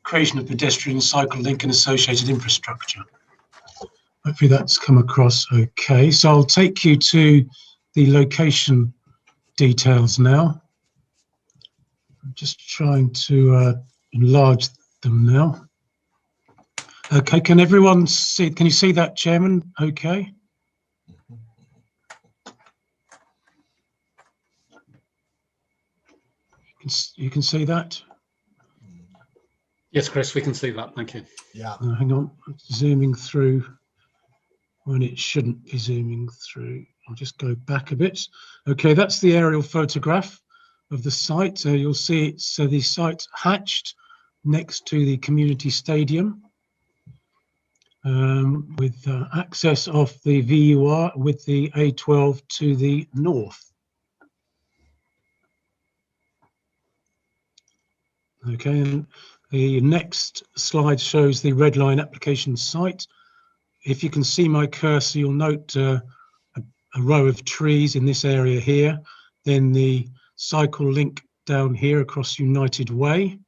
creation of pedestrian cycle link and associated infrastructure. Hopefully that's come across okay. So I'll take you to the location details now. I'm just trying to enlarge them now. Okay, can everyone see, can you see that, Chairman? Okay. You can see that? Yes, Chris, we can see that. Thank you. Yeah. Hang on, I'm zooming through when it shouldn't be zooming through. I'll just go back a bit. Okay, that's the aerial photograph of the site. You'll see it's the site hatched next to the community stadium with access off the VUR with the A12 to the north. Okay, and the next slide shows the red line application site. If you can see my cursor, you'll note a row of trees in this area here, then the cycle link down here across United Way.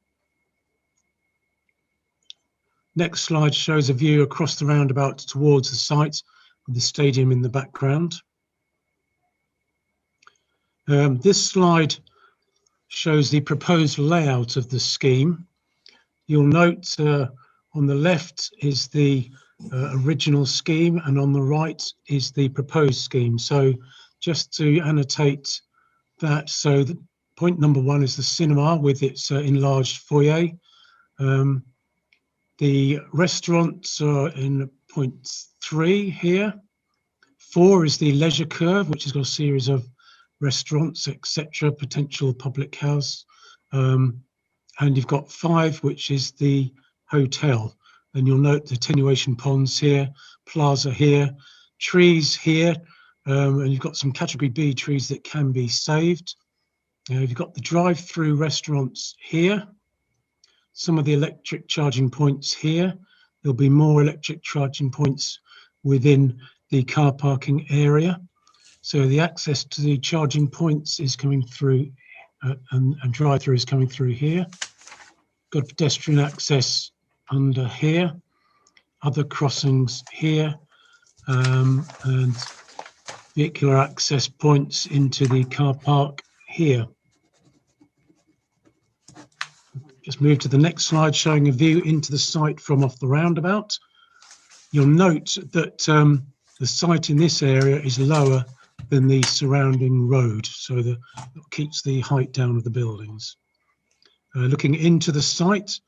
Next slide shows a view across the roundabout towards the site with the stadium in the background. This slide shows the proposed layout of the scheme. You'll note on the left is the original scheme and on the right is the proposed scheme. So just to annotate that, so the point number one is the cinema with its enlarged foyer. The restaurants are in point 3 here. 4 is the leisure curve, which has got a series of restaurants, etc., potential public house. And you've got 5, which is the hotel. And you'll note the attenuation ponds here, plaza here, trees here, and you've got some category B trees that can be saved. You've got the drive-through restaurants here, some of the electric charging points here. There'll be more electric charging points within the car parking area. So the access to the charging points is coming through and drive-through is coming through here. Got pedestrian access under here, other crossings here, and vehicular access points into the car park here. Just move to the next slide showing a view into the site from off the roundabout. You'll note that the site in this area is lower than the surrounding road, so that keeps the height down of the buildings. Looking into the site,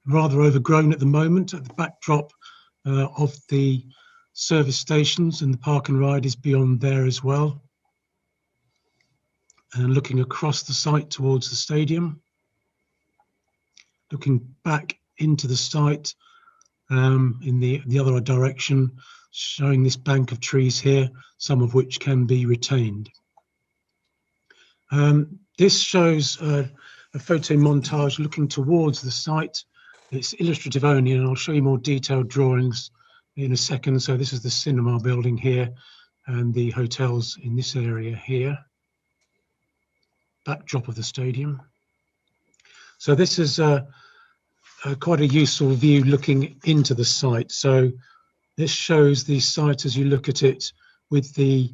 rather overgrown at the moment. At the backdrop, of the service stations, and the park and ride is beyond there as well. And looking across the site towards the stadium, looking back into the site in the other direction, showing this bank of trees here, some of which can be retained. This shows a photo montage looking towards the site. It's illustrative only, and I'll show you more detailed drawings in a second. So this is the cinema building here and the hotels in this area here. Backdrop of the stadium. So this is quite a useful view looking into the site. So this shows the site as you look at it with the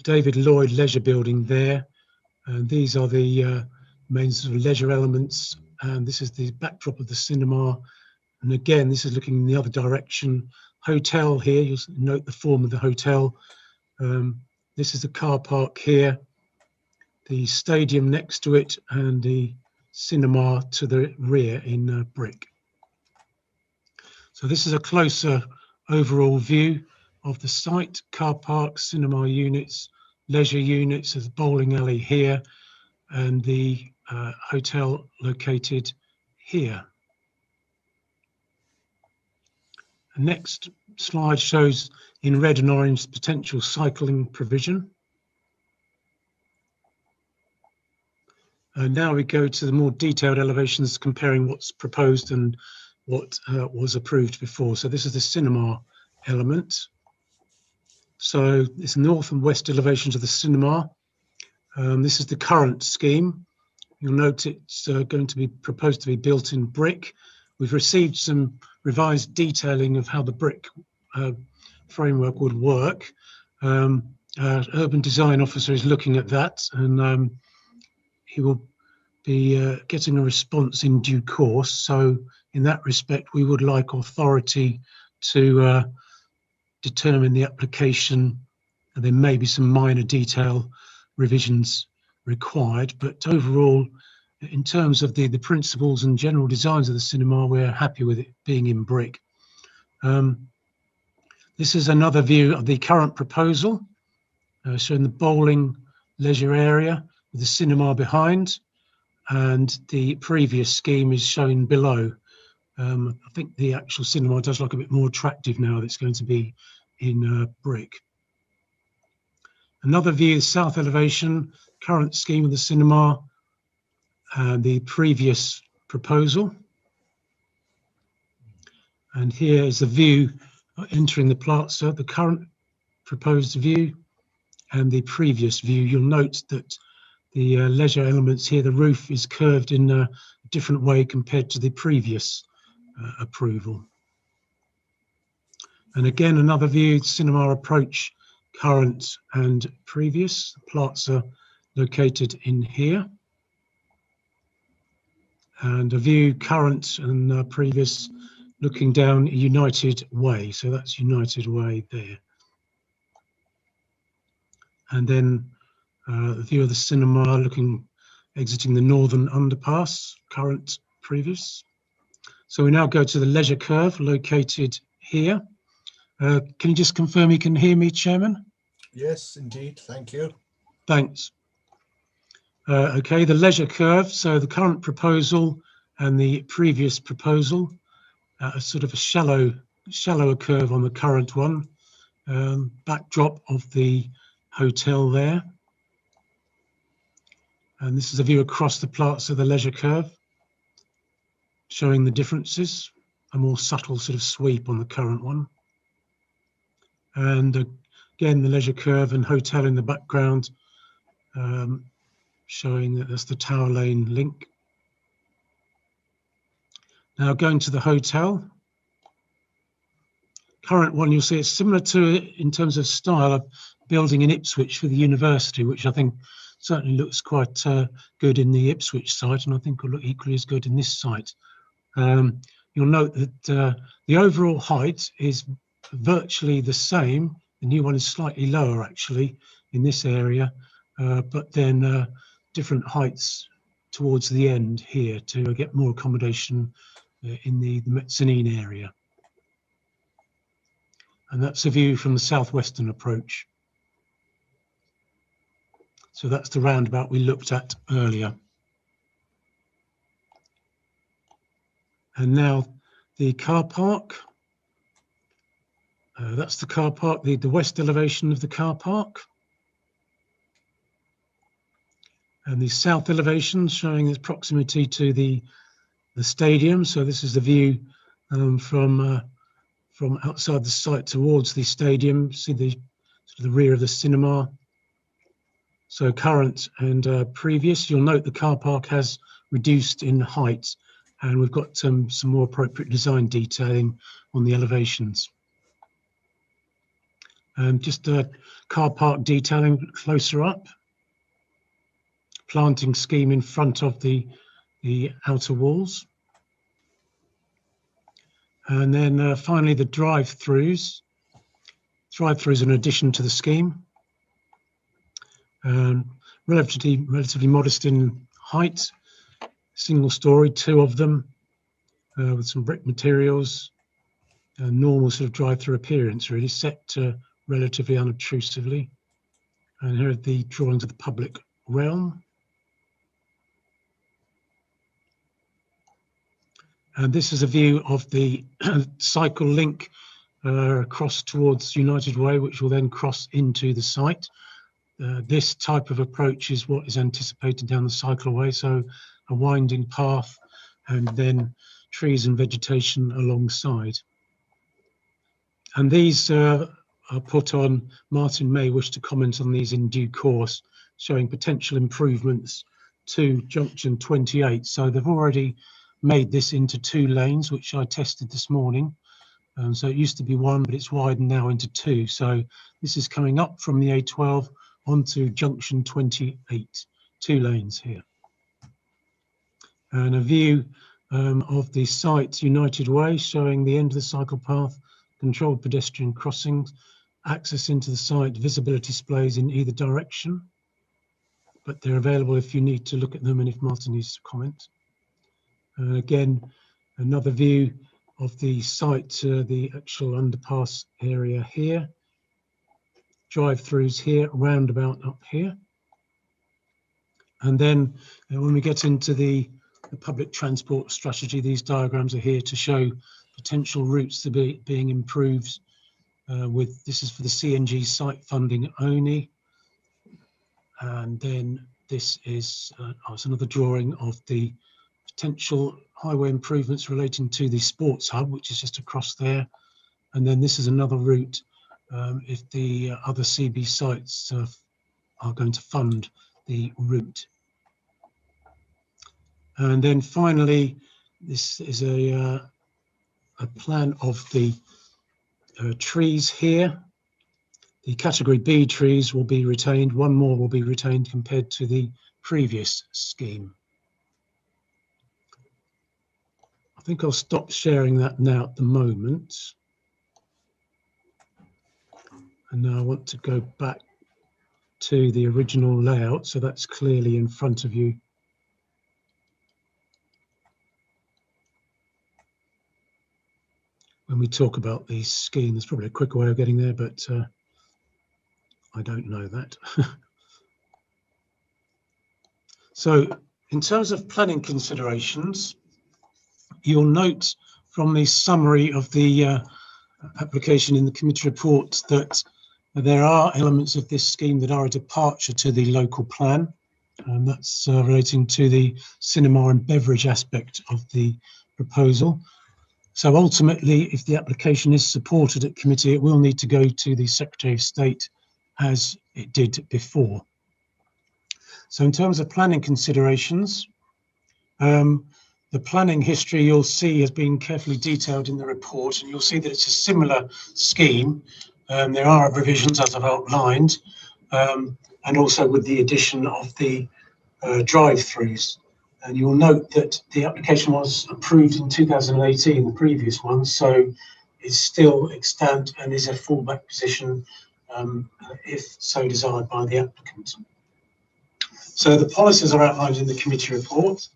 David Lloyd Leisure Building there. And these are the main sort of leisure elements. And this is the backdrop of the cinema. And again, this is looking in the other direction. Hotel here, you'll note the form of the hotel. This is the car park here, the stadium next to it, and the cinema to the rear in brick. So this is a closer overall view of the site: car park, cinema units, leisure units, there's a bowling alley here, and the hotel located here. The next slide shows in red and orange potential cycling provision. Now we go to the more detailed elevations comparing what's proposed and what was approved before. So this is the cinema element. So it's north and west elevations of the cinema. This is the current scheme. You'll note it's going to be proposed to be built in brick. We've received some revised detailing of how the brick framework would work. Our urban design officer is looking at that, and he will be getting a response in due course. So in that respect, we would like authority to determine the application, and there may be some minor detail revisions required, but overall, in terms of the principles and general designs of the cinema, we're happy with it being in brick. This is another view of the current proposal, showing the bowling leisure area with the cinema behind, and the previous scheme is shown below. I think the actual cinema does look a bit more attractive now that it's going to be in brick. Another view is south elevation, current scheme of the cinema, and the previous proposal. And here is the view entering the plaza, the current proposed view and the previous view. You'll note that the leisure elements here, the roof is curved in a different way compared to the previous approval. And again, another view, cinema approach, current and previous, plaza located in here. And a view current and previous looking down United Way. So that's United Way there. And then the view of the cinema looking, exiting the northern underpass, current, previous. So we now go to the leisure curve located here. Can you just confirm you can hear me, Chairman? Yes, indeed. Thank you. Thanks. Okay, the leisure curve. So the current proposal and the previous proposal, a sort of a shallower curve on the current one. Backdrop of the hotel there. And this is a view across the plaza of the leisure curve, showing the differences, a more subtle sort of sweep on the current one. And again, the leisure curve and hotel in the background, showing that there's the Tower Lane link. Now going to the hotel. Current one, you'll see it's similar to it in terms of style, of building in Ipswich for the university, which I think certainly looks quite good in the Ipswich site, and I think will look equally as good in this site. You'll note that the overall height is virtually the same. The new one is slightly lower actually in this area, but then different heights towards the end here to get more accommodation in the mezzanine area. And that's a view from the southwestern approach. So that's the roundabout we looked at earlier. And now the car park. That's the car park, the west elevation of the car park. And the south elevation showing its proximity to the stadium. So this is the view from outside the site towards the stadium. See the rear of the cinema. So current and previous. You'll note the car park has reduced in height, and we've got some more appropriate design detailing on the elevations. Just car park detailing closer up. Planting scheme in front of the outer walls. And then finally the drive-throughs. Drive-throughs in addition to the scheme. Relatively modest in height. Single story, 2 of them, with some brick materials. Normal sort of drive-through appearance, really, set relatively unobtrusively. And here are the drawings of the public realm. And this is a view of the cycle link across towards United Way, which will then cross into the site. This type of approach is what is anticipated down the cycleway, so a winding path and then trees and vegetation alongside. And these are put on, Martyn may wish to comment on these in due course, showing potential improvements to junction 28. So they've already made this into 2 lanes, which I tested this morning. So it used to be 1, but it's widened now into 2. So this is coming up from the A12 onto junction 28, 2 lanes here. And a view of the site United Way, showing the end of the cycle path, controlled pedestrian crossings, access into the site, visibility displays in either direction, but they're available if you need to look at them and if Martyn needs to comment. Again, another view of the site, the actual underpass area here. Drive-throughs here, roundabout up here. And then when we get into the public transport strategy, these diagrams are here to show potential routes to be being improved with, this is for the CNG site funding only. And then this is it's another drawing of the potential highway improvements relating to the sports hub, which is just across there. And then this is another route if the other CB sites are going to fund the route. And then finally, this is a plan of the trees here. The category B trees will be retained. 1 more will be retained compared to the previous scheme. I think I'll stop sharing that now at the moment. And now I want to go back to the original layout, so that's clearly in front of you. When we talk about the scheme, there's probably a quicker way of getting there, but I don't know that. So in terms of planning considerations, you'll note from the summary of the application in the committee report that there are elements of this scheme that are a departure to the local plan, and that's relating to the cinema and beverage aspect of the proposal. So ultimately, if the application is supported at committee, it will need to go to the Secretary of State as it did before. So in terms of planning considerations, the planning history you'll see has been carefully detailed in the report, and you'll see that it's a similar scheme. There are revisions as I've outlined, and also with the addition of the drive-throughs. And you'll note that the application was approved in 2018, the previous one, so it's still extant and is a fallback position if so desired by the applicant. So the policies are outlined in the committee report,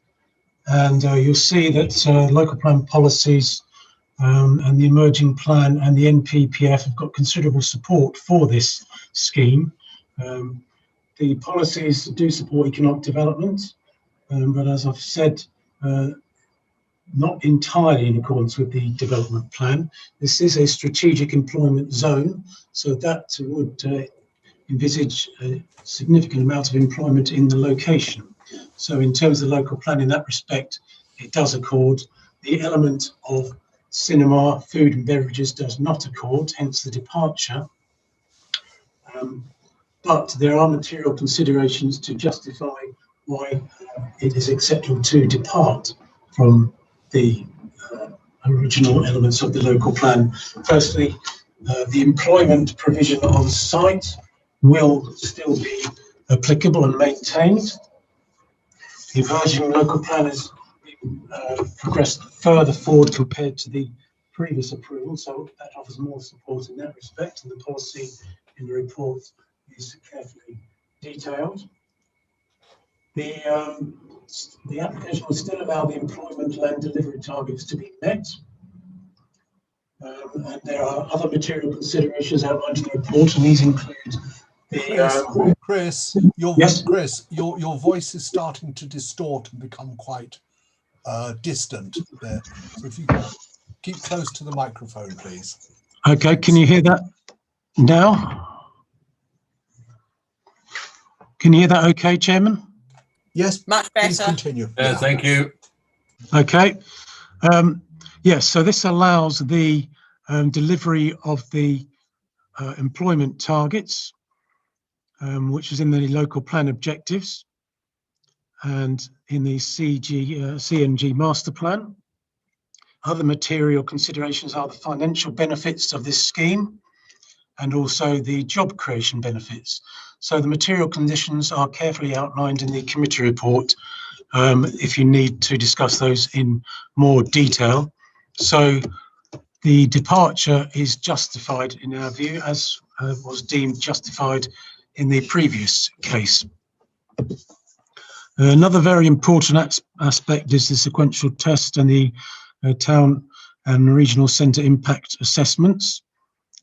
and you'll see that local plan policies and the emerging plan and the NPPF have got considerable support for this scheme. The policies do support economic development, but as I've said, not entirely in accordance with the development plan. This is a strategic employment zone, so that would envisage a significant amount of employment in the location. So in terms of the local plan in that respect, it does accord. The element of cinema, food and beverages does not accord, hence the departure. But there are material considerations to justify why it is acceptable to depart from the original elements of the local plan. Firstly, the employment provision on site will still be applicable and maintained. The emerging local plan has progressed further forward compared to the previous approval, so that offers more support in that respect, and the policy in the report is carefully detailed. The application will still allow the employment land delivery targets to be met, and there are other material considerations outlined in the report, and these include the Chris, your voice is starting to distort and become quite distant there. So if you keep close to the microphone, please. Okay, can you hear that now? Can you hear that okay, Chairman? Yes, much better. Please continue. Thank you. Okay. Yes, so this allows the delivery of the employment targets, which is in the local plan objectives and in the CNG master plan. Other material considerations are the financial benefits of this scheme and also the job creation benefits. So the material conditions are carefully outlined in the committee report if you need to discuss those in more detail. So the departure is justified in our view, as was deemed justified in the previous case. Another very important aspect is the sequential test and the town and regional centre impact assessments.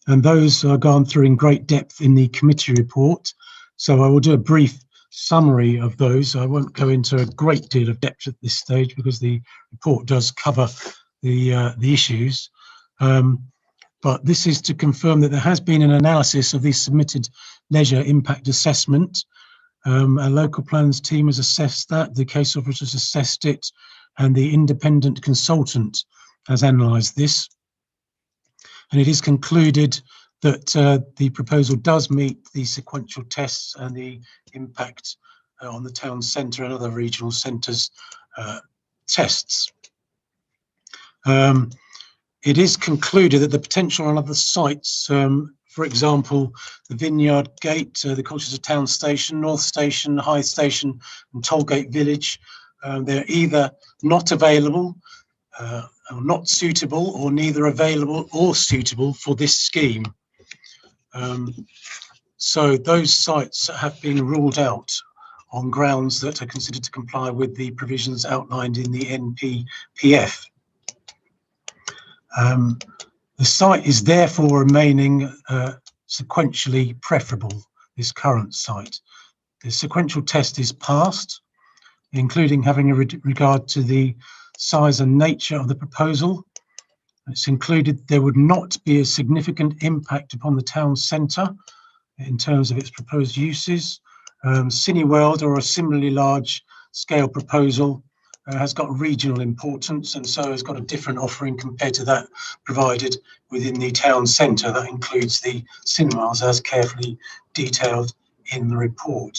And those are gone through in great depth in the committee report. So I will do a brief summary of those. I won't go into a great deal of depth at this stage because the report does cover the issues. But this is to confirm that there has been an analysis of the submitted leisure impact assessment. A local plans team has assessed that, the case officer has assessed it, and the independent consultant has analysed this. And it is concluded that the proposal does meet the sequential tests and the impact on the town centre and other regional centres tests. It is concluded that the potential on other sites, for example, the Vineyard Gate, the Colchester Town Station, North Station, High Station and Tollgate Village, they're either not available or not suitable, or neither available or suitable for this scheme. So those sites have been ruled out on grounds that are considered to comply with the provisions outlined in the NPPF. The site is therefore remaining sequentially preferable, this current site. The sequential test is passed, including having a regard to the size and nature of the proposal. It's included there would not be a significant impact upon the town centre in terms of its proposed uses. Cineworld, or a similarly large scale proposal, has got regional importance and so has got a different offering compared to that provided within the town centre. That includes the cinemas as carefully detailed in the report.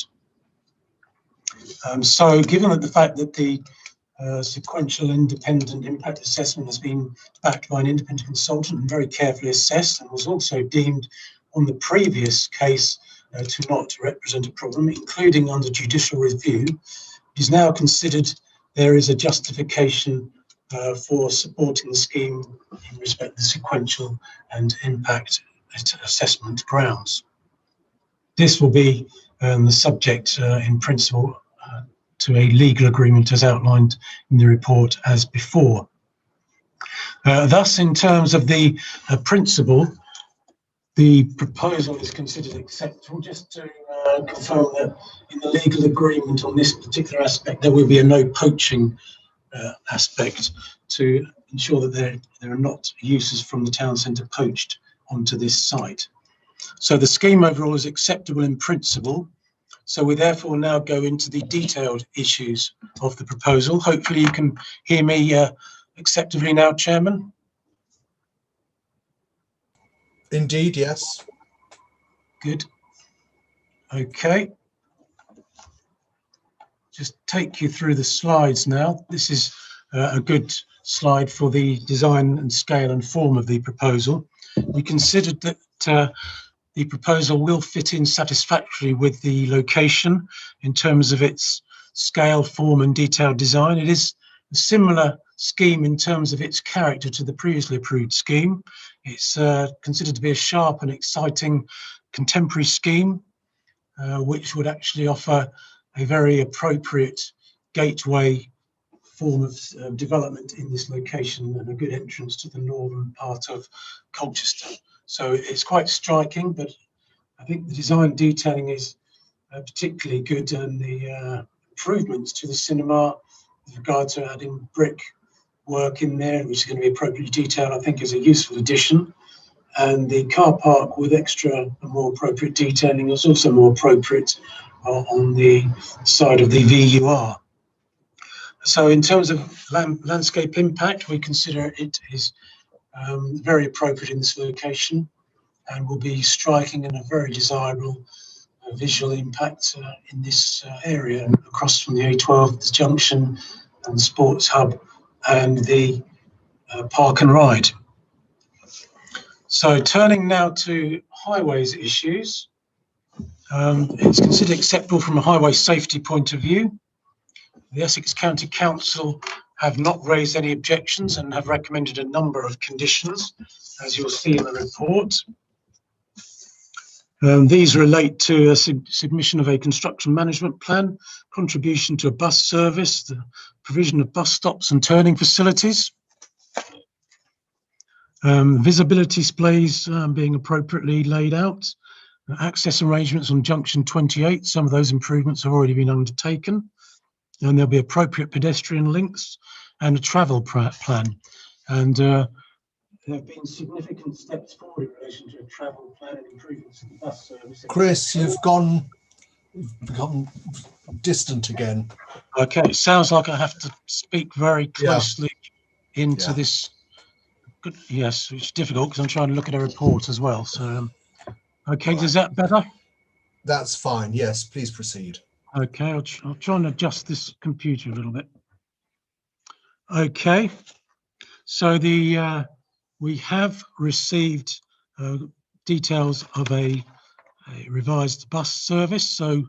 So given that the fact that the sequential independent impact assessment has been backed by an independent consultant and very carefully assessed, and was also deemed on the previous case to not represent a problem, including under judicial review, it is now considered there is a justification for supporting the scheme in respect to sequential and impact assessment grounds. This will be the subject in principle to a legal agreement as outlined in the report as before. Thus, in terms of the principle, the proposal is considered acceptable. Just to confirm that in the legal agreement on this particular aspect, there will be a no poaching aspect to ensure that there are not uses from the town centre poached onto this site. So the scheme overall is acceptable in principle. So we therefore now go into the detailed issues of the proposal. Hopefully you can hear me acceptably now, Chairman. Indeed, yes. Good. Okay. Just take you through the slides now. This is a good slide for the design and scale and form of the proposal. We considered that the proposal will fit in satisfactorily with the location in terms of its scale, form and detailed design. It is a similar scheme in terms of its character to the previously approved scheme. It's considered to be a sharp and exciting contemporary scheme, which would actually offer a very appropriate gateway form of development in this location and a good entrance to the northern part of Colchester. So it's quite striking, but I think the design detailing is particularly good, and the improvements to the cinema with regard to adding brick work in there, which is going to be appropriately detailed, I think is a useful addition. And the car park with extra and more appropriate detailing is also more appropriate on the side of the VUR. So in terms of landscape impact, we consider it is very appropriate in this location and will be striking and a very desirable visual impact in this area across from the A12, the junction and the sports hub and the park and ride. So turning now to highways issues, it's considered acceptable from a highway safety point of view. The Essex County Council have not raised any objections and have recommended a number of conditions, as you'll see in the report. These relate to a submission of a construction management plan, contribution to a bus service, the provision of bus stops and turning facilities, visibility displays being appropriately laid out, access arrangements on junction 28, some of those improvements have already been undertaken, and there'll be appropriate pedestrian links and a travel plan. And there have been significant steps forward in relation to a travel plan and improvements in the bus service. Chris, you've become distant again. Okay, it sounds like I have to speak very closely into this. Good, yes, it's difficult because I'm trying to look at a report as well. So, okay, is that better? That's fine. Yes, please proceed. Okay, I'll try and adjust this computer a little bit. Okay, so we have received details of a revised bus service. So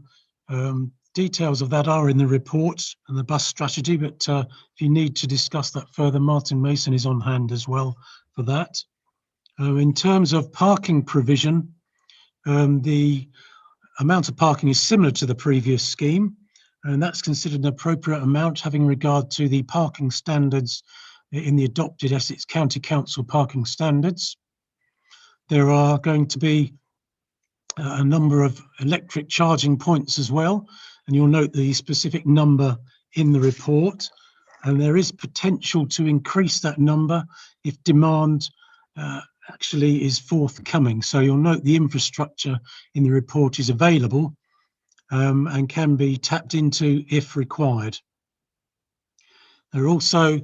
details of that are in the report and the bus strategy, but if you need to discuss that further, Martyn Mason is on hand as well for that. In terms of parking provision, the amount of parking is similar to the previous scheme, and that's considered an appropriate amount having regard to the parking standards in the adopted Essex County Council parking standards. There are going to be a number of electric charging points as well, and you'll note the specific number in the report, and there is potential to increase that number if demand actually is forthcoming. So you'll note the infrastructure in the report is available and can be tapped into if required. There are also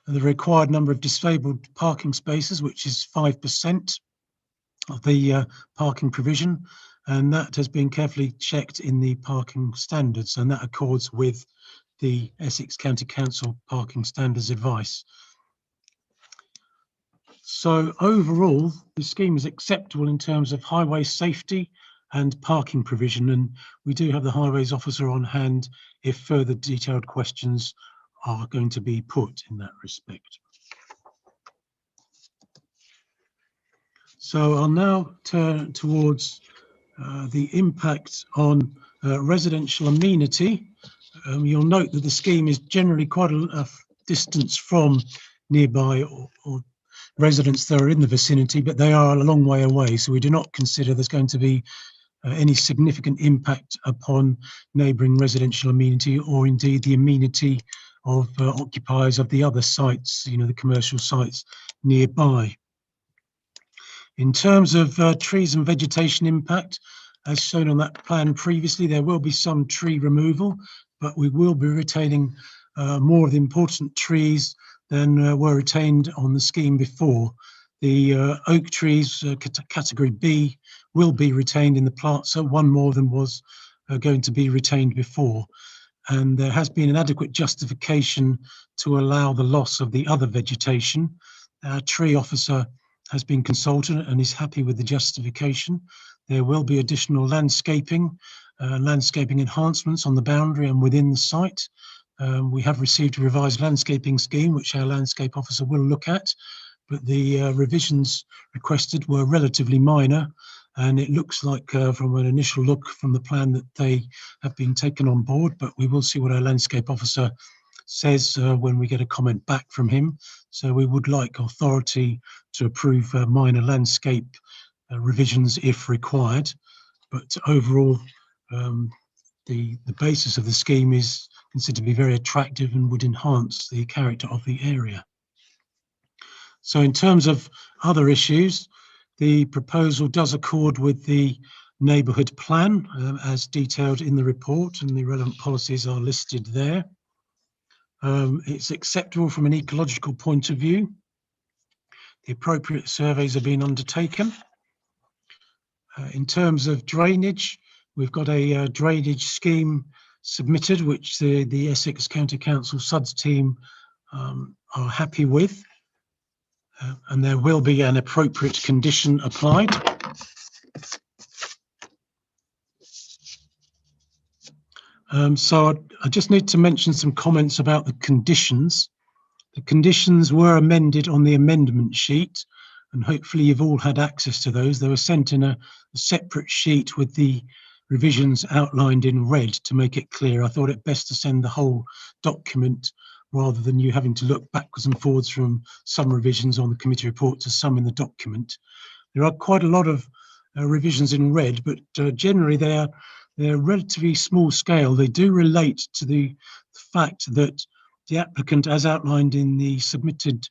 the required number of disabled parking spaces, which is 5% of the parking provision, and that has been carefully checked in the parking standards, and that accords with the Essex County Council parking standards advice. So overall, the scheme is acceptable in terms of highway safety and parking provision, and we do have the highways officer on hand if further detailed questions are going to be put in that respect. So I'll now turn towards the impact on residential amenity. You'll note that the scheme is generally quite a distance from nearby or residents that are in the vicinity, but they are a long way away. So we do not consider there's going to be any significant impact upon neighbouring residential amenity, or indeed the amenity of occupiers of the other sites, you know, the commercial sites nearby. In terms of trees and vegetation impact, as shown on that plan previously, there will be some tree removal, but we will be retaining more of the important trees than were retained on the scheme before. The oak trees, category B, will be retained in the plaza, one more than was going to be retained before. And there has been an adequate justification to allow the loss of the other vegetation. Our tree officer has been consulted and is happy with the justification. There will be additional landscaping enhancements on the boundary and within the site. We have received a revised landscaping scheme, which our landscape officer will look at, but the revisions requested were relatively minor, and it looks like from an initial look from the plan that they have been taken on board, but we will see what our landscape officer says when we get a comment back from him. So we would like authority to approve minor landscape revisions if required, but overall the basis of the scheme is considered to be very attractive and would enhance the character of the area. So in terms of other issues, the proposal does accord with the neighbourhood plan as detailed in the report, and the relevant policies are listed there. It's acceptable from an ecological point of view. The appropriate surveys have been undertaken. In terms of drainage, we've got a drainage scheme submitted, which the Essex County Council SUDS team are happy with. And there will be an appropriate condition applied. So I just need to mention some comments about the conditions. The conditions were amended on the amendment sheet, and hopefully you've all had access to those. They were sent in a separate sheet with the revisions outlined in red to make it clear. I thought it best to send the whole document rather than you having to look backwards and forwards from some revisions on the committee report to some in the document. There are quite a lot of revisions in red, but generally they're relatively small scale. They do relate to the fact that the applicant, as outlined in the submitted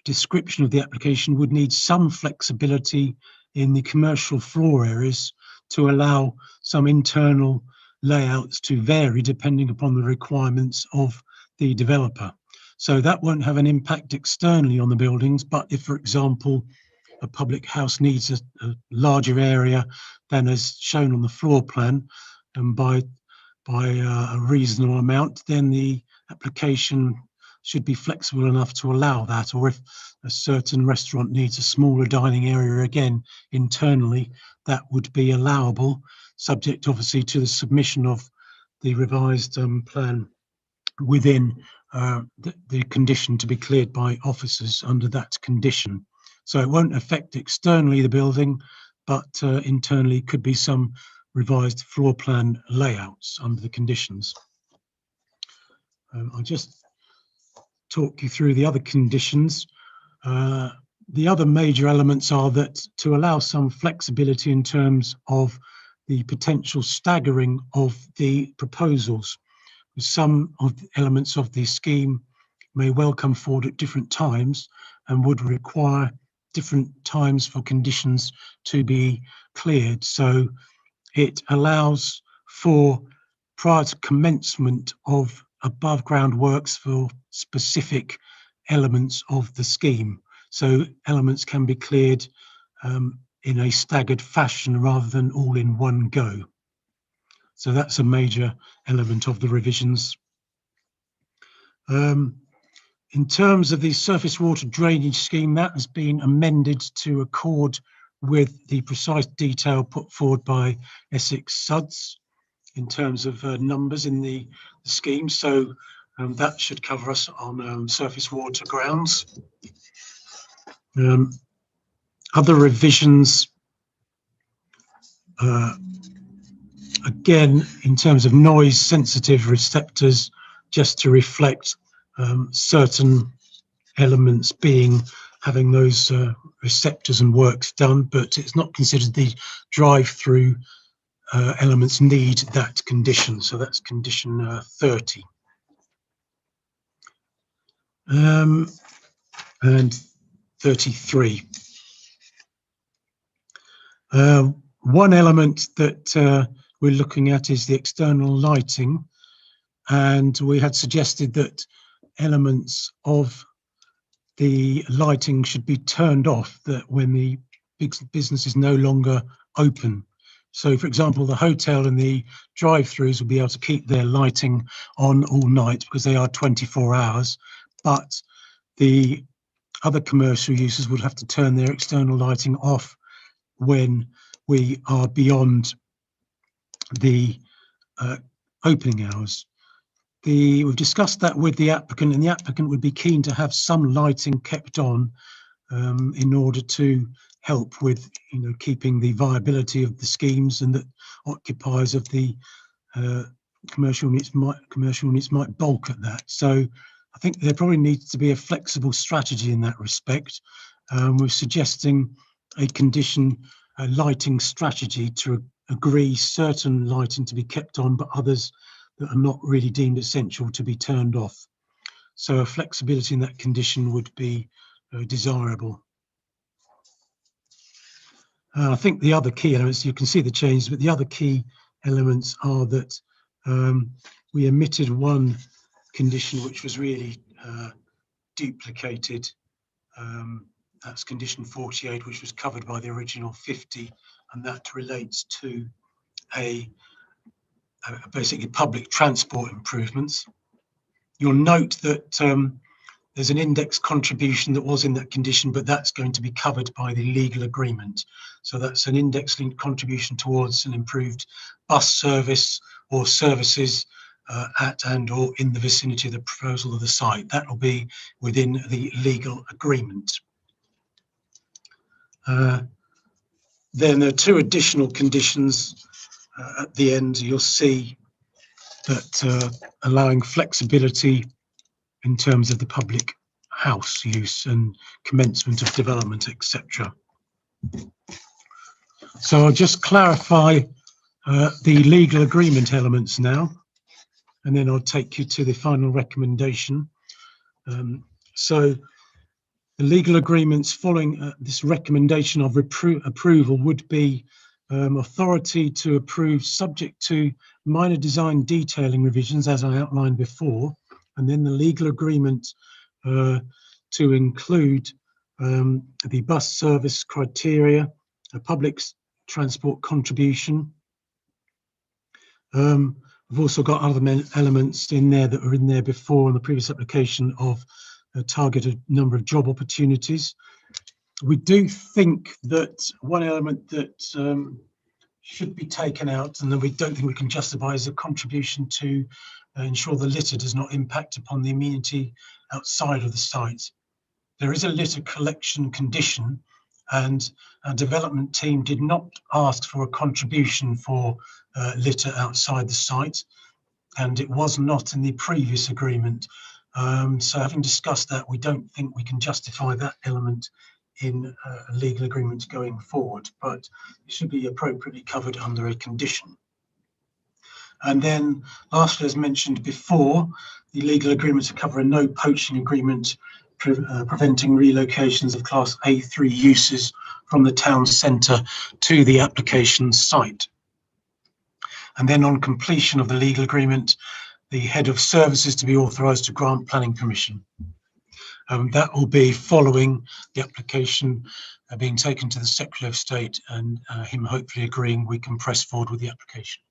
description of the application, would need some flexibility in the commercial floor areas to allow some internal layouts to vary depending upon the requirements of the developer. So that won't have an impact externally on the buildings, but if, for example, a public house needs a larger area than as shown on the floor plan, and by a reasonable amount, then the application should be flexible enough to allow that. Or if a certain restaurant needs a smaller dining area, again, internally, that would be allowable, subject obviously to the submission of the revised plan within the condition to be cleared by officers under that condition. So it won't affect externally the building, but internally could be some revised floor plan layouts under the conditions. I'll just talk you through the other conditions. The other major elements are that to allow some flexibility in terms of the potential staggering of the proposals. Some of the elements of the scheme may well come forward at different times and would require different times for conditions to be cleared. So it allows for prior to commencement of above ground works for specific elements of the scheme. So elements can be cleared in a staggered fashion rather than all in one go. So that's a major element of the revisions. In terms of the surface water drainage scheme, that has been amended to accord with the precise detail put forward by Essex SUDS in terms of numbers in the scheme. So that should cover us on surface water grounds. Other revisions, again, in terms of noise sensitive receptors, just to reflect certain elements being having those receptors and works done, but it's not considered the drive-through elements need that condition. So that's condition 30. And 33. One element that we're looking at is the external lighting, and we had suggested that elements of the lighting should be turned off that when the business is no longer open. So, for example, the hotel and the drive-throughs will be able to keep their lighting on all night because they are 24 hours, but the other commercial users would have to turn their external lighting off when we are beyond the opening hours. We've discussed that with the applicant, and the applicant would be keen to have some lighting kept on in order to help with, keeping the viability of the schemes, and that occupiers of the commercial units might balk at that. So I think there probably needs to be a flexible strategy in that respect. We're suggesting a condition, a lighting strategy to agree certain lighting to be kept on, but others that are not really deemed essential to be turned off. So a flexibility in that condition would be desirable. I think the other key elements, you can see the changes, but the other key elements are that we omitted one condition which was really duplicated. That's condition 48, which was covered by the original 50, and that relates to basically public transport improvements. You'll note that there's an index contribution that was in that condition, but that's going to be covered by the legal agreement. So that's an index linked contribution towards an improved bus service or services at and or in the vicinity of the proposal of the site. That will be within the legal agreement. Then there are two additional conditions at the end. You'll see that allowing flexibility in terms of the public house use and commencement of development, etc. So I'll just clarify the legal agreement elements now, and then I'll take you to the final recommendation. So the legal agreements following this recommendation of approval would be authority to approve subject to minor design detailing revisions, as I outlined before, and then the legal agreement to include the bus service criteria, a public transport contribution. We've also got other elements in there that were in there before in the previous application of a targeted number of job opportunities. We do think that one element that should be taken out, and that we don't think we can justify, is a contribution to ensure the litter does not impact upon the amenity outside of the site. There is a litter collection condition, and our development team did not ask for a contribution for litter outside the site, and it was not in the previous agreement. So having discussed that, we don't think we can justify that element in a legal agreement going forward, but it should be appropriately covered under a condition. And then lastly, as mentioned before, the legal agreement to cover a no poaching agreement preventing relocations of Class A3 uses from the town centre to the application site. And then on completion of the legal agreement, the head of services to be authorised to grant planning permission. That will be following the application being taken to the Secretary of State and him hopefully agreeing we can press forward with the application.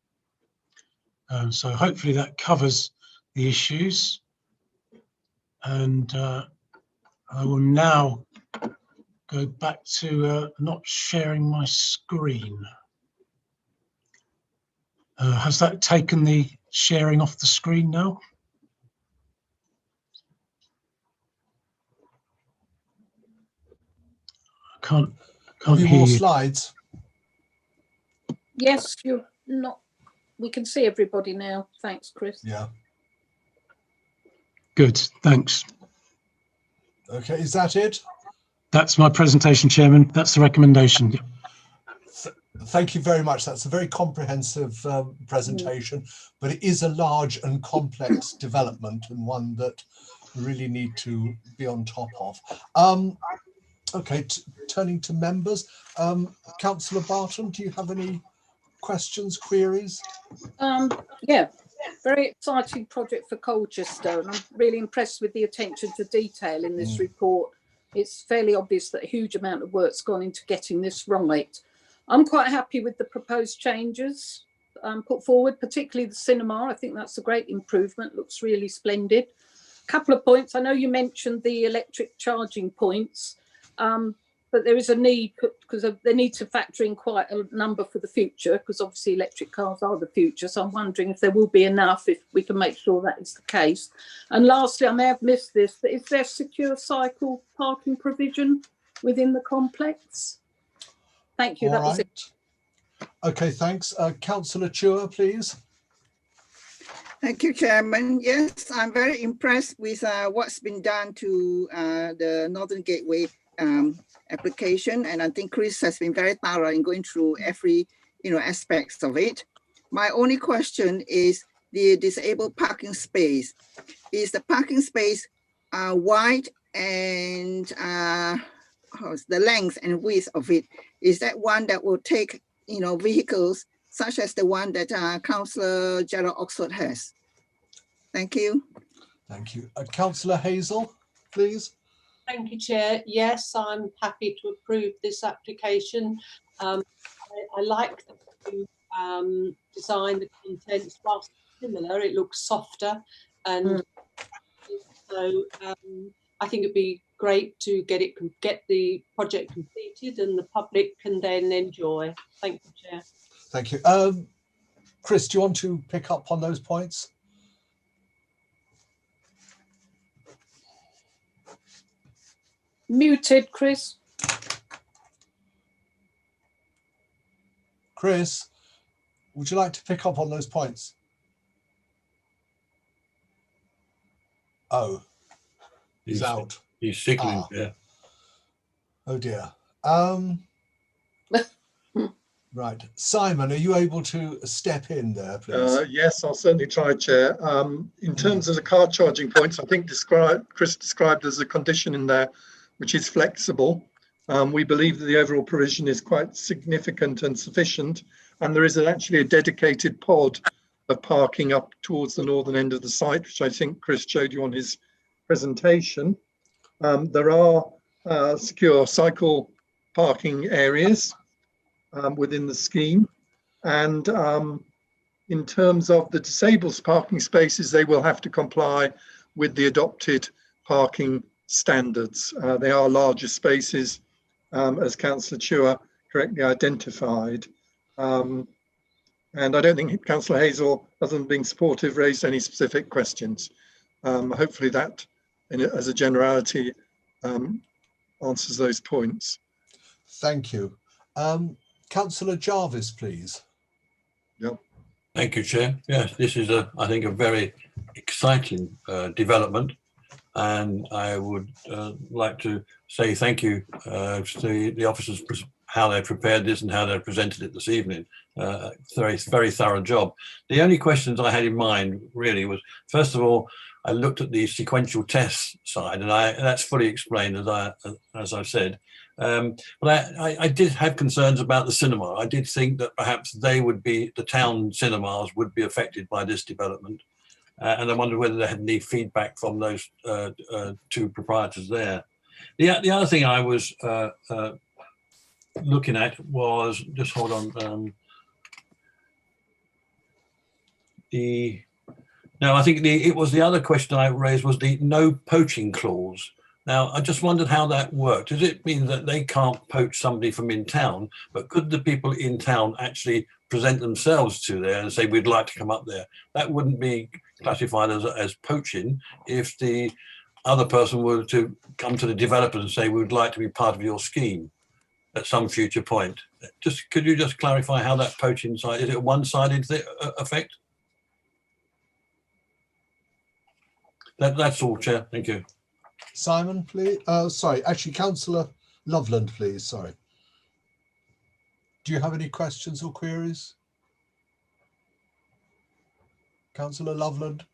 So hopefully that covers the issues, and I will now go back to not sharing my screen. Has that taken the sharing off the screen now? Can't hear more you. slides? Yes, you're not. We can see everybody now. Thanks, Chris. Yeah. Good, thanks. Okay, is that it? That's my presentation, Chairman. That's the recommendation. Thank you very much. That's a very comprehensive presentation, but it is a large and complex development and one that we really need to be on top of. Okay, turning to members. Councillor Barton, do you have any questions, queries? Yeah, very exciting project for Colchester, and I'm really impressed with the attention to detail in this report. It's fairly obvious that a huge amount of work's gone into getting this right. I'm quite happy with the proposed changes put forward, particularly the cinema. I think that's a great improvement, looks really splendid. A couple of points. I know you mentioned the electric charging points, but there is a need, because they need to factor in quite a number for the future, because obviously electric cars are the future. So I'm wondering if there will be enough, if we can make sure that is the case. And lastly, I may have missed this, but is there secure cycle parking provision within the complex? Thank you. All that was right. it. Okay, thanks. Councillor Cllr, please. Thank you, Chairman. Yes, I'm very impressed with what's been done to the Northern Gateway application, and I think Chris has been very thorough in going through every aspects of it. My only question is the disabled parking space. Is the parking space wide, and the length and width of it, is that one that will take vehicles such as the one that Councillor Gerald Oxford has? Thank you. Thank you. Councillor Hazel, please. Thank you, Chair. Yes, I'm happy to approve this application. I like that you design the contents whilst similar. It looks softer, and so I think it'd be great to get the project completed and the public can then enjoy. Thank you, Chair. Thank you. Chris, do you want to pick up on those points? Muted, Chris. Chris, would you like to pick up on those points? Oh, he's out. He's sickling. Yeah. Oh dear. Right. Simon, are you able to step in there, please? Yes, I'll certainly try, Chair. In terms of the car charging points, I think Chris described as a condition in there which is flexible. We believe that the overall provision is quite significant and sufficient, and there is actually a dedicated pod of parking up towards the northern end of the site, which I think Chris showed you on his presentation. There are secure cycle parking areas within the scheme, and in terms of the disabled parking spaces, they will have to comply with the adopted parking standards. They are larger spaces, as Councillor Cllr correctly identified. And I don't think Councillor Hazel, other than being supportive, raised any specific questions. Hopefully that, as a generality, answers those points. Thank you. Councillor Jarvis, please. Yep. Thank you, Chair. Yes, this is I think a very exciting development, and I would like to say thank you to the officers, how they prepared this and how they presented it this evening. Very thorough job. The only questions I had in mind really was, first of all, I looked at the sequential test side, and that's fully explained as I've said. But I did have concerns about the cinema. I did think that perhaps the town cinemas would be affected by this development. And I wondered whether they had any feedback from those two proprietors there. The other thing I was looking at was, just hold on, I think it was the other question I raised was the no poaching clause. Now, I just wondered how that worked. Does it mean that they can't poach somebody from in town, but could the people in town actually present themselves to there and say, we'd like to come up there? That wouldn't be classified as poaching if the other person were to come to the developer and say, we would like to be part of your scheme at some future point. Could you just clarify how that poaching side, is it a one-sided effect? That's all, Chair. Thank you. Simon, please. Sorry, actually, Councillor Loveland, please, sorry. Do you have any questions or queries? Councillor Loveland?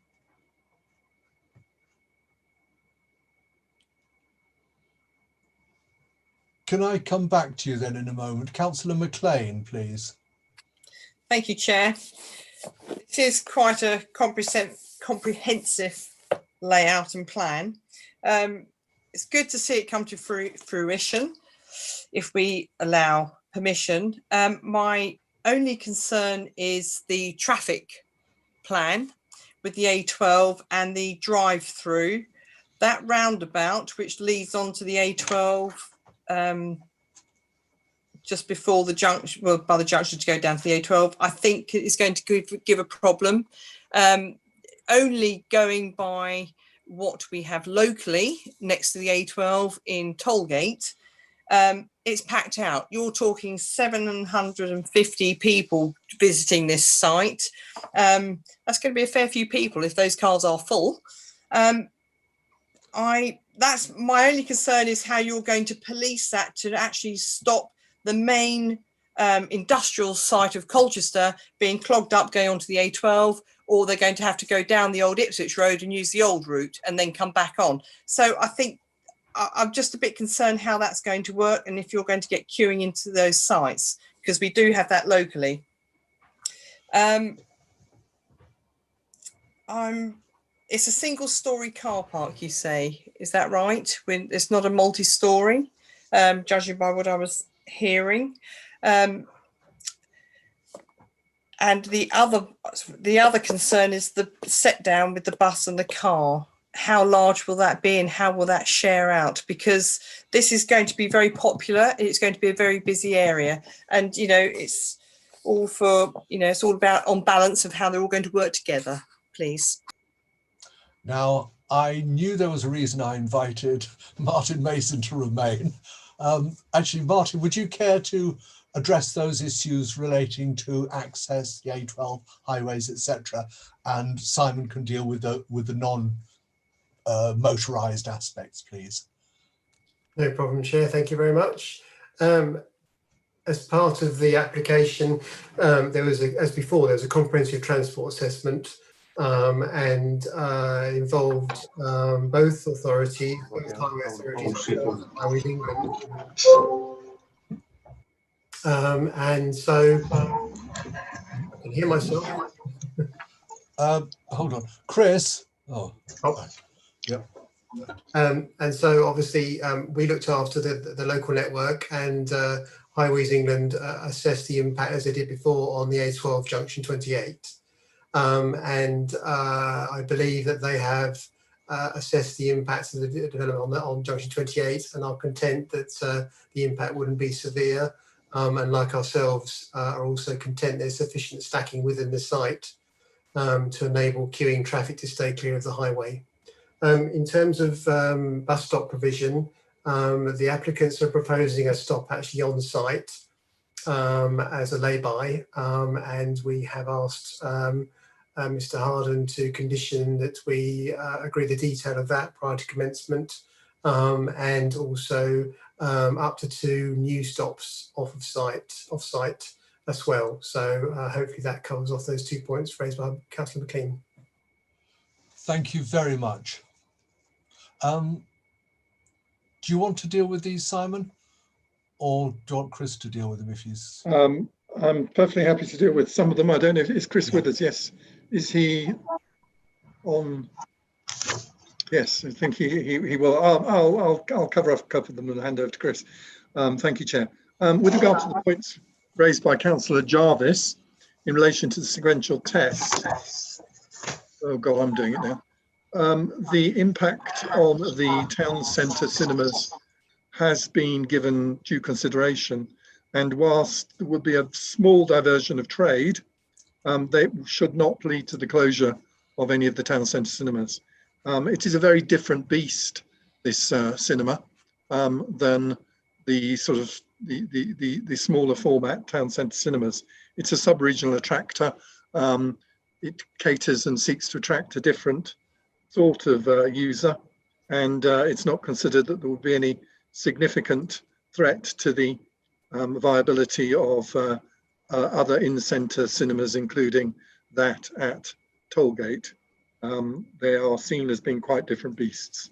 Can I come back to you then in a moment? Councillor McLean, please. Thank you, Chair. It is quite a comprehensive layout and plan. It's good to see it come to fruition if we allow permission. My only concern is the traffic plan with the A12 and the drive-through. That roundabout, which leads on to the A12, just before the junction, well, by the junction to go down to the A12, I think is going to give a problem. Only going by what we have locally next to the A12 in Tollgate, it's packed out. You're talking 750 people visiting this site. That's going to be a fair few people if those cars are full. That's my only concern, is how you're going to police that to actually stop the main industrial site of Colchester being clogged up going onto the A12, or they're going to have to go down the old Ipswich Road and use the old route and then come back on. So I think I'm just a bit concerned how that's going to work, and if you're going to get queuing into those sites, because we do have that locally. It's a single-storey car park, you say, is that right? When it's not a multi-storey, judging by what I was hearing. And the other concern is the set down with the bus and the car. How large will that be, and how will that share out? Because this is going to be very popular. It's going to be a very busy area, and it's all for it's all about on balance of how they're all going to work together. Please. Now, I knew there was a reason I invited Martyn Mason to remain. Actually, Martyn, would you care to address those issues relating to access, the A12 highways, etc., and Simon can deal with the non-motorised aspects, please? No problem, Chair. Thank you very much. As part of the application, there was, as before, there was a comprehensive transport assessment and involved both authorities, both highway authorities, Highways England. And so I can hear myself. Hold on, Chris. Oh. Yep. And so obviously we looked after the local network, and Highways England assessed the impact, as they did before, on the A12 junction 28. And I believe that they have assessed the impacts of the development on junction 28 and are content that the impact wouldn't be severe. And like ourselves, are also content there's sufficient stacking within the site to enable queuing traffic to stay clear of the highway. In terms of bus stop provision, the applicants are proposing a stop actually on site as a lay-by, and we have asked Mr. Harden to condition that we agree the detail of that prior to commencement, and also up to 2 new stops off site as well. So hopefully that covers off those 2 points raised by Councillor McLean. Thank you very much. Do you want to deal with these, Simon, or do you want Chris to deal with them if he's? I'm perfectly happy to deal with some of them. I don't know if is Chris with us. Yes, is he on? Yes, I think he will. I'll cover them and hand over to Chris. Thank you, Chair. With regard to the points raised by Councillor Jarvis in relation to the sequential test. Oh God, I'm doing it now. The impact on the town centre cinemas has been given due consideration, and whilst there would be a small diversion of trade, they should not lead to the closure of any of the town centre cinemas. It is a very different beast, this cinema, than the sort of the smaller format town centre cinemas. It's a sub-regional attractor. It caters and seeks to attract a different sort of user, and it's not considered that there would be any significant threat to the viability of other in-centre cinemas, including that at Tollgate. They are seen as being quite different beasts.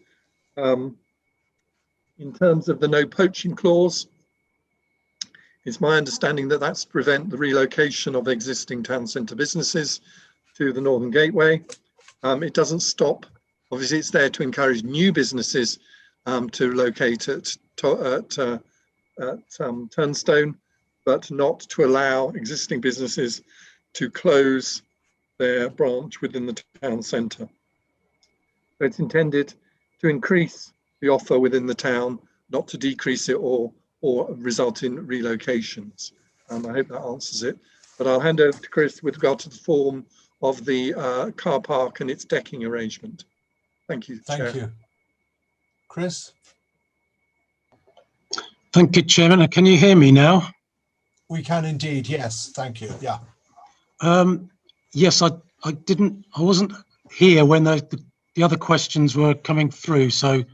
In terms of the no poaching clause, it's my understanding that that's to prevent the relocation of existing town centre businesses to the Northern Gateway. It doesn't stop, obviously it's there to encourage new businesses to locate at Turnstone, but not to allow existing businesses to close their branch within the town centre. So it's intended to increase the offer within the town, not to decrease it or result in relocations. I hope that answers it. But I'll hand over to Chris with regard to the form of the car park and its decking arrangement. Thank you, Chair. Thank you. Chris? Thank you, Chairman. Can you hear me now? We can indeed, yes. Thank you. Yeah. Yes, I wasn't here when the other questions were coming through, so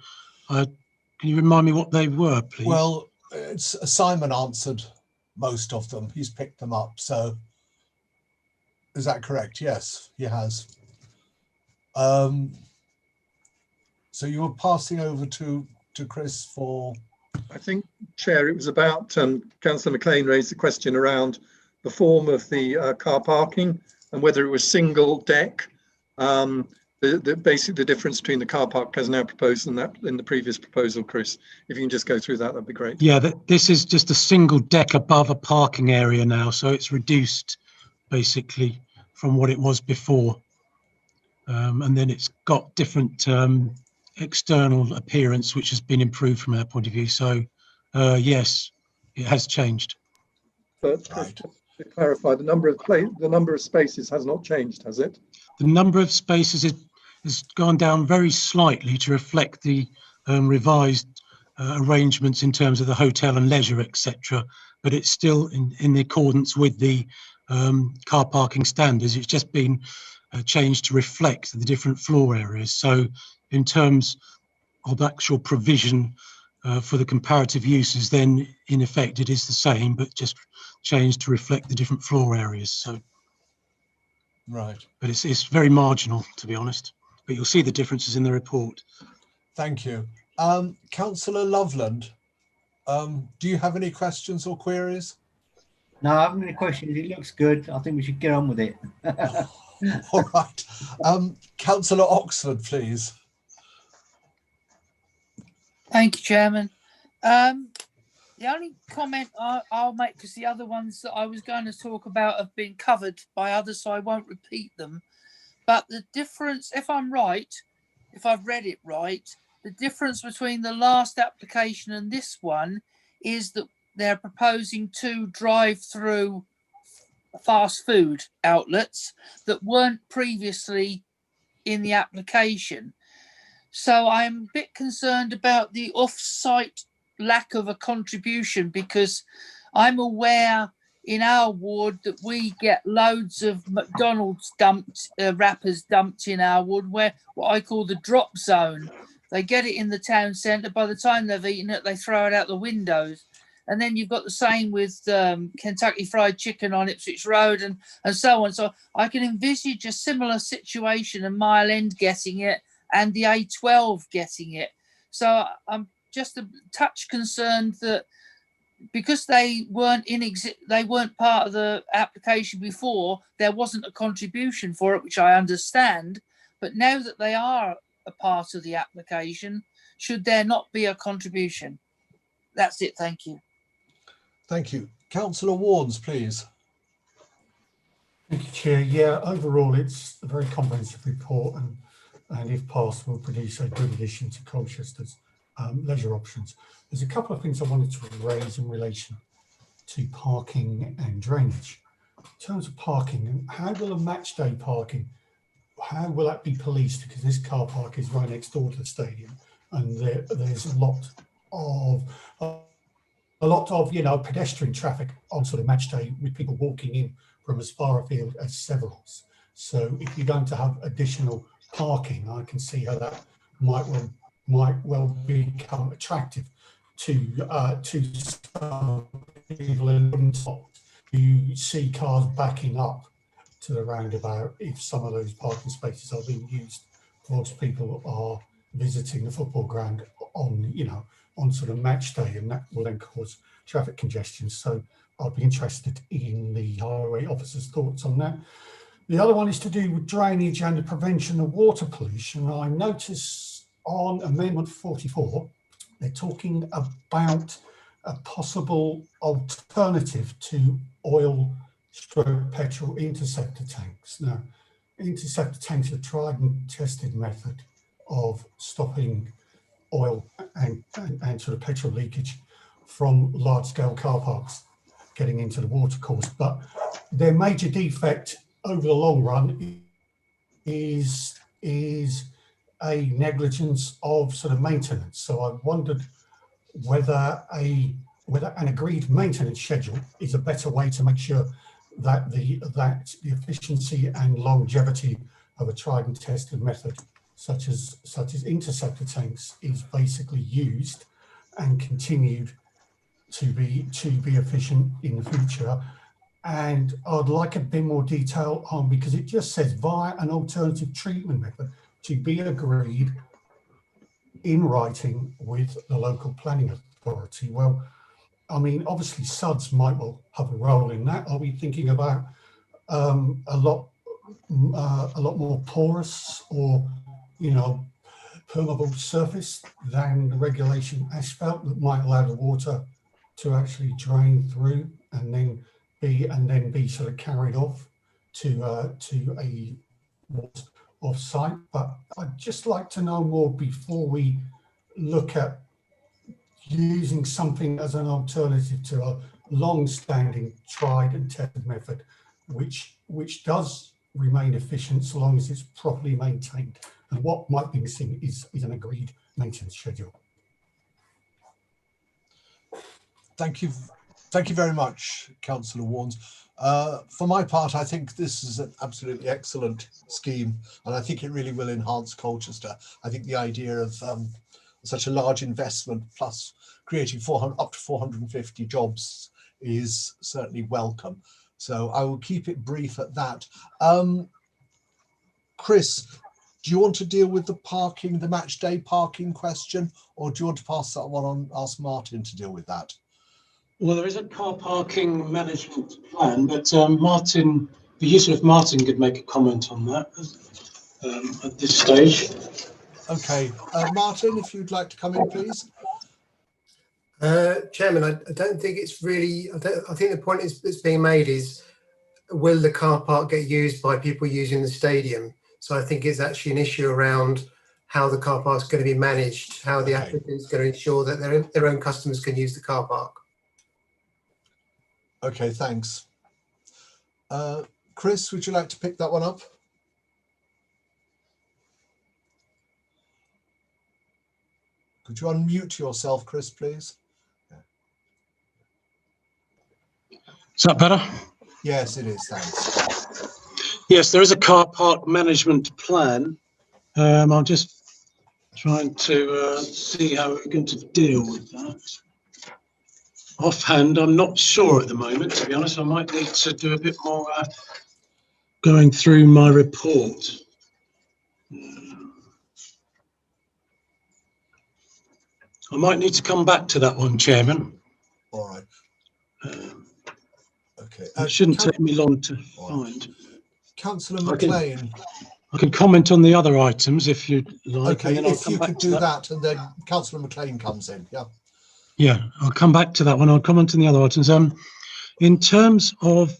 can you remind me what they were, please? Well, Simon answered most of them. He's picked them up. So is that correct? Yes, he has. So you were passing over to Chris for... I think, Chair, it was about Councillor McLean raised the question around the form of the car parking and whether it was single deck. Basically the difference between the car park as now proposed and that in the previous proposal, Chris. If you can just go through that, that'd be great. Yeah, this is just a single deck above a parking area now, so it's reduced basically from what it was before. And then it's got different external appearance, which has been improved from our point of view. So yes, it has changed. But right. To clarify, the number of spaces has not changed, has it? The number of spaces has gone down very slightly to reflect the revised arrangements in terms of the hotel and leisure, etc. But it's still in accordance with the car parking standards. It's just been changed to reflect the different floor areas. So in terms of actual provision for the comparative uses, then in effect it is the same, but just changed to reflect the different floor areas. So, right. But it's very marginal, to be honest. But you'll see the differences in the report. Thank you. Councillor Loveland, do you have any questions or queries? No, I haven't any questions. It looks good. I think we should get on with it. All right. Councillor Oxford, please. Thank you, Chairman. The only comment I'll make, because the other ones that I was going to talk about have been covered by others, so I won't repeat them. But the difference, if I'm right, if I've read it right, the difference between the last application and this one is that they're proposing 2 drive-through fast food outlets that weren't previously in the application. So I'm a bit concerned about the off-site lack of a contribution, because I'm aware in our ward that we get loads of McDonald's wrappers dumped in our ward, where what I call the drop zone. They get it in the town centre. By the time they've eaten it, they throw it out the windows. And then you've got the same with Kentucky Fried Chicken on Ipswich Road and so on. So I can envisage a similar situation in Mile End getting it and the A12 getting it. So I'm just a touch concerned that because they weren't part of the application before, there wasn't a contribution for it, which I understand. But now that they are a part of the application, should there not be a contribution? That's it. Thank you. Thank you. Councillor Warnes, please. Thank you, Chair. Yeah, overall, it's a very comprehensive report, and if passed, will produce a good addition to Colchester's leisure options. There's a couple of things I wanted to raise in relation to parking and drainage. In terms of parking, how will a match day parking, how will that be policed? Because this car park is right next door to the stadium, and there's a lot of pedestrian traffic on sort of match day, with people walking in from as far afield as Severals. So if you're going to have additional parking, I can see how that might well become attractive some people in top. You see cars backing up to the roundabout if some of those parking spaces are being used whilst people are visiting the football ground on, on sort of match day, and that will then cause traffic congestion. So I'd be interested in the highway officer's thoughts on that. The other one is to do with drainage and the prevention of water pollution. I notice on Amendment 44, they're talking about a possible alternative to oil/petrol interceptor tanks. Now, interceptor tanks are a tried and tested method of stopping oil and sort of petrol leakage from large-scale car parks getting into the watercourse. But their major defect over the long run is a negligence of sort of maintenance. So I wondered whether an agreed maintenance schedule is a better way to make sure that the efficiency and longevity of a tried and tested method such as interceptor tanks is basically used and continued to be efficient in the future. And I'd like a bit more detail on, because it just says via an alternative treatment method to be agreed in writing with the local planning authority. Well, I mean, obviously SUDS might well have a role in that. Are we thinking about a lot more porous or, permeable surface than the regulation asphalt that might allow the water to actually drain through and then be sort of carried off to a off-site? But I'd just like to know more before we look at using something as an alternative to a long-standing tried and tested method, which does remain efficient so long as it's properly maintained. And what might be missing is an agreed maintenance schedule. Thank you very much, Councillor Warnes. For my part, I think this is an absolutely excellent scheme, and I think it really will enhance Colchester. I think the idea of such a large investment plus creating up to 450 jobs is certainly welcome. So I will keep it brief at that. Chris, do you want to deal with the match day parking question, or do you want to pass that one on, ask Martyn to deal with that? Well, there is a car parking management plan, but Martyn, the use of Martyn could make a comment on that at this stage. Okay, Martyn, if you'd like to come in, please. Chairman, I don't think it's really, I think the point that's being made is, will the car park get used by people using the stadium? So I think it's actually an issue around how the car park is going to be managed, how the applicant is going to ensure that their own customers can use the car park. Okay, thanks. Chris, would you like to pick that one up? Could you unmute yourself, Chris, please? Is that better? Yes, it is, thanks. Yes, there is a car park management plan. I'm just trying to see how we're going to deal with that. Offhand, I'm not sure at the moment, to be honest. I might need to do a bit more going through my report. I might need to come back to that one, Chairman. All right. Okay. It shouldn't take me long to find. Councillor McLean. I can comment on the other items if you'd like. Okay, if you could do that, and then Councillor McLean comes in. Yeah. Yeah, I'll come back to that one. I'll comment on the other items. In terms of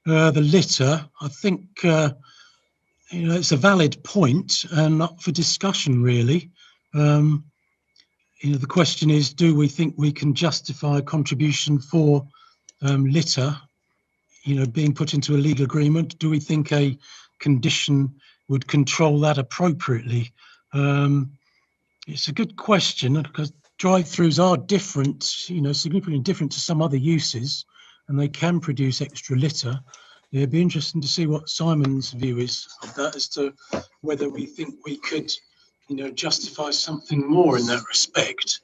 the litter, I think it's a valid point and up for discussion, really. The question is, do we think we can justify a contribution for litter, being put into a legal agreement? Do we think a condition would control that appropriately? It's a good question, because drive-throughs are different, significantly different to some other uses, and they can produce extra litter. It'd be interesting to see what Simon's view is of that, as to whether we think we could, justify something more in that respect.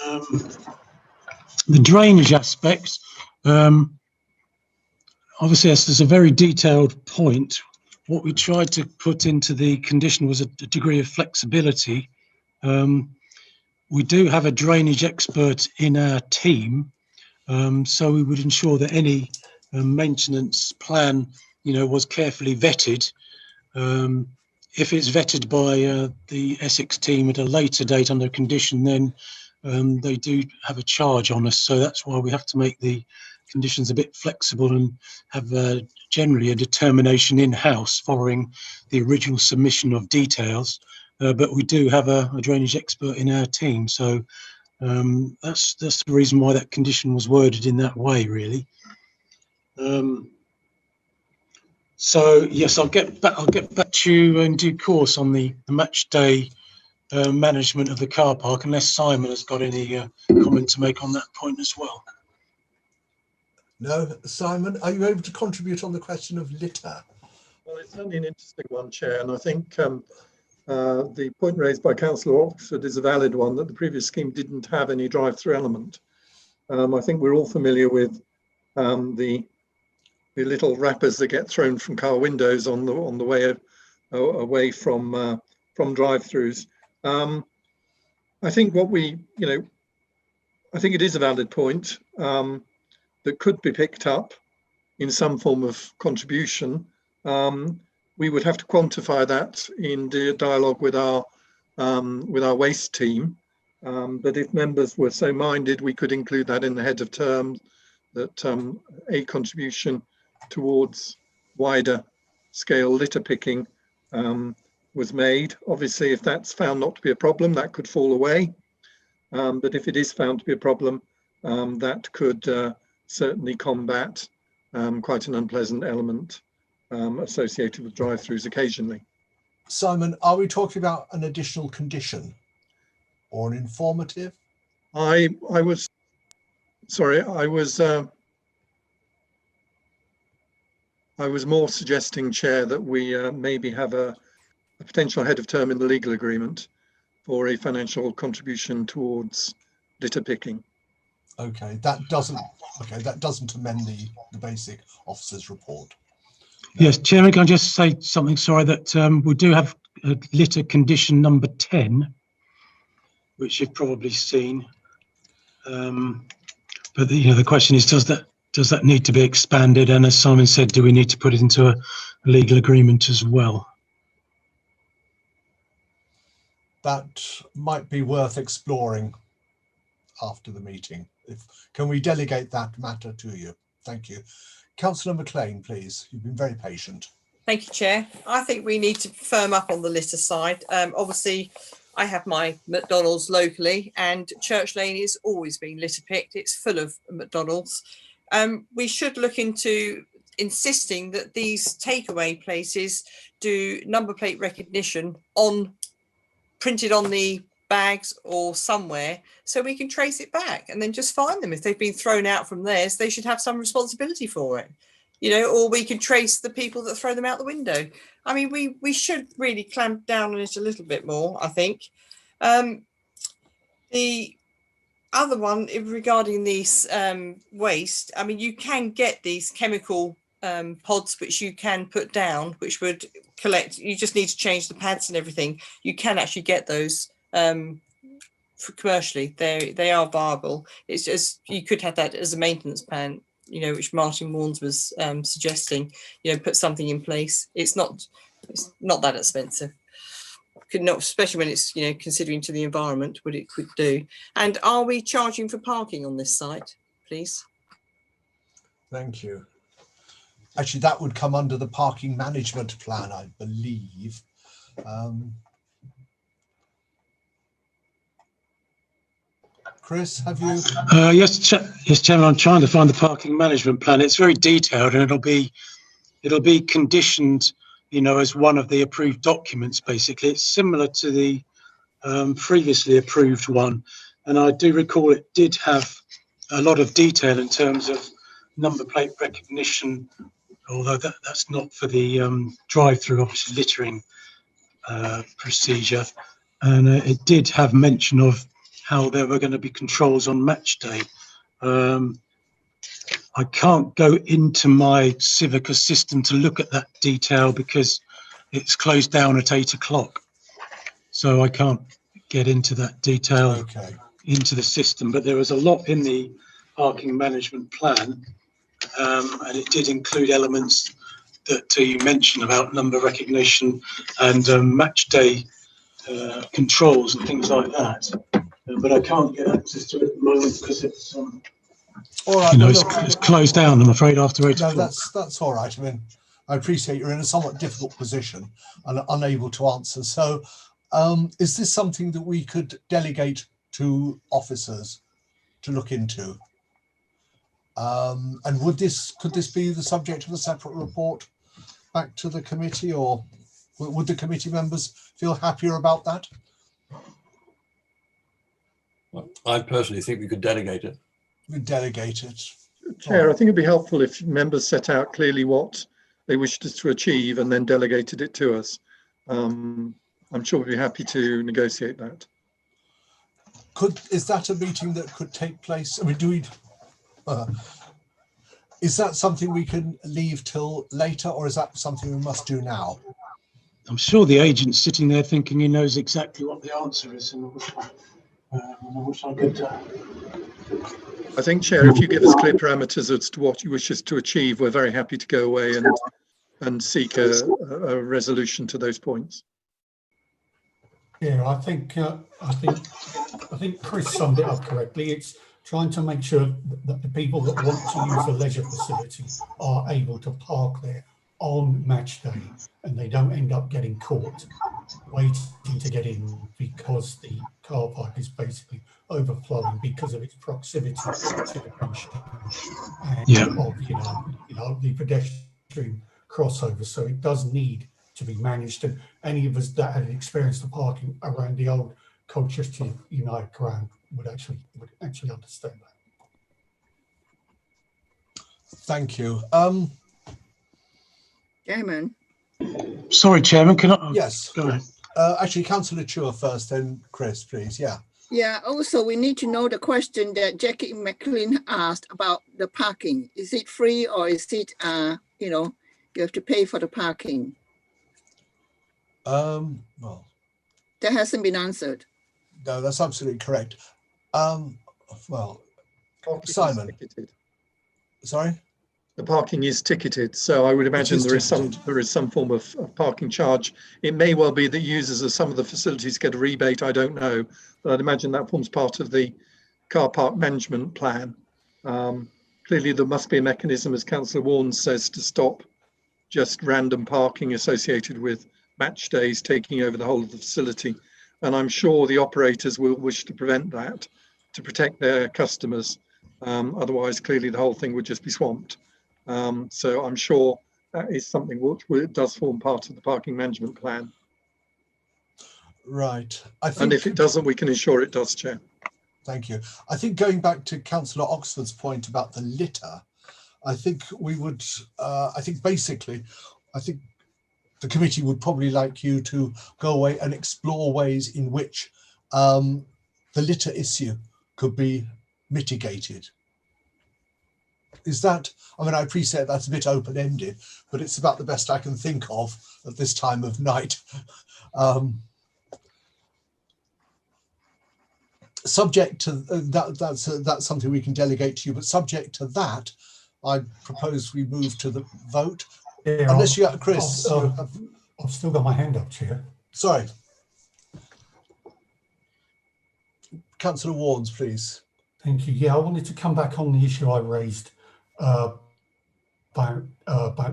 The drainage aspect, obviously, this is a very detailed point. What we tried to put into the condition was a degree of flexibility. We do have a drainage expert in our team, so we would ensure that any maintenance plan, was carefully vetted. If it's vetted by the Essex team at a later date under condition, then they do have a charge on us. So that's why we have to make the conditions a bit flexible and have generally a determination in-house following the original submission of details. But we do have a drainage expert in our team. So that's the reason why that condition was worded in that way, really. So yes, I'll get back to you in due course on the match day management of the car park, unless Simon has got any comment to make on that point as well. No, Simon, are you able to contribute on the question of litter? Well, it's certainly an interesting one, Chair, and I think the point raised by Councillor Oxford is a valid one, that the previous scheme didn't have any drive-through element. I think we're all familiar with the little wrappers that get thrown from car windows on the way away from drive-throughs. I think I think it is a valid point that could be picked up in some form of contribution. We would have to quantify that in dialogue with our waste team. But if members were so minded, we could include that in the head of terms, that a contribution towards wider scale litter picking was made. Obviously, if that's found not to be a problem, that could fall away. But if it is found to be a problem, that could certainly combat quite an unpleasant element associated with drive-throughs occasionally. Simon, are we talking about an additional condition or an informative? I was more suggesting, Chair, that we maybe have a potential head of term in the legal agreement for a financial contribution towards litter picking. Okay, that doesn't amend the basic officer's report. No. Yes, Chairman, can I just say something? Sorry, that we do have litter condition number 10, which you've probably seen. But the question is, does that need to be expanded? And as Simon said, do we need to put it into a legal agreement as well? That might be worth exploring after the meeting. Can we delegate that matter to you? Thank you. Councillor McLean, please. You've been very patient. Thank you, Chair. I think we need to firm up on the litter side. Obviously, I have my McDonald's locally, and Church Lane is always being litter picked. It's full of McDonald's. We should look into insisting that these takeaway places do number plate recognition printed on the bags or somewhere, so we can trace it back and then just find them. If they've been thrown out from theirs, they should have some responsibility for it, or we can trace the people that throw them out the window. I mean, we should really clamp down on it a little bit more, I think. The other one regarding these waste, I mean, you can get these chemical pods which you can put down, which would collect. You just need to change the pads and everything. You can actually get those commercially. They are viable. It's just you could have that as a maintenance plan, which Martyn Warnes was suggesting. Put something in place. It's not that expensive. Could not, especially when it's considering to the environment, what it could do. And are we charging for parking on this site, please? Thank you. Actually, that would come under the parking management plan, I believe. Chris, have you? Yes, Chairman. I'm trying to find the parking management plan. It's very detailed, and it'll be conditioned, as one of the approved documents. Basically, it's similar to the previously approved one, and I do recall it did have a lot of detail in terms of number plate recognition. Although that's not for the drive-through, obviously littering procedure, and it did have mention of how there were going to be controls on match day. I can't go into my Civica system to look at that detail because it's closed down at 8 o'clock. So I can't get into that detail into the system. But there was a lot in the parking management plan, and it did include elements that you mentioned about number recognition and match day controls and things like that. But I can't get access to it at the moment because it's all right, you know, well, it's closed down, I'm afraid, after 8 o'clock. No, that's all right. I mean, I appreciate you're in a somewhat difficult position and unable to answer. So is this something that we could delegate to officers to look into? And could this be the subject of a separate report back to the committee, or would the committee members feel happier about that? I personally think we could delegate it. We delegate it. Chair, I think it'd be helpful if members set out clearly what they wished us to achieve and then delegated it to us. I'm sure we'd be happy to negotiate that. Is that a meeting that could take place? I mean, is that something we can leave till later, or is that something we must do now? I'm sure the agent's sitting there thinking he knows exactly what the answer is, and I wish I could. I think, Chair, if you give us clear parameters as to what you wish us to achieve, we're very happy to go away and seek a resolution to those points. Yeah, I think Chris summed it up correctly. It's trying to make sure that the people that want to use the leisure facility are able to park there on match day, and they don't end up getting caught waiting to get in because the car park is basically overflowing because of its proximity to the junction and of the pedestrian crossover. So it does need to be managed, and any of us that had experienced the parking around the old Colchester United ground would actually understand that. Thank you. Chairman. Sorry, Chairman, can I? Yes. Go ahead. Actually, Councillor Chllr first, then Chris, please. Yeah. Yeah, also we need to know the question that Jacqueline asked about the parking. Is it free, or is it, you have to pay for the parking? Well, that hasn't been answered. No, that's absolutely correct. Well, Simon. Sorry? The parking is ticketed, so I would imagine there is some form of parking charge. It may well be that users of some of the facilities get a rebate, I don't know, but I'd imagine that forms part of the car park management plan. Clearly there must be a mechanism, as Councillor Warren says, to stop just random parking associated with match days taking over the whole of the facility. And I'm sure the operators will wish to prevent that, to protect their customers. Otherwise, clearly the whole thing would just be swamped. So I'm sure that is something which does form part of the parking management plan. Right. And if it doesn't, we can ensure it does, Chair. Thank you. I think going back to Councillor Oxford's point about the litter, I think we would, I think the committee would probably like you to go away and explore ways in which the litter issue could be mitigated. Is that, I mean, I appreciate that's a bit open-ended, but it's about the best I can think of at this time of night. Subject to that's something we can delegate to you, but subject to that, I propose we move to the vote. Yeah, unless you have Chris. I've still got my hand up, Chair. Sorry. Councillor Warnes, please. Thank you. Yeah, I wanted to come back on the issue I raised about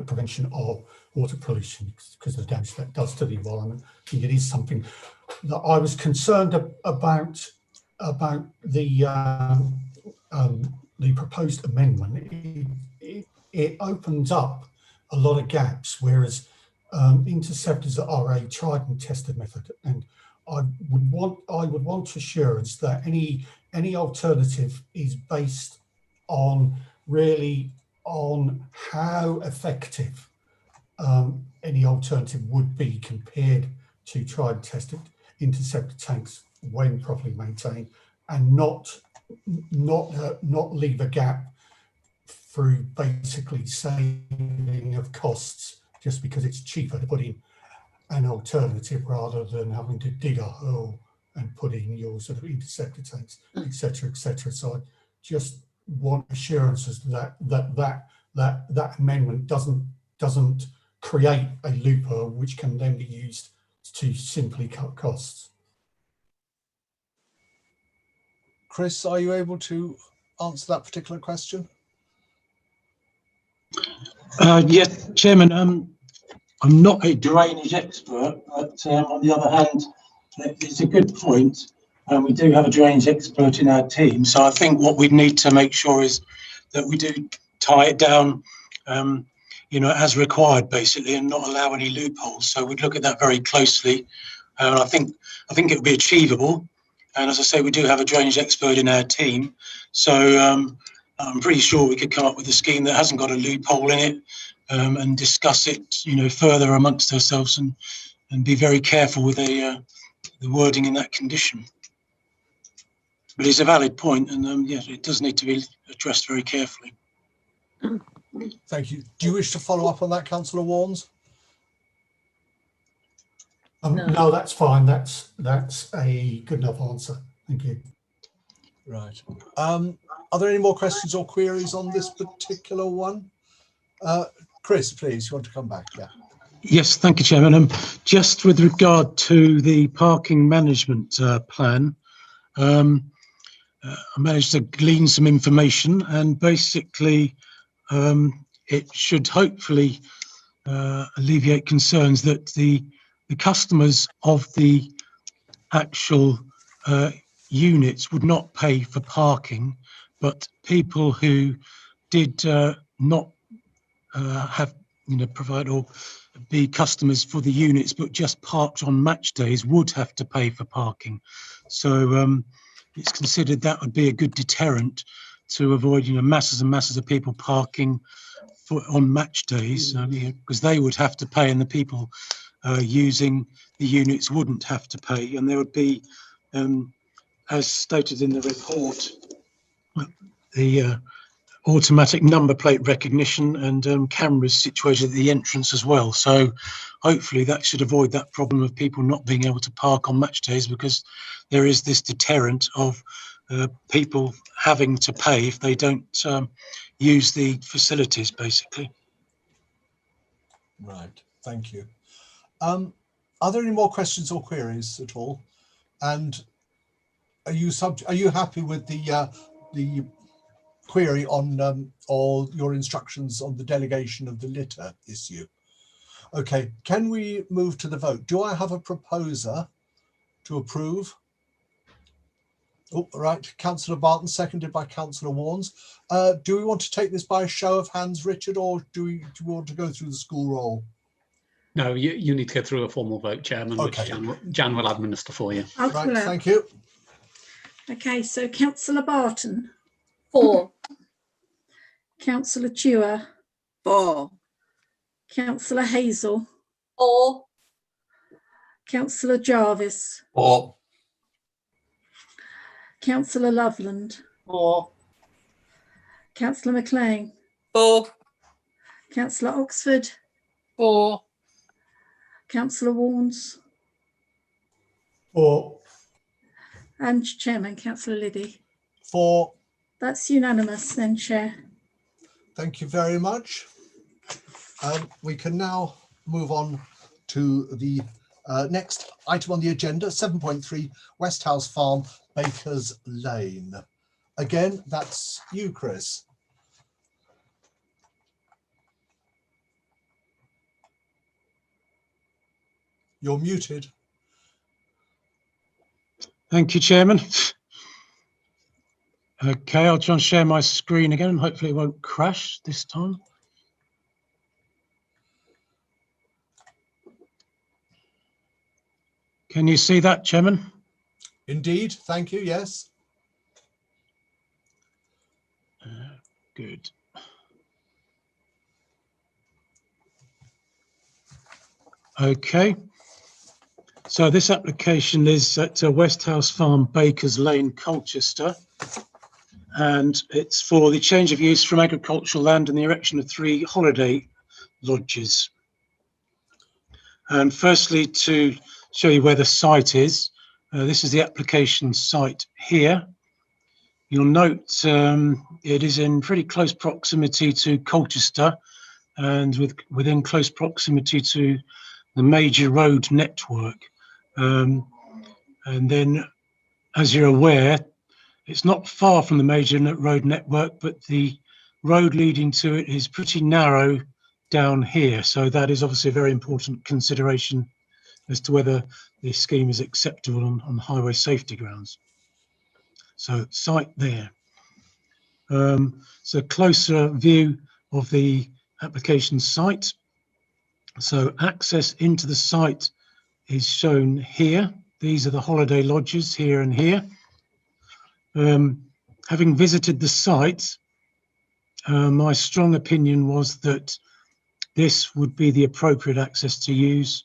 prevention of water pollution because of the damage that does to the environment. I think it is something that I was concerned about the proposed amendment. It opens up a lot of gaps, whereas interceptors are a tried and tested method, and I would want assurance that any alternative is based on how effective any alternative would be compared to tried and tested interceptor tanks when properly maintained and not leave a gap through basically saving of costs just because it's cheaper to put in an alternative rather than having to dig a hole and put in your sort of interceptor tanks, etc., etc. So I just want assurances that that amendment doesn't create a loophole which can then be used to simply cut costs. Chris, are you able to answer that particular question? Yes, Chairman. I'm not a drainage expert, but on the other hand, it's a good point. We do have a drainage expert in our team, so I think what we need to make sure is that we do tie it down, as required, basically, and not allow any loopholes. So we'd look at that very closely. I think it would be achievable. And as I say, we do have a drainage expert in our team, so I'm pretty sure we could come up with a scheme that hasn't got a loophole in it, and discuss it, further amongst ourselves, and be very careful with the wording in that condition. But it's a valid point, and yes, it does need to be addressed very carefully. Thank you. Do you wish to follow up on that, Councillor Warnes? No, that's fine. That's a good enough answer. Thank you. Right. Are there any more questions or queries on this particular one? Chris, please, you want to come back? Yeah. Yes, thank you, Chairman. Just with regard to the parking management plan, I managed to glean some information, and basically it should hopefully alleviate concerns that the customers of the actual units would not pay for parking, but people who did not have provide or be customers for the units but just parked on match days would have to pay for parking. So it's considered that would be a good deterrent to avoid masses and masses of people parking on match days, because they would have to pay and the people using the units wouldn't have to pay, and there would be, as stated in the report, the automatic number plate recognition and cameras situated at the entrance as well. So hopefully that should avoid that problem of people not being able to park on match days, because there is this deterrent of people having to pay if they don't use the facilities, basically. Right, thank you. Are there any more questions or queries at all? And are you happy with the query on or your instructions on the delegation of the litter issue? Okay, can we move to the vote? Do I have a proposer to approve? Oh, right, Councillor Barton, seconded by Councillor Warnes. Do we want to take this by a show of hands, Richard, or do we want to go through the school roll? No, you need to go through a formal vote, Chairman, okay, which Jan will administer for you. Right, thank you. Okay, so Councillor Barton. 4. Councillor Chua. 4. Councillor Hazel. 4. Councillor Jarvis. 4. Councillor Loveland. 4. Councillor McLean. 4. Councillor Oxford. 4. Councillor Warnes. 4. And Chairman, Councillor Liddy. 4. That's unanimous then, Chair. Thank you very much. We can now move on to the next item on the agenda, 7.3 Westhouse Farm, Bakers Lane. Again, that's you, Chris. You're muted. Thank you, Chairman. Okay, I'll try and share my screen again, and hopefully it won't crash this time. Can you see that, Chairman? Indeed, thank you, yes. Good. Okay. So this application is at Westhouse Farm, Bakers Lane, Colchester, and it's for the change of use from agricultural land and the erection of 3 holiday lodges. And firstly, to show you where the site is, this is the application site here. You'll note it is in pretty close proximity to Colchester and within close proximity to the major road network. And then, as you're aware, it's not far from the major road network, but the road leading to it is pretty narrow down here. So that is obviously a very important consideration as to whether the scheme is acceptable on highway safety grounds. So site there. So closer view of the application site. So access into the site is shown here. These are the holiday lodges here and here. Having visited the site, my strong opinion was that this would be the appropriate access to use,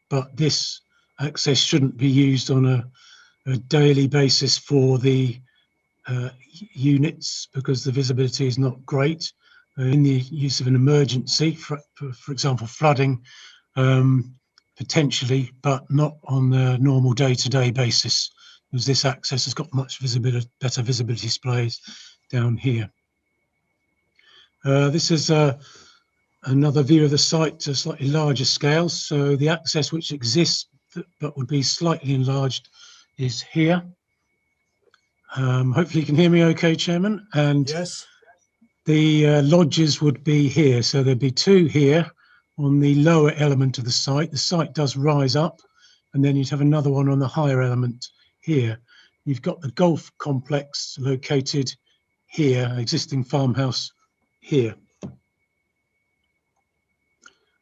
but this access shouldn't be used on a daily basis for the units because the visibility is not great. In the use of an emergency, for example, flooding, potentially, but not on the normal day-to-day basis, because this access has got much better visibility displays down here. This is another view of the site to a slightly larger scale. So the access which exists but would be slightly enlarged is here. Hopefully you can hear me okay, Chairman. And yes, the lodges would be here. So there'd be 2 here on the lower element of the site. The site does rise up, and then you'd have another one on the higher element here. You've got the golf complex located here, existing farmhouse here.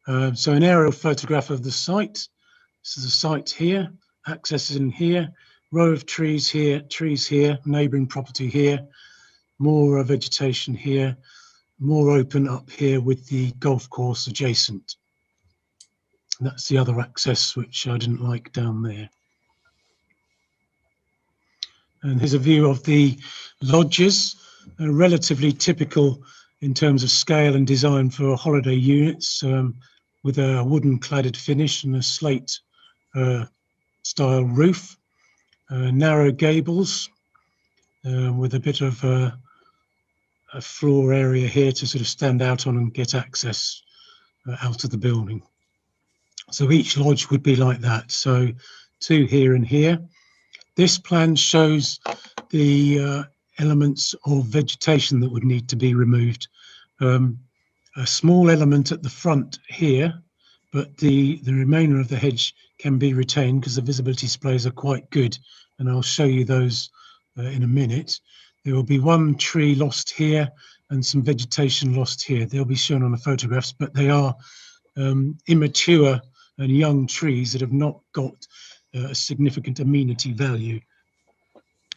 So an aerial photograph of the site. This is the site here, access is in here, row of trees here, neighbouring property here, more vegetation here, more open up here with the golf course adjacent. And that's the other access which I didn't like down there. And here's a view of the lodges, relatively typical in terms of scale and design for holiday units, with a wooden cladded finish and a slate style roof, narrow gables with a bit of a floor area here to sort of stand out on and get access out of the building. So each lodge would be like that. So 2 here and here. This plan shows the elements of vegetation that would need to be removed. A small element at the front here, but the remainder of the hedge can be retained because the visibility displays are quite good, and I'll show you those in a minute. There will be 1 tree lost here and some vegetation lost here. They'll be shown on the photographs, but they are immature and young trees that have not got a significant amenity value,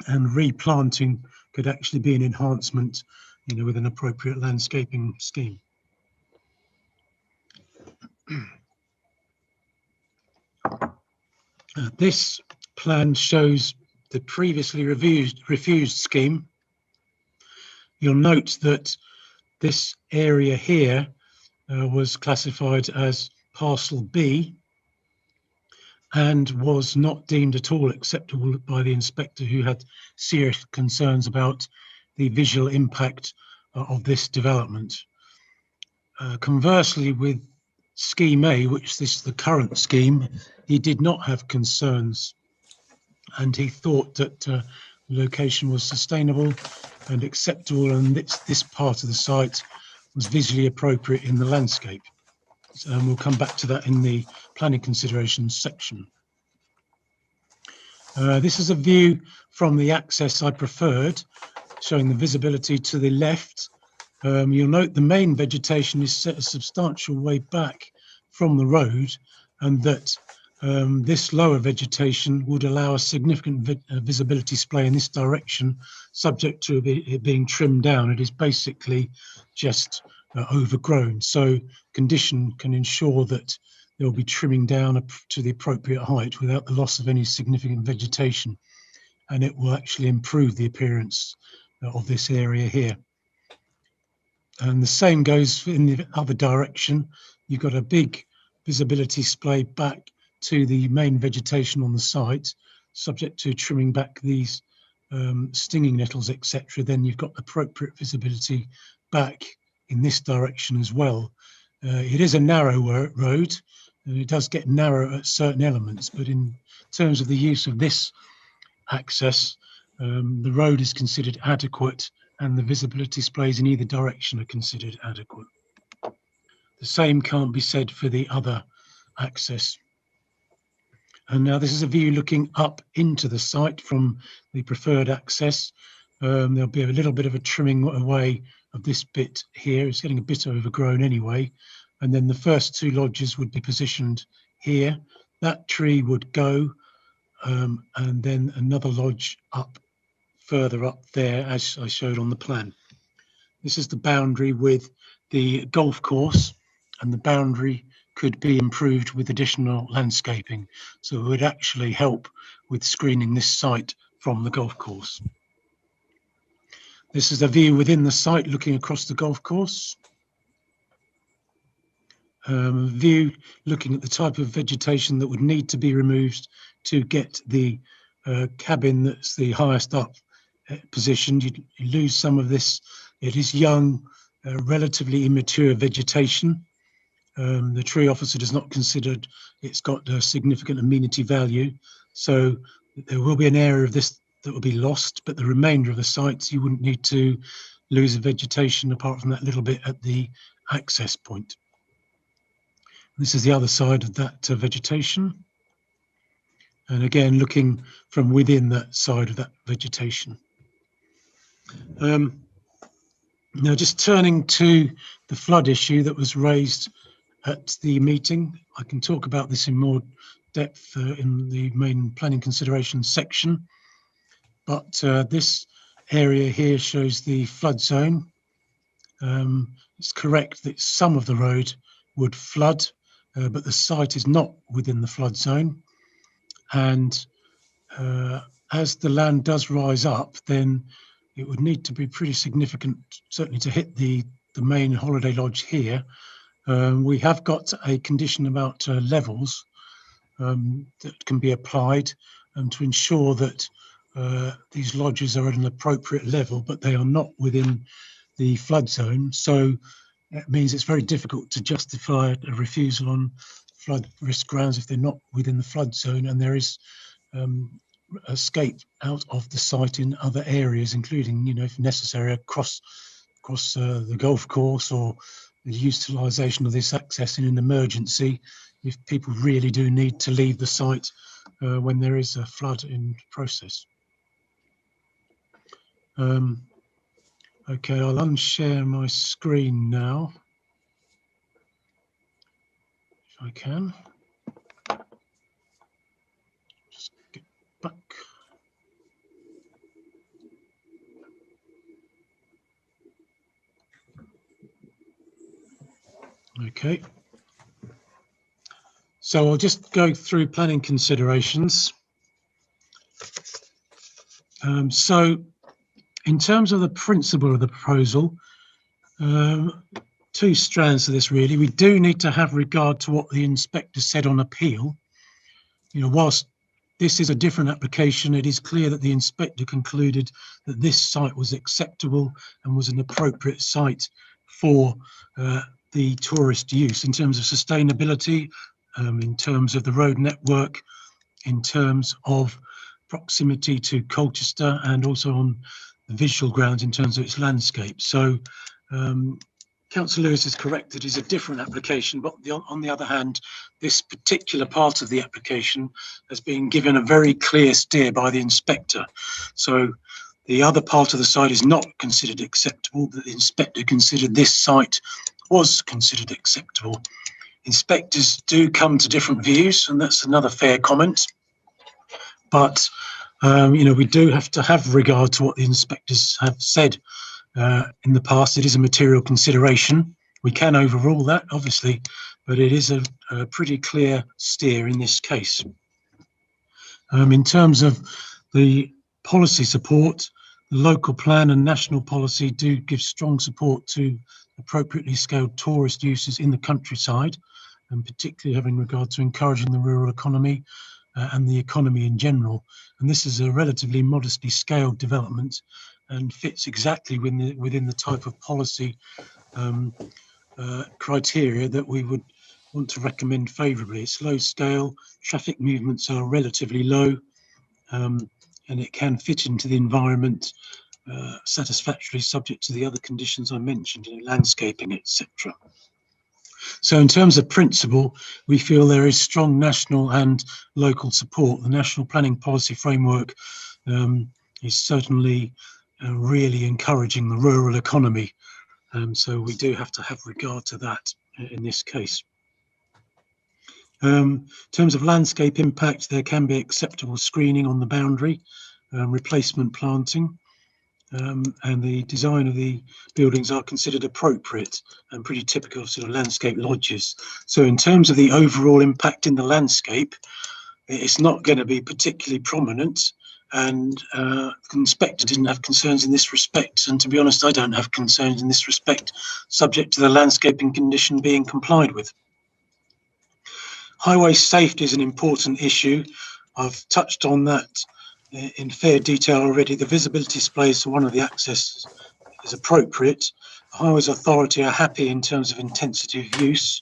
and replanting could actually be an enhancement, you know, with an appropriate landscaping scheme. This plan shows the previously refused scheme. You'll note that this area here was classified as parcel B and was not deemed at all acceptable by the inspector, who had serious concerns about the visual impact of this development. Conversely, with Scheme A, which this is the current scheme, he did not have concerns, and he thought that the location was sustainable and acceptable, and this part of the site was visually appropriate in the landscape. And we'll come back to that in the planning considerations section. This is a view from the access I preferred, showing the visibility to the left. You'll note the main vegetation is set a substantial way back from the road, and that this lower vegetation would allow a significant visibility display in this direction, subject to it being trimmed down. It is basically just overgrown, so condition can ensure that they'll be trimming down to the appropriate height without the loss of any significant vegetation, and it will actually improve the appearance of this area here. And the same goes in the other direction. You've got a big visibility splay back to the main vegetation on the site, subject to trimming back these stinging nettles, etc. Then you've got appropriate visibility back in this direction as well. It is a narrow road, and it does get narrow at certain elements, but in terms of the use of this access, the road is considered adequate, and the visibility displays in either direction are considered adequate. The same can't be said for the other access. And now this is a view looking up into the site from the preferred access. There'll be a little bit of a trimming away of this bit here. It's getting a bit overgrown anyway. And then the first two lodges would be positioned here. That tree would go, and then another lodge up, further up there, as I showed on the plan. This is the boundary with the golf course, and the boundary could be improved with additional landscaping. So it would actually help with screening this site from the golf course. This is a view within the site looking across the golf course. View looking at the type of vegetation that would need to be removed to get the cabin that's the highest up positioned. You lose some of this. It is young, relatively immature vegetation. The tree officer does not consider it's got a significant amenity value, so there will be an area of this that will be lost, but the remainder of the sites you wouldn't need to lose the vegetation apart from that little bit at the access point. This is the other side of that vegetation, and again looking from within that side of that vegetation. Now just turning to the flood issue that was raised at the meeting. I can talk about this in more depth in the main planning considerations section, but this area here shows the flood zone. It's correct that some of the road would flood, but the site is not within the flood zone, and as the land does rise up, then it would need to be pretty significant, certainly to hit the main holiday lodge here. We have got a condition about levels that can be applied to ensure that these lodges are at an appropriate level, but they are not within the flood zone. So that means it's very difficult to justify a refusal on flood risk grounds if they're not within the flood zone, and there is escape out of the site in other areas, including, you know, if necessary, across the golf course, or the utilisation of this access in an emergency if people really do need to leave the site when there is a flood in process. Okay, I'll unshare my screen now, if I can. Just get back. Okay. So I'll just go through planning considerations. So in terms of the principle of the proposal, two strands to this really. We do need to have regard to what the inspector said on appeal. You know, whilst this is a different application, it is clear that the inspector concluded that this site was acceptable and was an appropriate site for the tourist use in terms of sustainability, in terms of the road network, in terms of proximity to Colchester, and also on the visual grounds in terms of its landscape. So Councillor Lewis is correct that it's a different application, but on the other hand, this particular part of the application has been given a very clear steer by the inspector. So the other part of the site is not considered acceptable, but the inspector considered this site was considered acceptable. Inspectors do come to different views, and that's another fair comment. But you know, we do have to have regard to what the inspectors have said in the past. It is a material consideration. We can overrule that, obviously, but it is a pretty clear steer in this case. In terms of the policy support, the local plan and national policy do give strong support to appropriately scaled tourist uses in the countryside, and particularly having regard to encouraging the rural economy and the economy in general. And this is a relatively modestly scaled development and fits exactly within the type of policy criteria that we would want to recommend favourably. It's low scale, traffic movements are relatively low, and it can fit into the environment satisfactorily, subject to the other conditions I mentioned, landscaping, etc. So in terms of principle, we feel there is strong national and local support. The National Planning Policy Framework is certainly really encouraging the rural economy. So we do have to have regard to that in this case. In terms of landscape impact, there can be acceptable screening on the boundary, replacement planting, and the design of the buildings are considered appropriate and pretty typical of sort of landscape lodges. So in terms of the overall impact in the landscape, it's not going to be particularly prominent, and the inspector didn't have concerns in this respect, and to be honest, I don't have concerns in this respect, subject to the landscaping condition being complied with. Highway safety is an important issue. I've touched on that in fair detail already. The visibility displays for one of the accesses is appropriate. The Highways Authority are happy in terms of intensity of use.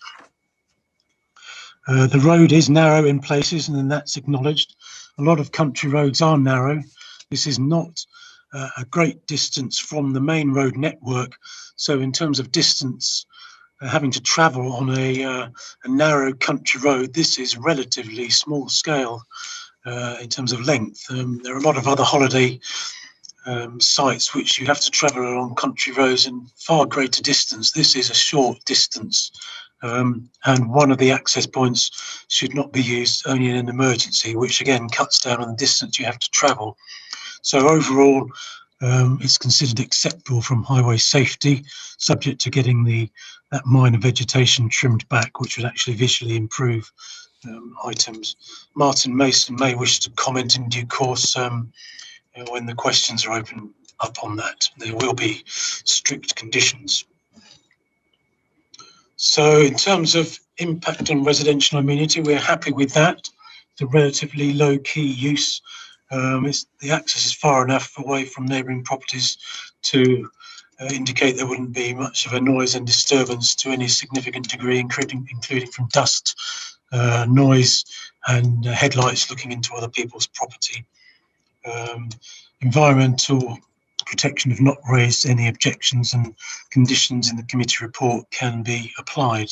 The road is narrow in places, and then that's acknowledged. A lot of country roads are narrow. This is not a great distance from the main road network. So in terms of distance, having to travel on a narrow country road, this is relatively small scale in terms of length. There are a lot of other holiday sites which you have to travel along country roads in far greater distance. This is a short distance, and one of the access points should not be used only in an emergency, which again cuts down on the distance you have to travel. So overall, it's considered acceptable from highway safety, subject to getting that minor vegetation trimmed back, which would actually visually improve items. Martyn Mason may wish to comment in due course when the questions are open up on that. There will be strict conditions. So in terms of impact on residential amenity, we're happy with that. It's a relatively low key use. The access is far enough away from neighbouring properties to indicate there wouldn't be much of a noise and disturbance to any significant degree, including from dust, noise and headlights looking into other people's property. Environmental protection have not raised any objections, and conditions in the committee report can be applied.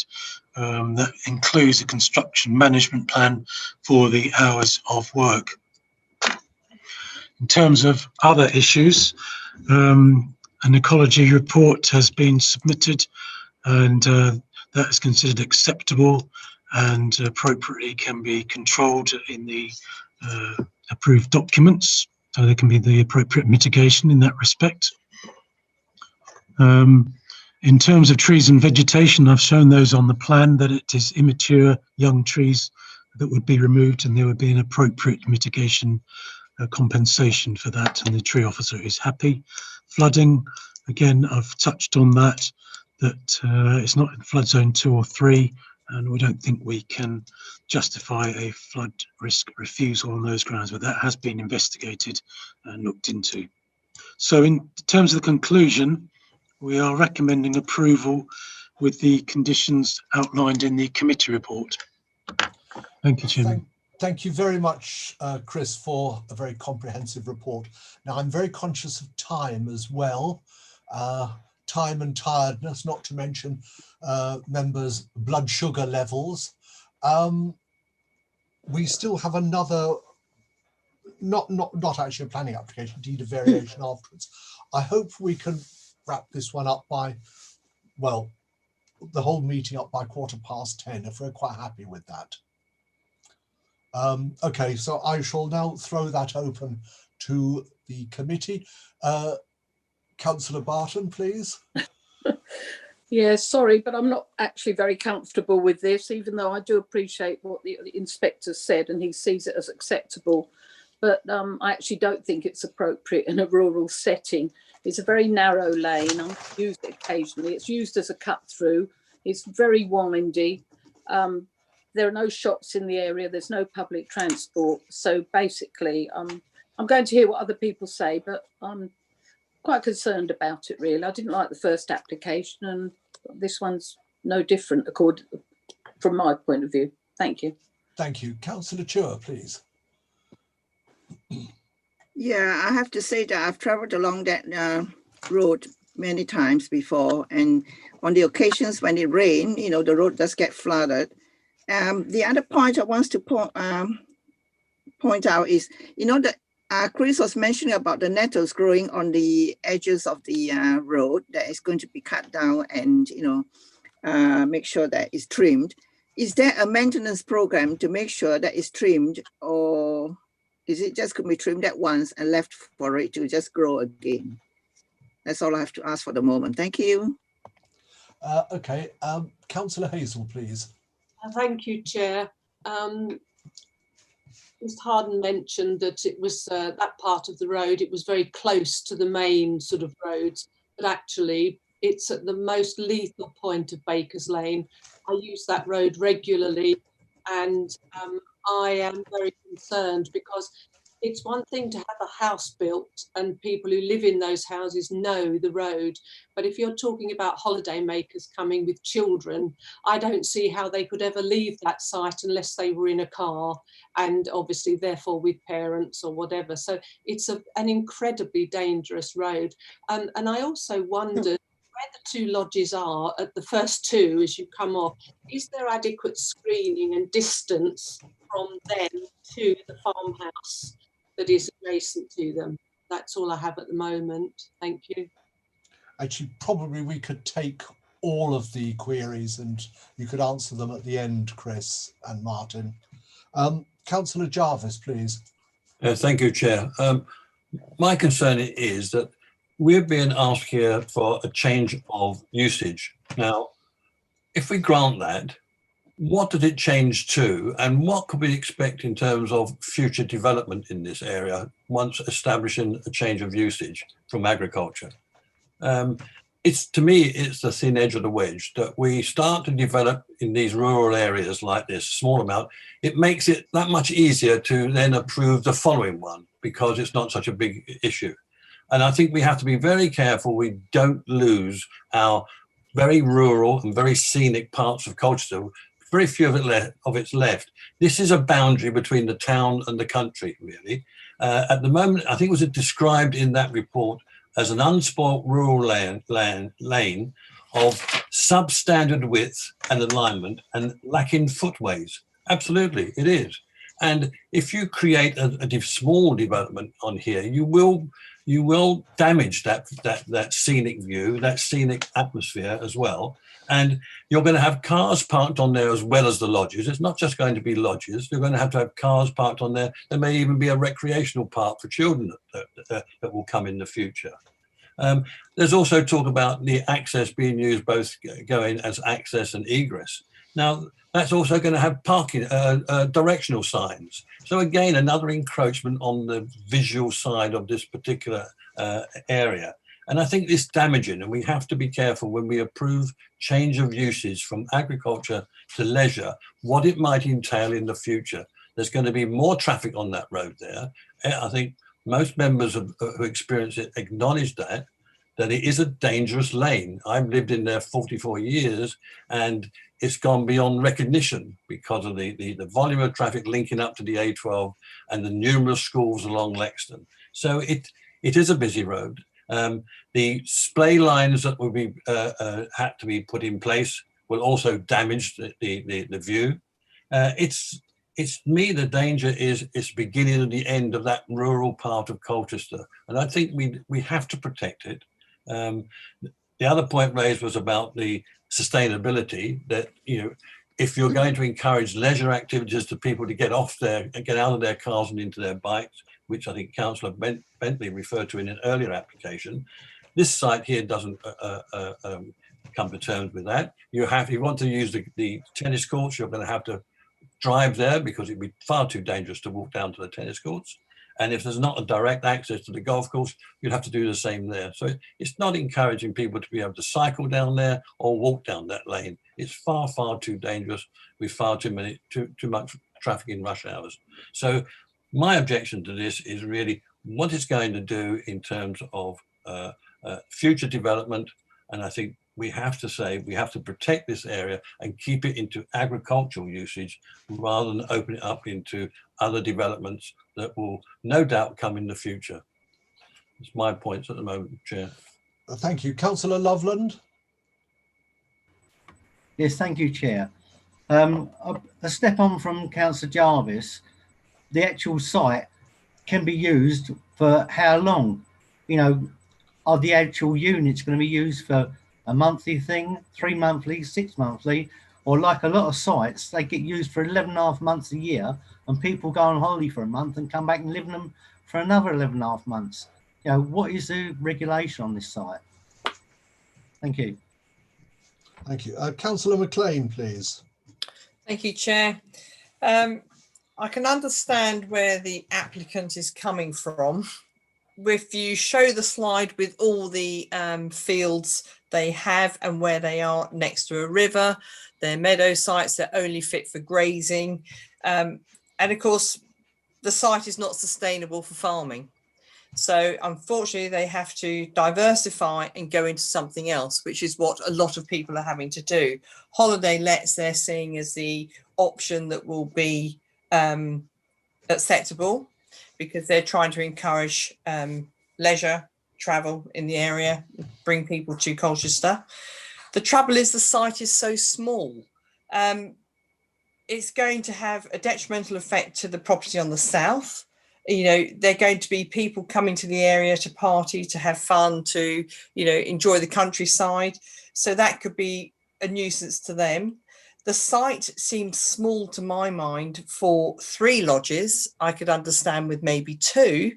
That includes a construction management plan for the hours of work. In terms of other issues, an ecology report has been submitted, and that is considered acceptable and appropriately can be controlled in the approved documents. So there can be the appropriate mitigation in that respect. In terms of trees and vegetation, I've shown those on the plan, that it is immature young trees that would be removed, and there would be an appropriate mitigation compensation for that, and the tree officer is happy. Flooding, again, I've touched on that it's not in flood zone 2 or 3, and we don't think we can justify a flood risk refusal on those grounds, but that has been investigated and looked into. So in terms of the conclusion, we are recommending approval with the conditions outlined in the committee report. Thank you, Chairman. Thank you very much, Chris, for a very comprehensive report. Now, I'm very conscious of time as well, time and tiredness, not to mention members' blood sugar levels. We still have another, not actually a planning application, indeed a variation afterwards. I hope we can wrap this one up by, well, the whole meeting up by 10:15, if we're quite happy with that. Okay, so I shall now throw that open to the committee. Councillor Barton, please. Yeah, sorry, but I'm not actually very comfortable with this, even though I do appreciate what the inspector said and he sees it as acceptable. But I actually don't think it's appropriate in a rural setting. It's a very narrow lane. I use it occasionally. It's used as a cut through. It's very windy. There are no shops in the area. There's no public transport. So basically, I'm going to hear what other people say, but I'm quite concerned about it, really. I didn't like the first application, and this one's no different from my point of view. Thank you. Thank you. Councillor Cllr, please. Yeah, I have to say that I've traveled along that road many times before, and on the occasions when it rains, you know, the road does get flooded. The other point I want to point out is, you know, that Chris was mentioning about the nettles growing on the edges of the road that is going to be cut down and, you know, make sure that it's trimmed. Is there a maintenance program to make sure that it's trimmed, or is it just going to be trimmed at once and left for it to just grow again? That's all I have to ask for the moment. Thank you. Okay, Councillor Hazel, please. Thank you, Chair. Mr. Harden mentioned that it was that part of the road, it was very close to the main sort of roads, but actually it's at the most lethal point of Baker's Lane. I use that road regularly, and I am very concerned because it's one thing to have a house built and people who live in those houses know the road. But if you're talking about holiday makers coming with children, I don't see how they could ever leave that site unless they were in a car and obviously therefore with parents or whatever. So it's an incredibly dangerous road. And I also wondered where the two lodges are at the first two as you come off, is there adequate screening and distance from them to the farmhouse that is adjacent to them? That's all I have at the moment. Thank you. Actually, probably we could take all of the queries and you could answer them at the end, Chris and Martyn. Councillor Jarvis, please. Thank you, Chair. My concern is that we're being asked here for a change of usage. Now, if we grant that, what did it change to, and what could we expect in terms of future development in this area once establishing a change of usage from agriculture? To me, it's the thin edge of the wedge that we start to develop in these rural areas like this, small amount. It makes it that much easier to then approve the following one because it's not such a big issue. And I think we have to be very careful we don't lose our very rural and very scenic parts of Colchester. Very few of it's left. This is a boundary between the town and the country, really. At the moment, I think it was described in that report as an unspoilt rural lane of substandard width and alignment and lacking footways. Absolutely, it is. And if you create a small development on here, you will damage that scenic view, that scenic atmosphere as well. And you're going to have cars parked on there as well as the lodges. It's not just going to be lodges. You're going to have cars parked on there. There may even be a recreational park for children that will come in the future. There's also talk about the access being used both going as access and egress. Now, that's also going to have parking, directional signs. So again, another encroachment on the visual side of this particular area. And I think it's damaging, and we have to be careful when we approve change of usage from agriculture to leisure, what it might entail in the future. There's going to be more traffic on that road there. I think most members who experience it acknowledge that it is a dangerous lane. I've lived in there 44 years and it's gone beyond recognition because of the volume of traffic linking up to the A12 and the numerous schools along Lexton. So it is a busy road. The splay lines that will be had to be put in place will also damage the view. It's me, the danger is it's beginning and the end of that rural part of Colchester. And I think we have to protect it. The other point raised was about the sustainability that, you know, if you're going to encourage leisure activities to people to get off there and get out of their cars and into their bikes, which I think Councillor Bentley referred to in an earlier application, this site here doesn't come to terms with that. If you want to use the tennis courts, you're going to have to drive there because it'd be far too dangerous to walk down to the tennis courts. And if there's not a direct access to the golf course, you'd have to do the same there. So it's not encouraging people to be able to cycle down there or walk down that lane. It's far, far too dangerous with far too much traffic in rush hours. So my objection to this is really what it's going to do in terms of future development. And I think we have to say we have to protect this area and keep it into agricultural usage rather than open it up into other developments that will no doubt come in the future. It's my points at the moment, Chair. Thank you. Councillor Loveland. Yes, thank you, Chair. A step on from Councillor Jarvis, the actual site can be used for how long? You know, are the actual units going to be used for a monthly thing, 3 monthly, 6 monthly, or like a lot of sites, they get used for 11.5 months a year, and people go on holiday for a month and come back and live in them for another 11.5 months. You know, what is the regulation on this site? Thank you. Thank you. Councillor McLean, please. Thank you, Chair. I can understand where the applicant is coming from. If you show the slide with all the fields they have and where they are next to a river, they're meadow sites that only fit for grazing. And of course, the site is not sustainable for farming. So unfortunately, they have to diversify and go into something else, which is what a lot of people are having to do. Holiday lets they're seeing as the option that will be acceptable, because they're trying to encourage leisure travel in the area, bring people to Colchester. The trouble is the site is so small. It's going to have a detrimental effect to the property on the south. You know, they're going to be people coming to the area to party, to have fun, to, you know, enjoy the countryside. So that could be a nuisance to them. The site seems small to my mind for 3 lodges. I could understand with maybe 2.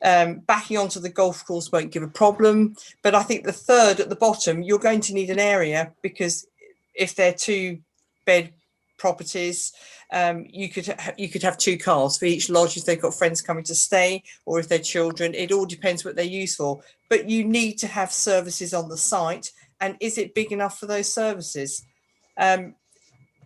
Backing onto the golf course won't give a problem. But I think the 3rd at the bottom, you're going to need an area, because if they're 2-bed properties, you could have 2 cars for each lodge if they've got friends coming to stay, or if they're children. It all depends what they're used for. But you need to have services on the site. And is it big enough for those services?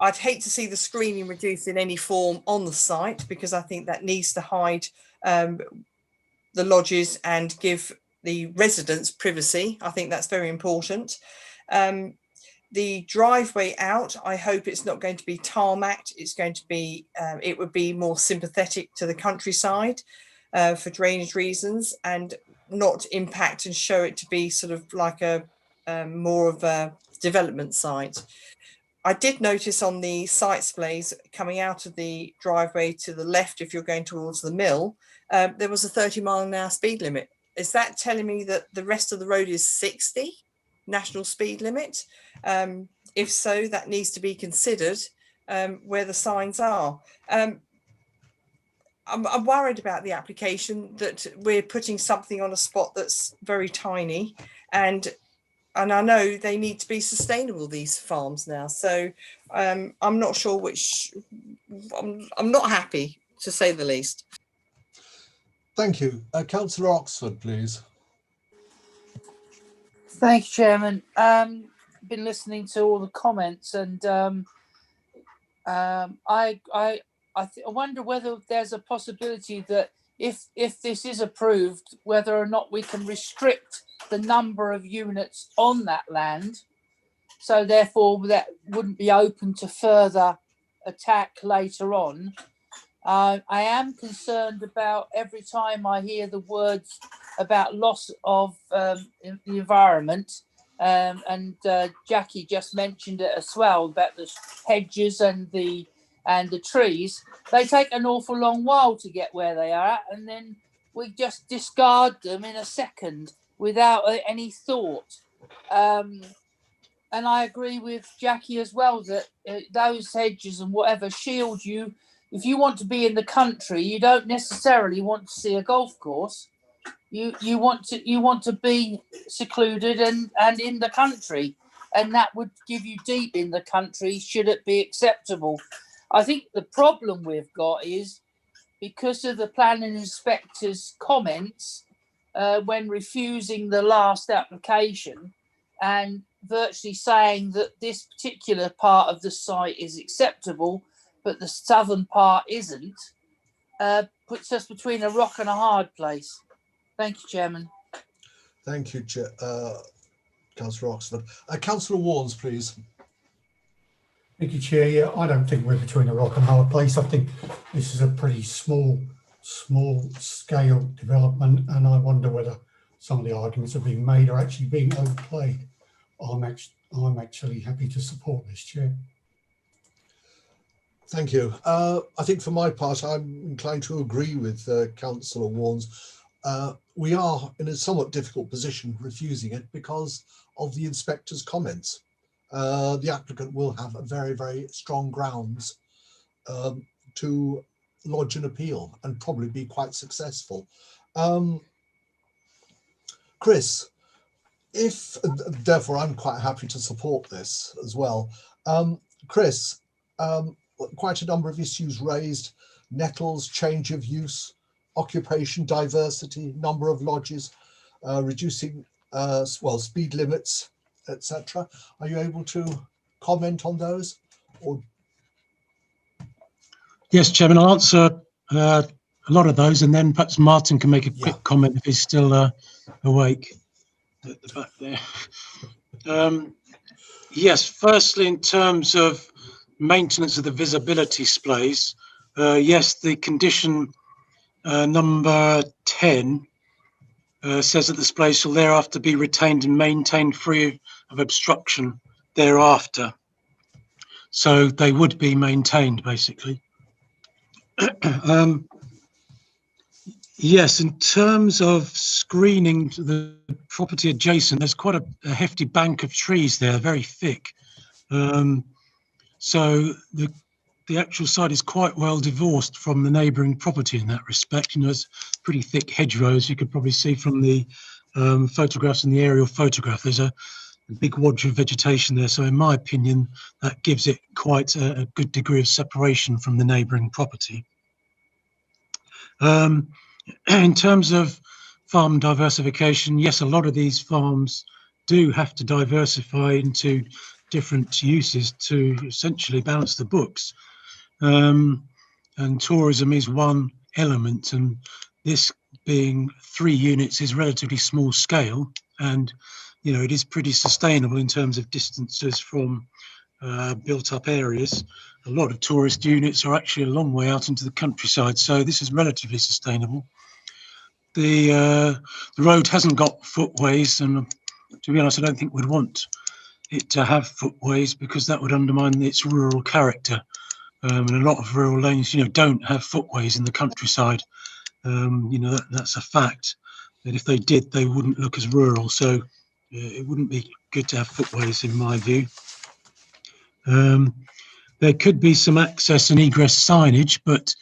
I'd hate to see the screening reduced in any form on the site, because I think that needs to hide the lodges and give the residents privacy. I think that's very important. The driveway out, I hope it's not going to be tarmacked. It's going to be, it would be more sympathetic to the countryside for drainage reasons, and not impact and show it to be sort of like a more of a development site. I did notice on the site displays coming out of the driveway to the left, if you're going towards the mill, there was a 30-mile-an-hour speed limit. Is that telling me that the rest of the road is 60 national speed limit? If so, that needs to be considered where the signs are. I'm worried about the application, that we're putting something on a spot that's very tiny, and I know they need to be sustainable, these farms now. So I'm not sure which, I'm not happy, to say the least. Thank you. Councillor Oxford, please. Thank you, Chairman. Been listening to all the comments, and I wonder whether there's a possibility that if this is approved, whether or not we can restrict the number of units on that land, so therefore that wouldn't be open to further attack later on. I am concerned about every time I hear the words about loss of the environment, and Jackie just mentioned it as well, about the hedges and the trees. They take an awful long while to get where they are at, and then we just discard them in a second without any thought. And I agree with Jackie as well that those hedges and whatever shield you. If you want to be in the country, you don't necessarily want to see a golf course. You want to be secluded and in the country. and that would give you deep in the country should it be acceptable. I think the problem we've got is because of the planning inspector's comments when refusing the last application and virtually saying that this particular part of the site is acceptable, but the southern part isn't, puts us between a rock and a hard place. Thank you, Chairman. Thank you, Councillor Oxford. Councillor Warnes, please. Thank you, Chair. Yeah, I don't think we're between a rock and a hard place. I think this is a pretty small scale development, and I wonder whether some of the arguments are being made are actually being overplayed. I'm actually happy to support this, Chair. Thank you. I think for my part, I'm inclined to agree with Councillor Warnes. We are in a somewhat difficult position refusing it because of the inspector's comments. The applicant will have a very, very strong grounds to lodge an appeal and probably be quite successful. Chris, therefore I'm quite happy to support this as well. Chris, quite a number of issues raised: nettles, change of use, occupation diversity, number of lodges, reducing speed limits, etc. Are you able to comment on those? Or Yes, Chairman, I'll answer a lot of those, and then perhaps Martyn can make a quick comment if he's still awake at the back there. Yes, firstly, in terms of maintenance of the visibility displays, yes, the condition number 10 says that the displays shall thereafter be retained and maintained free of obstruction thereafter. So they would be maintained, basically. Yes, in terms of screening the property adjacent, there's quite a hefty bank of trees there, very thick. So the actual site is quite well divorced from the neighbouring property in that respect. You know, it's pretty thick hedgerows. You could probably see from the photographs in the aerial photograph. There's a big wodge of vegetation there. So in my opinion, that gives it quite a good degree of separation from the neighbouring property. In terms of farm diversification, yes, a lot of these farms do have to diversify into different uses to essentially balance the books. And tourism is one element, and this being 3 units is relatively small scale, and you know, it is pretty sustainable in terms of distances from built up areas. A lot of tourist units are actually a long way out into the countryside, so this is relatively sustainable. The road hasn't got footways, and to be honest, I don't think we'd want it to have footways because that would undermine its rural character. And a lot of rural lanes, you know, don't have footways in the countryside. You know, that's a fact. That if they did, they wouldn't look as rural. So it wouldn't be good to have footways, in my view. There could be some access and egress signage, but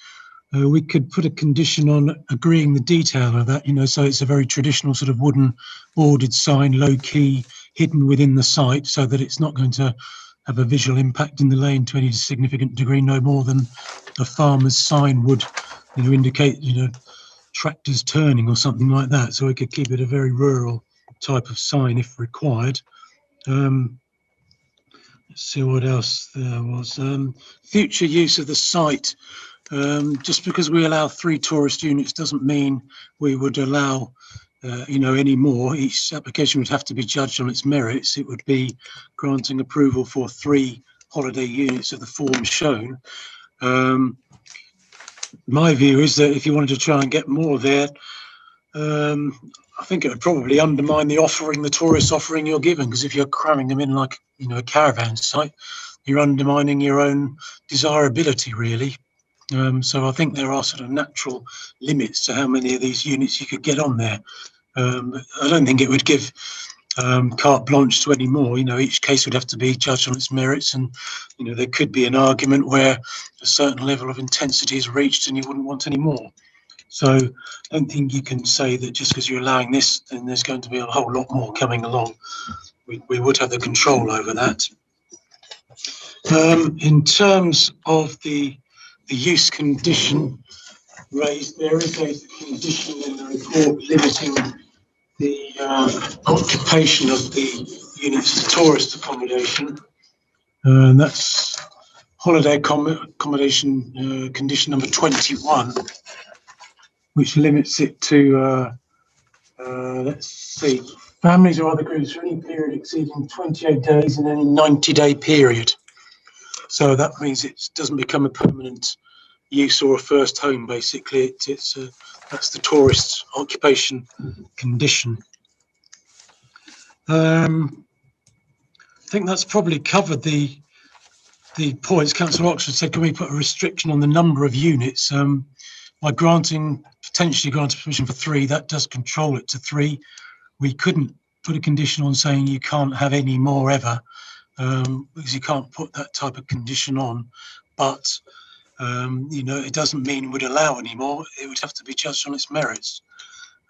we could put a condition on agreeing the detail of that, you know, so it's a very traditional sort of wooden boarded sign, low key, hidden within the site, so that it's not going to have a visual impact in the lane to any significant degree, no more than a farmer's sign would, you know, indicate, you know, tractors turning or something like that. So we could keep it a very rural type of sign if required. Let's see what else there was. Future use of the site. Just because we allow 3 tourist units doesn't mean we would allow, you know, any more. Each application would have to be judged on its merits. It would be granting approval for 3 holiday units of the form shown. My view is that if you wanted to try and get more there, I think it would probably undermine the offering, the tourist offering you're given, because if you're cramming them in like, you know, a caravan site, you're undermining your own desirability, really. So I think there are sort of natural limits to how many of these units you could get on there. I don't think it would give carte blanche to any more. You know, each case would have to be judged on its merits, and you know, there could be an argument where a certain level of intensity is reached and you wouldn't want any more. So I don't think you can say that just because you're allowing this, then there's going to be a whole lot more coming along. we would have the control over that. In terms of the use condition raised, there is a condition in the report limiting the occupation of the units to tourist accommodation. And that's holiday accommodation condition number 21, which limits it to, let's see, families or other groups for any period exceeding 28 days in any 90-day period. So that means it doesn't become a permanent use or a first home, basically. That's the tourist occupation condition. I think that's probably covered the points. Councillor Oxford said, can we put a restriction on the number of units? By potentially granting permission for 3, that does control it to 3. We couldn't put a condition on saying you can't have any more ever, because you can't put that type of condition on. But you know, it doesn't mean it would allow any more. It would have to be judged on its merits.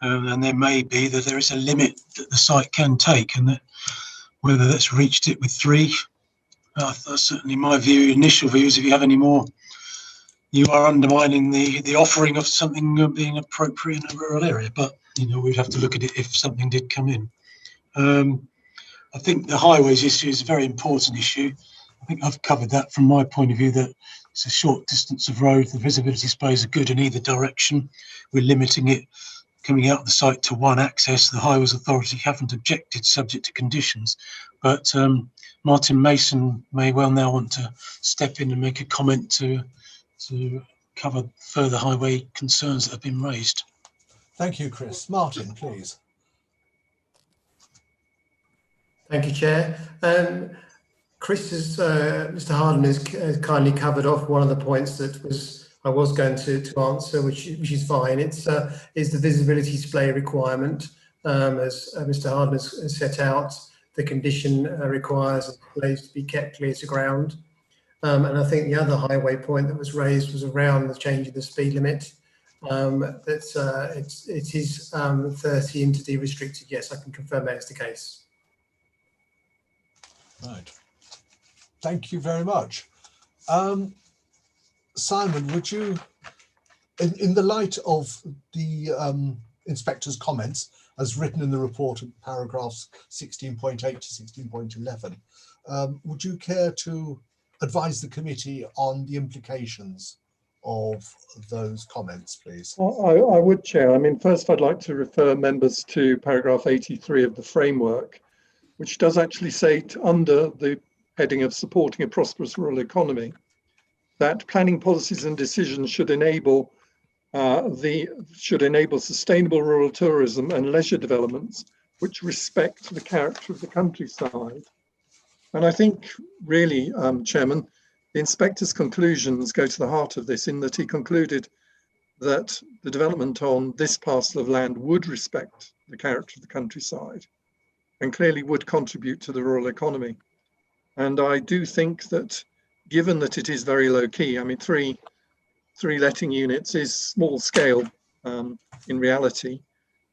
And there may be that there is a limit that the site can take, and that whether that's reached it with 3, that's certainly my view. Initial view is if you have any more, you are undermining the offering of something being appropriate in a rural area. But you know, we'd have to look at it if something did come in. I think the highways issue is a very important issue. I think I've covered that from my point of view, that it's a short distance of road. The visibility displays are good in either direction. We're limiting it coming out of the site to 1 access. The Highways Authority haven't objected, subject to conditions. But Martyn Mason may well now want to step in and make a comment to cover further highway concerns that have been raised. Thank you, Chris. Martyn, please. Thank you, Chair. Mr. Harden has kindly covered off one of the points that I was going to answer, which is fine. It's the visibility display requirement, as Mr. Harden has set out. The condition requires displays to be kept clear to ground. And I think the other highway point that was raised was around the change of the speed limit. It is 30 into de-restricted. Yes, I can confirm that is the case. Right. Thank you very much. Simon, would you, in the light of the inspector's comments as written in the report in paragraphs 16.8 to 16.11, would you care to advise the committee on the implications of those comments, please? I would, Chair. I mean, first I'd like to refer members to paragraph 83 of the framework, which does actually say under the heading of supporting a prosperous rural economy, that planning policies and decisions should enable sustainable rural tourism and leisure developments which respect the character of the countryside. And I think really, Chairman, the inspector's conclusions go to the heart of this, in that he concluded that the development on this parcel of land would respect the character of the countryside and clearly would contribute to the rural economy. And I do think that, given that it is very low key, I mean, three letting units is small scale in reality,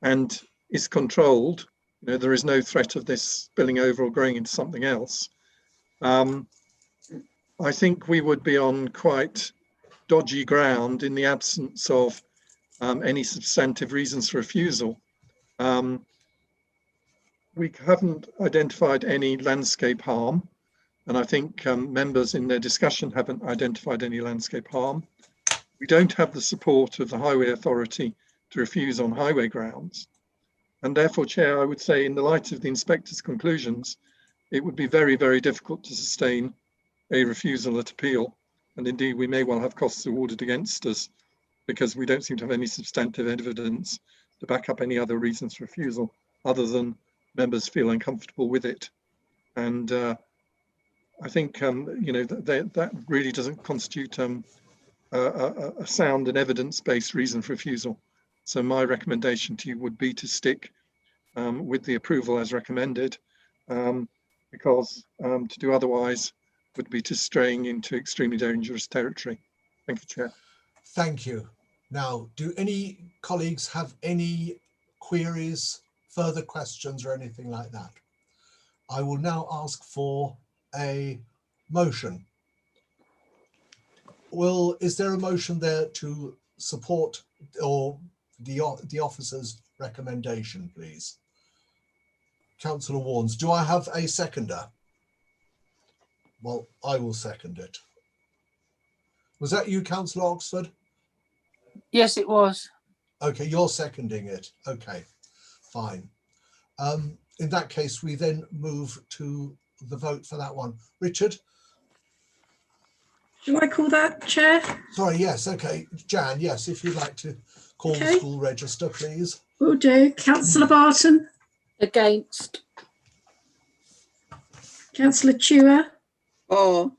and is controlled. You know, there is no threat of this spilling over or growing into something else. I think we would be on quite dodgy ground in the absence of any substantive reasons for refusal. We haven't identified any landscape harm, and I think members in their discussion haven't identified any landscape harm. We don't have the support of the Highway Authority to refuse on highway grounds. And therefore, Chair, I would say in the light of the inspector's conclusions, it would be very, very difficult to sustain a refusal at appeal. And indeed, we may well have costs awarded against us because we don't seem to have any substantive evidence to back up any other reasons for refusal other than members feel uncomfortable with it. And I think, you know, that really doesn't constitute a sound and evidence-based reason for refusal. So my recommendation to you would be to stick with the approval as recommended, because to do otherwise would be to straying into extremely dangerous territory. Thank you, Chair. Thank you. Now, do any colleagues have any queries, further questions or anything like that? I will now ask for a motion. Is there a motion there to support or the officer's recommendation, please? Councillor Warnes, do I have a seconder? Well, I will second it. Was that you, Councillor Oxford? Yes, it was. Okay, you're seconding it. Okay, fine. In that case, we then move to the vote for that one. Richard? Shall I call that, Chair? Sorry, yes, okay. Jan, yes, if you'd like to call the school register, please. Will do. Councillor Barton? Against. Councillor Chua? For.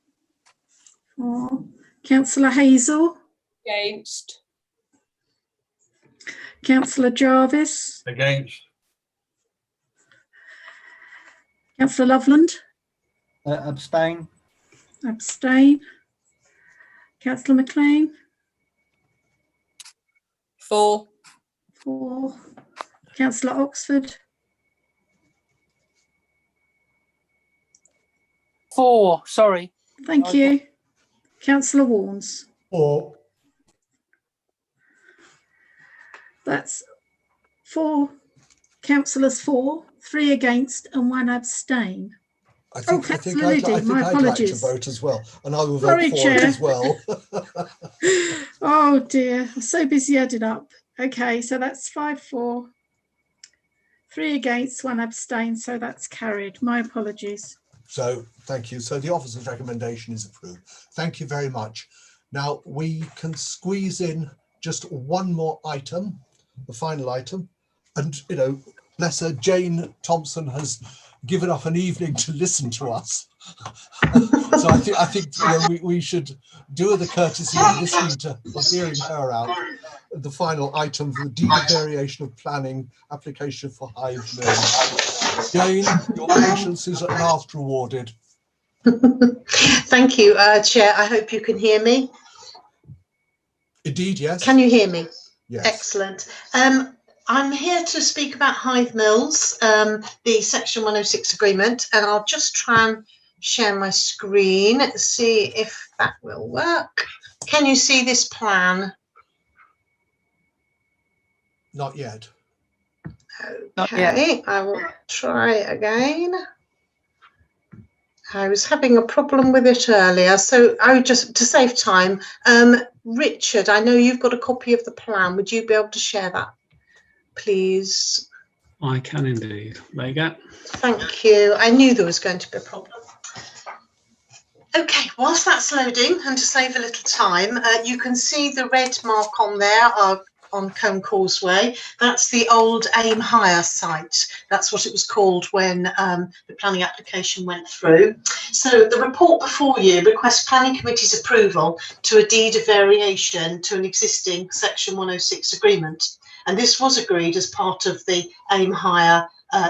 Councillor Hazel? Against. Councillor Jarvis? Against. Councillor Loveland? Abstain. Abstain. Councillor McLean? For. Councillor Oxford? For, sorry. Thank you. Councillor Warnes? For. That's 4 councillors for, 3 against and 1 abstain. I think Councillor Liddy, my I'd like to apologies. vote as well, and I will Sorry, vote for Chair. it as well. Oh dear, I'm so busy adding up. Okay, so that's 5 for, 3 against, 1 abstain, so that's carried. My apologies. So thank you. So the officer's recommendation is approved. Thank you very much. Now we can squeeze in just one more item, the final item, and bless her, Jane Thompson has given up an evening to listen to us. So I think we should do her the courtesy of listening to hearing her out. The final item for the deed of variation of planning application for Hive Mill. Jane, your patience is at last rewarded. Thank you, Chair. I hope you can hear me. Indeed, yes. Can you hear me? Yes. Excellent. I'm here to speak about Hive Mills, the Section 106 agreement, and I'll just try and share my screen, see if that will work. Can you see this plan? Not yet. Okay, I will try again. I was having a problem with it earlier, so I would just, to save time, Richard, I know you've got a copy of the plan. Would you be able to share that, please? I can indeed. There you go. Thank you. I knew there was going to be a problem. Okay, whilst that's loading, and to save a little time, you can see the red mark on there on Combe Causeway. That's the old Aim Higher site. That's what it was called when the planning application went through. So the report before you requests Planning Committee's approval to a deed of variation to an existing Section 106 agreement. And this was agreed as part of the Aim Higher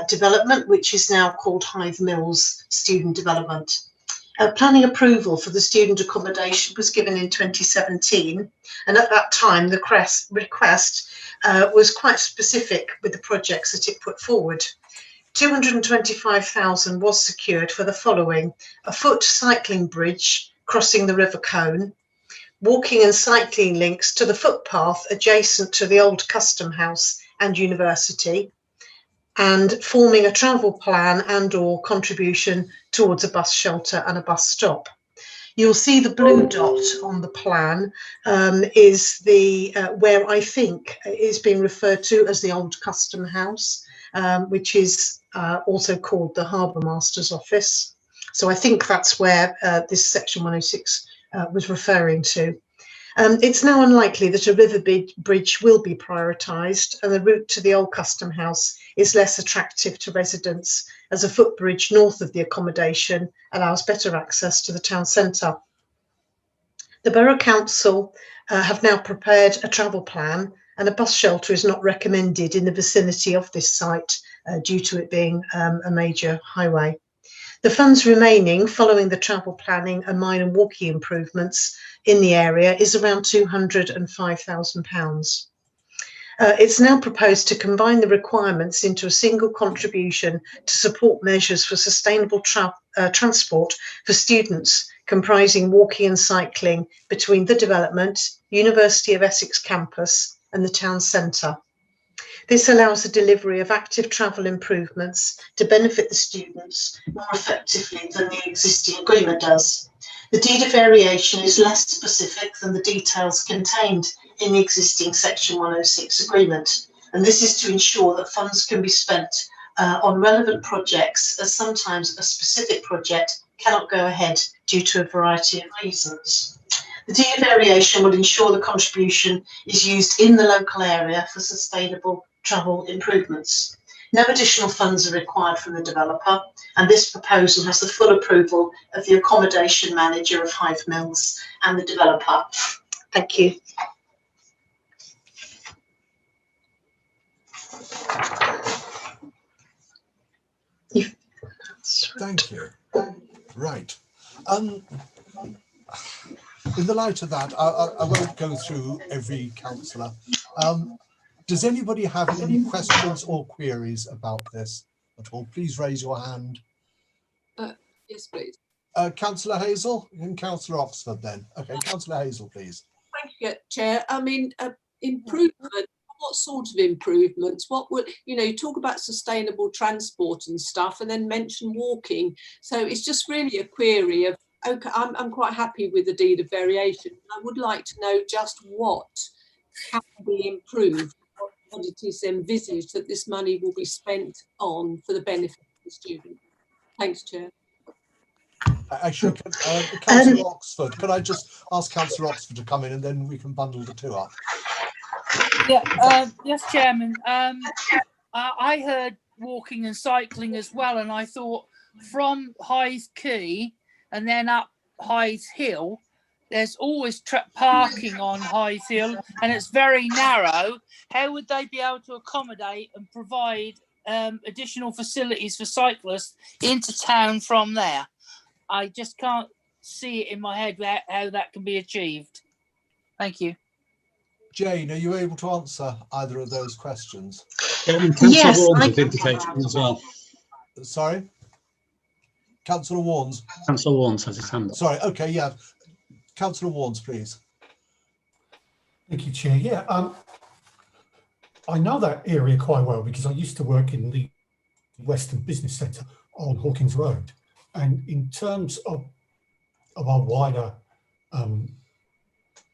development, which is now called Hive Mills Student Development. Planning approval for the student accommodation was given in 2017, and at that time the request was quite specific with the projects that it put forward. 225,000 was secured for the following: a foot cycling bridge crossing the River Colne, walking and cycling links to the footpath adjacent to the old Custom House and University, and forming a travel plan and/or contribution towards a bus shelter and a bus stop. You'll see the blue dot on the plan is the where I think is being referred to as the old Custom House, which is also called the Harbour Master's Office. So I think that's where this Section 106 was referring to. It's now unlikely that a river bridge will be prioritised, and the route to the old Custom House is less attractive to residents, as a footbridge north of the accommodation allows better access to the town centre. The Borough Council have now prepared a travel plan, and a bus shelter is not recommended in the vicinity of this site due to it being a major highway. The funds remaining following the travel planning and minor walking improvements in the area is around £205,000. It's now proposed to combine the requirements into a single contribution to support measures for sustainable transport for students, comprising walking and cycling between the development, University of Essex campus and the town centre. This allows the delivery of active travel improvements to benefit the students more effectively than the existing agreement does. The deed of variation is less specific than the details contained in the existing Section 106 agreement, and this is to ensure that funds can be spent on relevant projects, as sometimes a specific project cannot go ahead due to a variety of reasons. The deed of variation would ensure the contribution is used in the local area for sustainable travel improvements. No additional funds are required from the developer, and this proposal has the full approval of the accommodation manager of Hythe Mills and the developer. Thank you. Thank you. Right. In the light of that, I won't go through every councillor. Does anybody have any questions or queries about this at all? Please raise your hand. Yes, please. Councillor Hazel and Councillor Oxford then. Okay, Councillor Hazel, please. Thank you, Chair. I mean, improvement, what sort of improvements? What would, you talk about sustainable transport and stuff and then mention walking. So it's just really a query of, okay, I'm quite happy with the deed of variation. I would like to know just what can be improved, what it is envisaged that this money will be spent on for the benefit of the student. Thanks, Chair. Actually, Councillor Oxford, could I just ask Councillor Oxford to come in and then we can bundle the two up? Yeah, yes, Chairman. I heard walking and cycling as well, and I thought from Hythe Quay and then up Hythe Hill, there's always parking on Hythe Hill, and it's very narrow. How would they be able to accommodate and provide additional facilities for cyclists into town from there? I just can't see it in my head how that can be achieved. Thank you. Jane, are you able to answer either of those questions? Yes, Warnes has indicated as well. Sorry? Councillor Warnes? Councillor Warnes has his hand up. Sorry, okay, yeah. Councillor Warnes, please. Thank you, Chair. Yeah, I know that area quite well because I used to work in the Western Business Centre on Hawkins Road. And in terms of our wider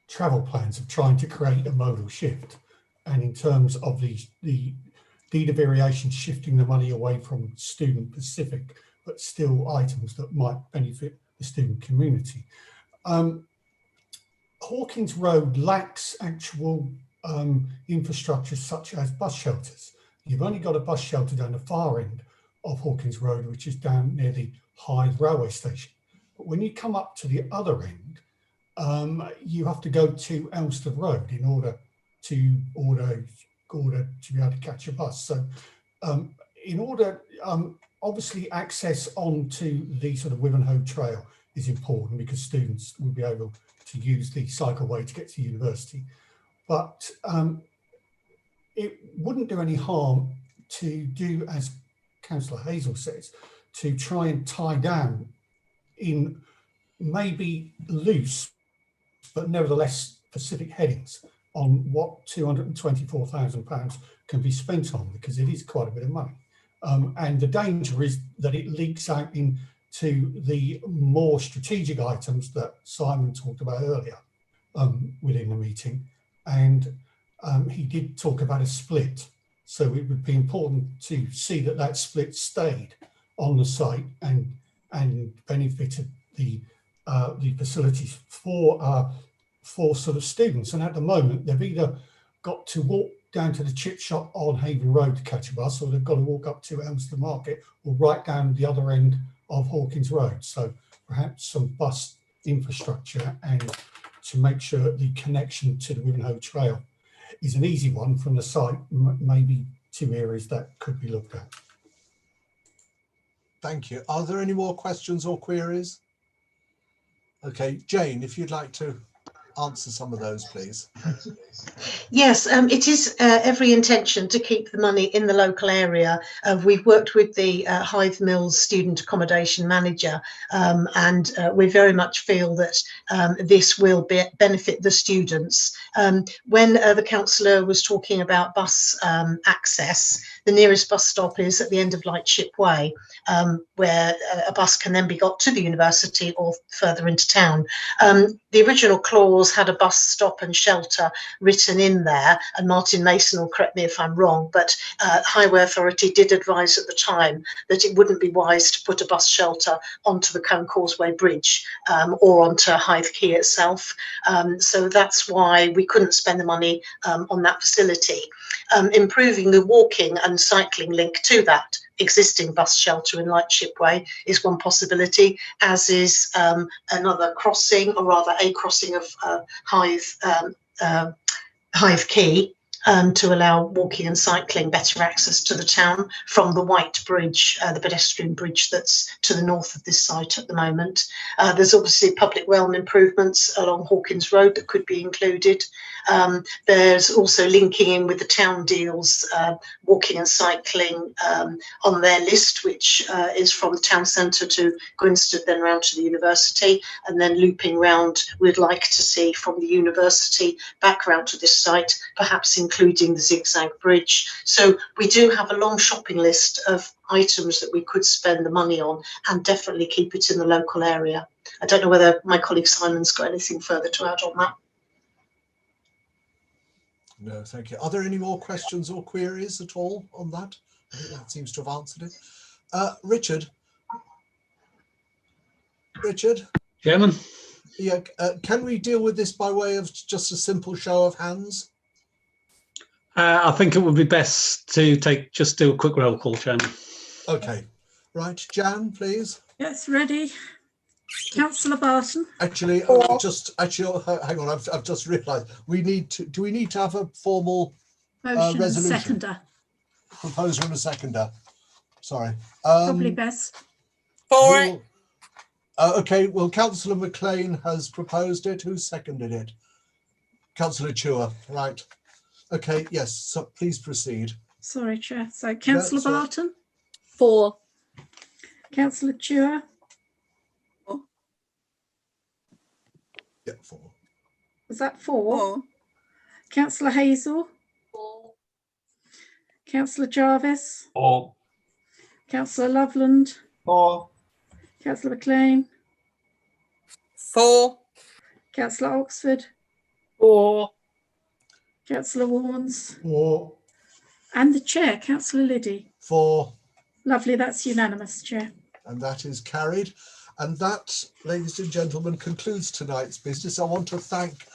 travel plans of trying to create a modal shift, and in terms of the deed of variation shifting the money away from student specific, but still items that might benefit the student community. Hawkins Road lacks actual infrastructure such as bus shelters. You've only got a bus shelter down the far end of Hawkins Road, which is down near the Hythe railway station. But when you come up to the other end, you have to go to Elmsted Road in order to be able to catch a bus. So obviously access onto the sort of Wivenhoe Trail is important because students will be able to use the cycleway to get to university. But it wouldn't do any harm to do, as Councillor Hazel says, to try and tie down in maybe loose, but nevertheless specific headings on what £224,000 can be spent on, because it is quite a bit of money. And the danger is that it leaks out into the more strategic items that Simon talked about earlier within the meeting. And he did talk about a split. So it would be important to see that that split stayed on the site and benefited the facilities for sort of students. And at the moment, they've either got to walk down to the chip shop on Haven Road to catch a bus, or they've got to walk up to Elmsted Market or right down the other end of Hawkins Road. So perhaps some bus infrastructure and to make sure the connection to the Wivenhoe Trail is an easy one from the site, maybe two areas that could be looked at. Thank you. Are there any more questions or queries? Okay, Jane, if you'd like to answer some of those, please? Yes, it is every intention to keep the money in the local area. We've worked with the Hythe Mills student accommodation manager, and we very much feel that this will benefit the students. When the councillor was talking about bus access, the nearest bus stop is at the end of Lightship Way, where a bus can then be got to the university or further into town. The original clause had a bus stop and shelter written in there, and Martyn Mason will correct me if I'm wrong, but Highway Authority did advise at the time that it wouldn't be wise to put a bus shelter onto the Cone Causeway Bridge or onto Hythe Quay itself. So that's why we couldn't spend the money on that facility. Improving the walking and cycling link to that existing bus shelter in Lightship Way is one possibility, as is another crossing, or rather a crossing of Hythe Quay, to allow walking and cycling better access to the town from the White Bridge, the pedestrian bridge that's to the north of this site at the moment. There's obviously public realm improvements along Hawkins Road that could be included. There's also linking in with the town deals, walking and cycling on their list, which is from the town centre to Grinstead, then round to the university, and then looping round, we'd like to see from the university back round to this site, perhaps including the zigzag bridge. So we do have a long shopping list of items that we could spend the money on, and definitely keep it in the local area. I don't know whether my colleague Simon's got anything further to add on that. No, thank you. Are there any more questions or queries at all on that? I think that seems to have answered it. Richard? Chairman? Yeah, can we deal with this by way of just a simple show of hands? I think it would be best to just do a quick roll call, Chairman. Okay. Right, Jan, please. Yes, ready. Councillor Barton. Actually, hang on. I've just realised we need to. Do we need to have a formal Motion resolution? seconder. Proposer and a seconder. Sorry. Probably best. For it. Okay. Well, Councillor McLean has proposed it. Who seconded it? Councillor Chua. Right. Okay. Yes. So please proceed. Sorry, Chair. So Councillor That's right. Barton. For. Councillor Chua. Yeah, 4. Was that 4? Councillor Hazel. 4. Councillor Jarvis. 4. Councillor Loveland. 4. Councillor McLean. 4. Councillor Oxford. 4. Councillor Warnes. 4. And the Chair, Councillor Liddy. 4. Lovely, that's unanimous, Chair. And that is carried. And that, ladies and gentlemen, concludes tonight's business. I want to thank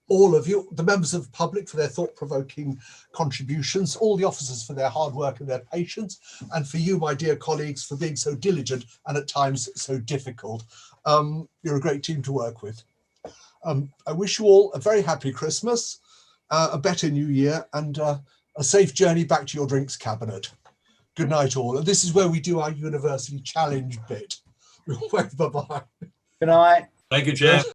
all of you, the members of the public, for their thought-provoking contributions, all the officers for their hard work and their patience, and for you, my dear colleagues, for being so diligent and at times so difficult. You're a great team to work with. I wish you all a very happy Christmas, a better New Year, and a safe journey back to your drinks cabinet. Good night, all. And this is where we do our university challenge bit. Bye-bye. Good night. Thank you, Chair.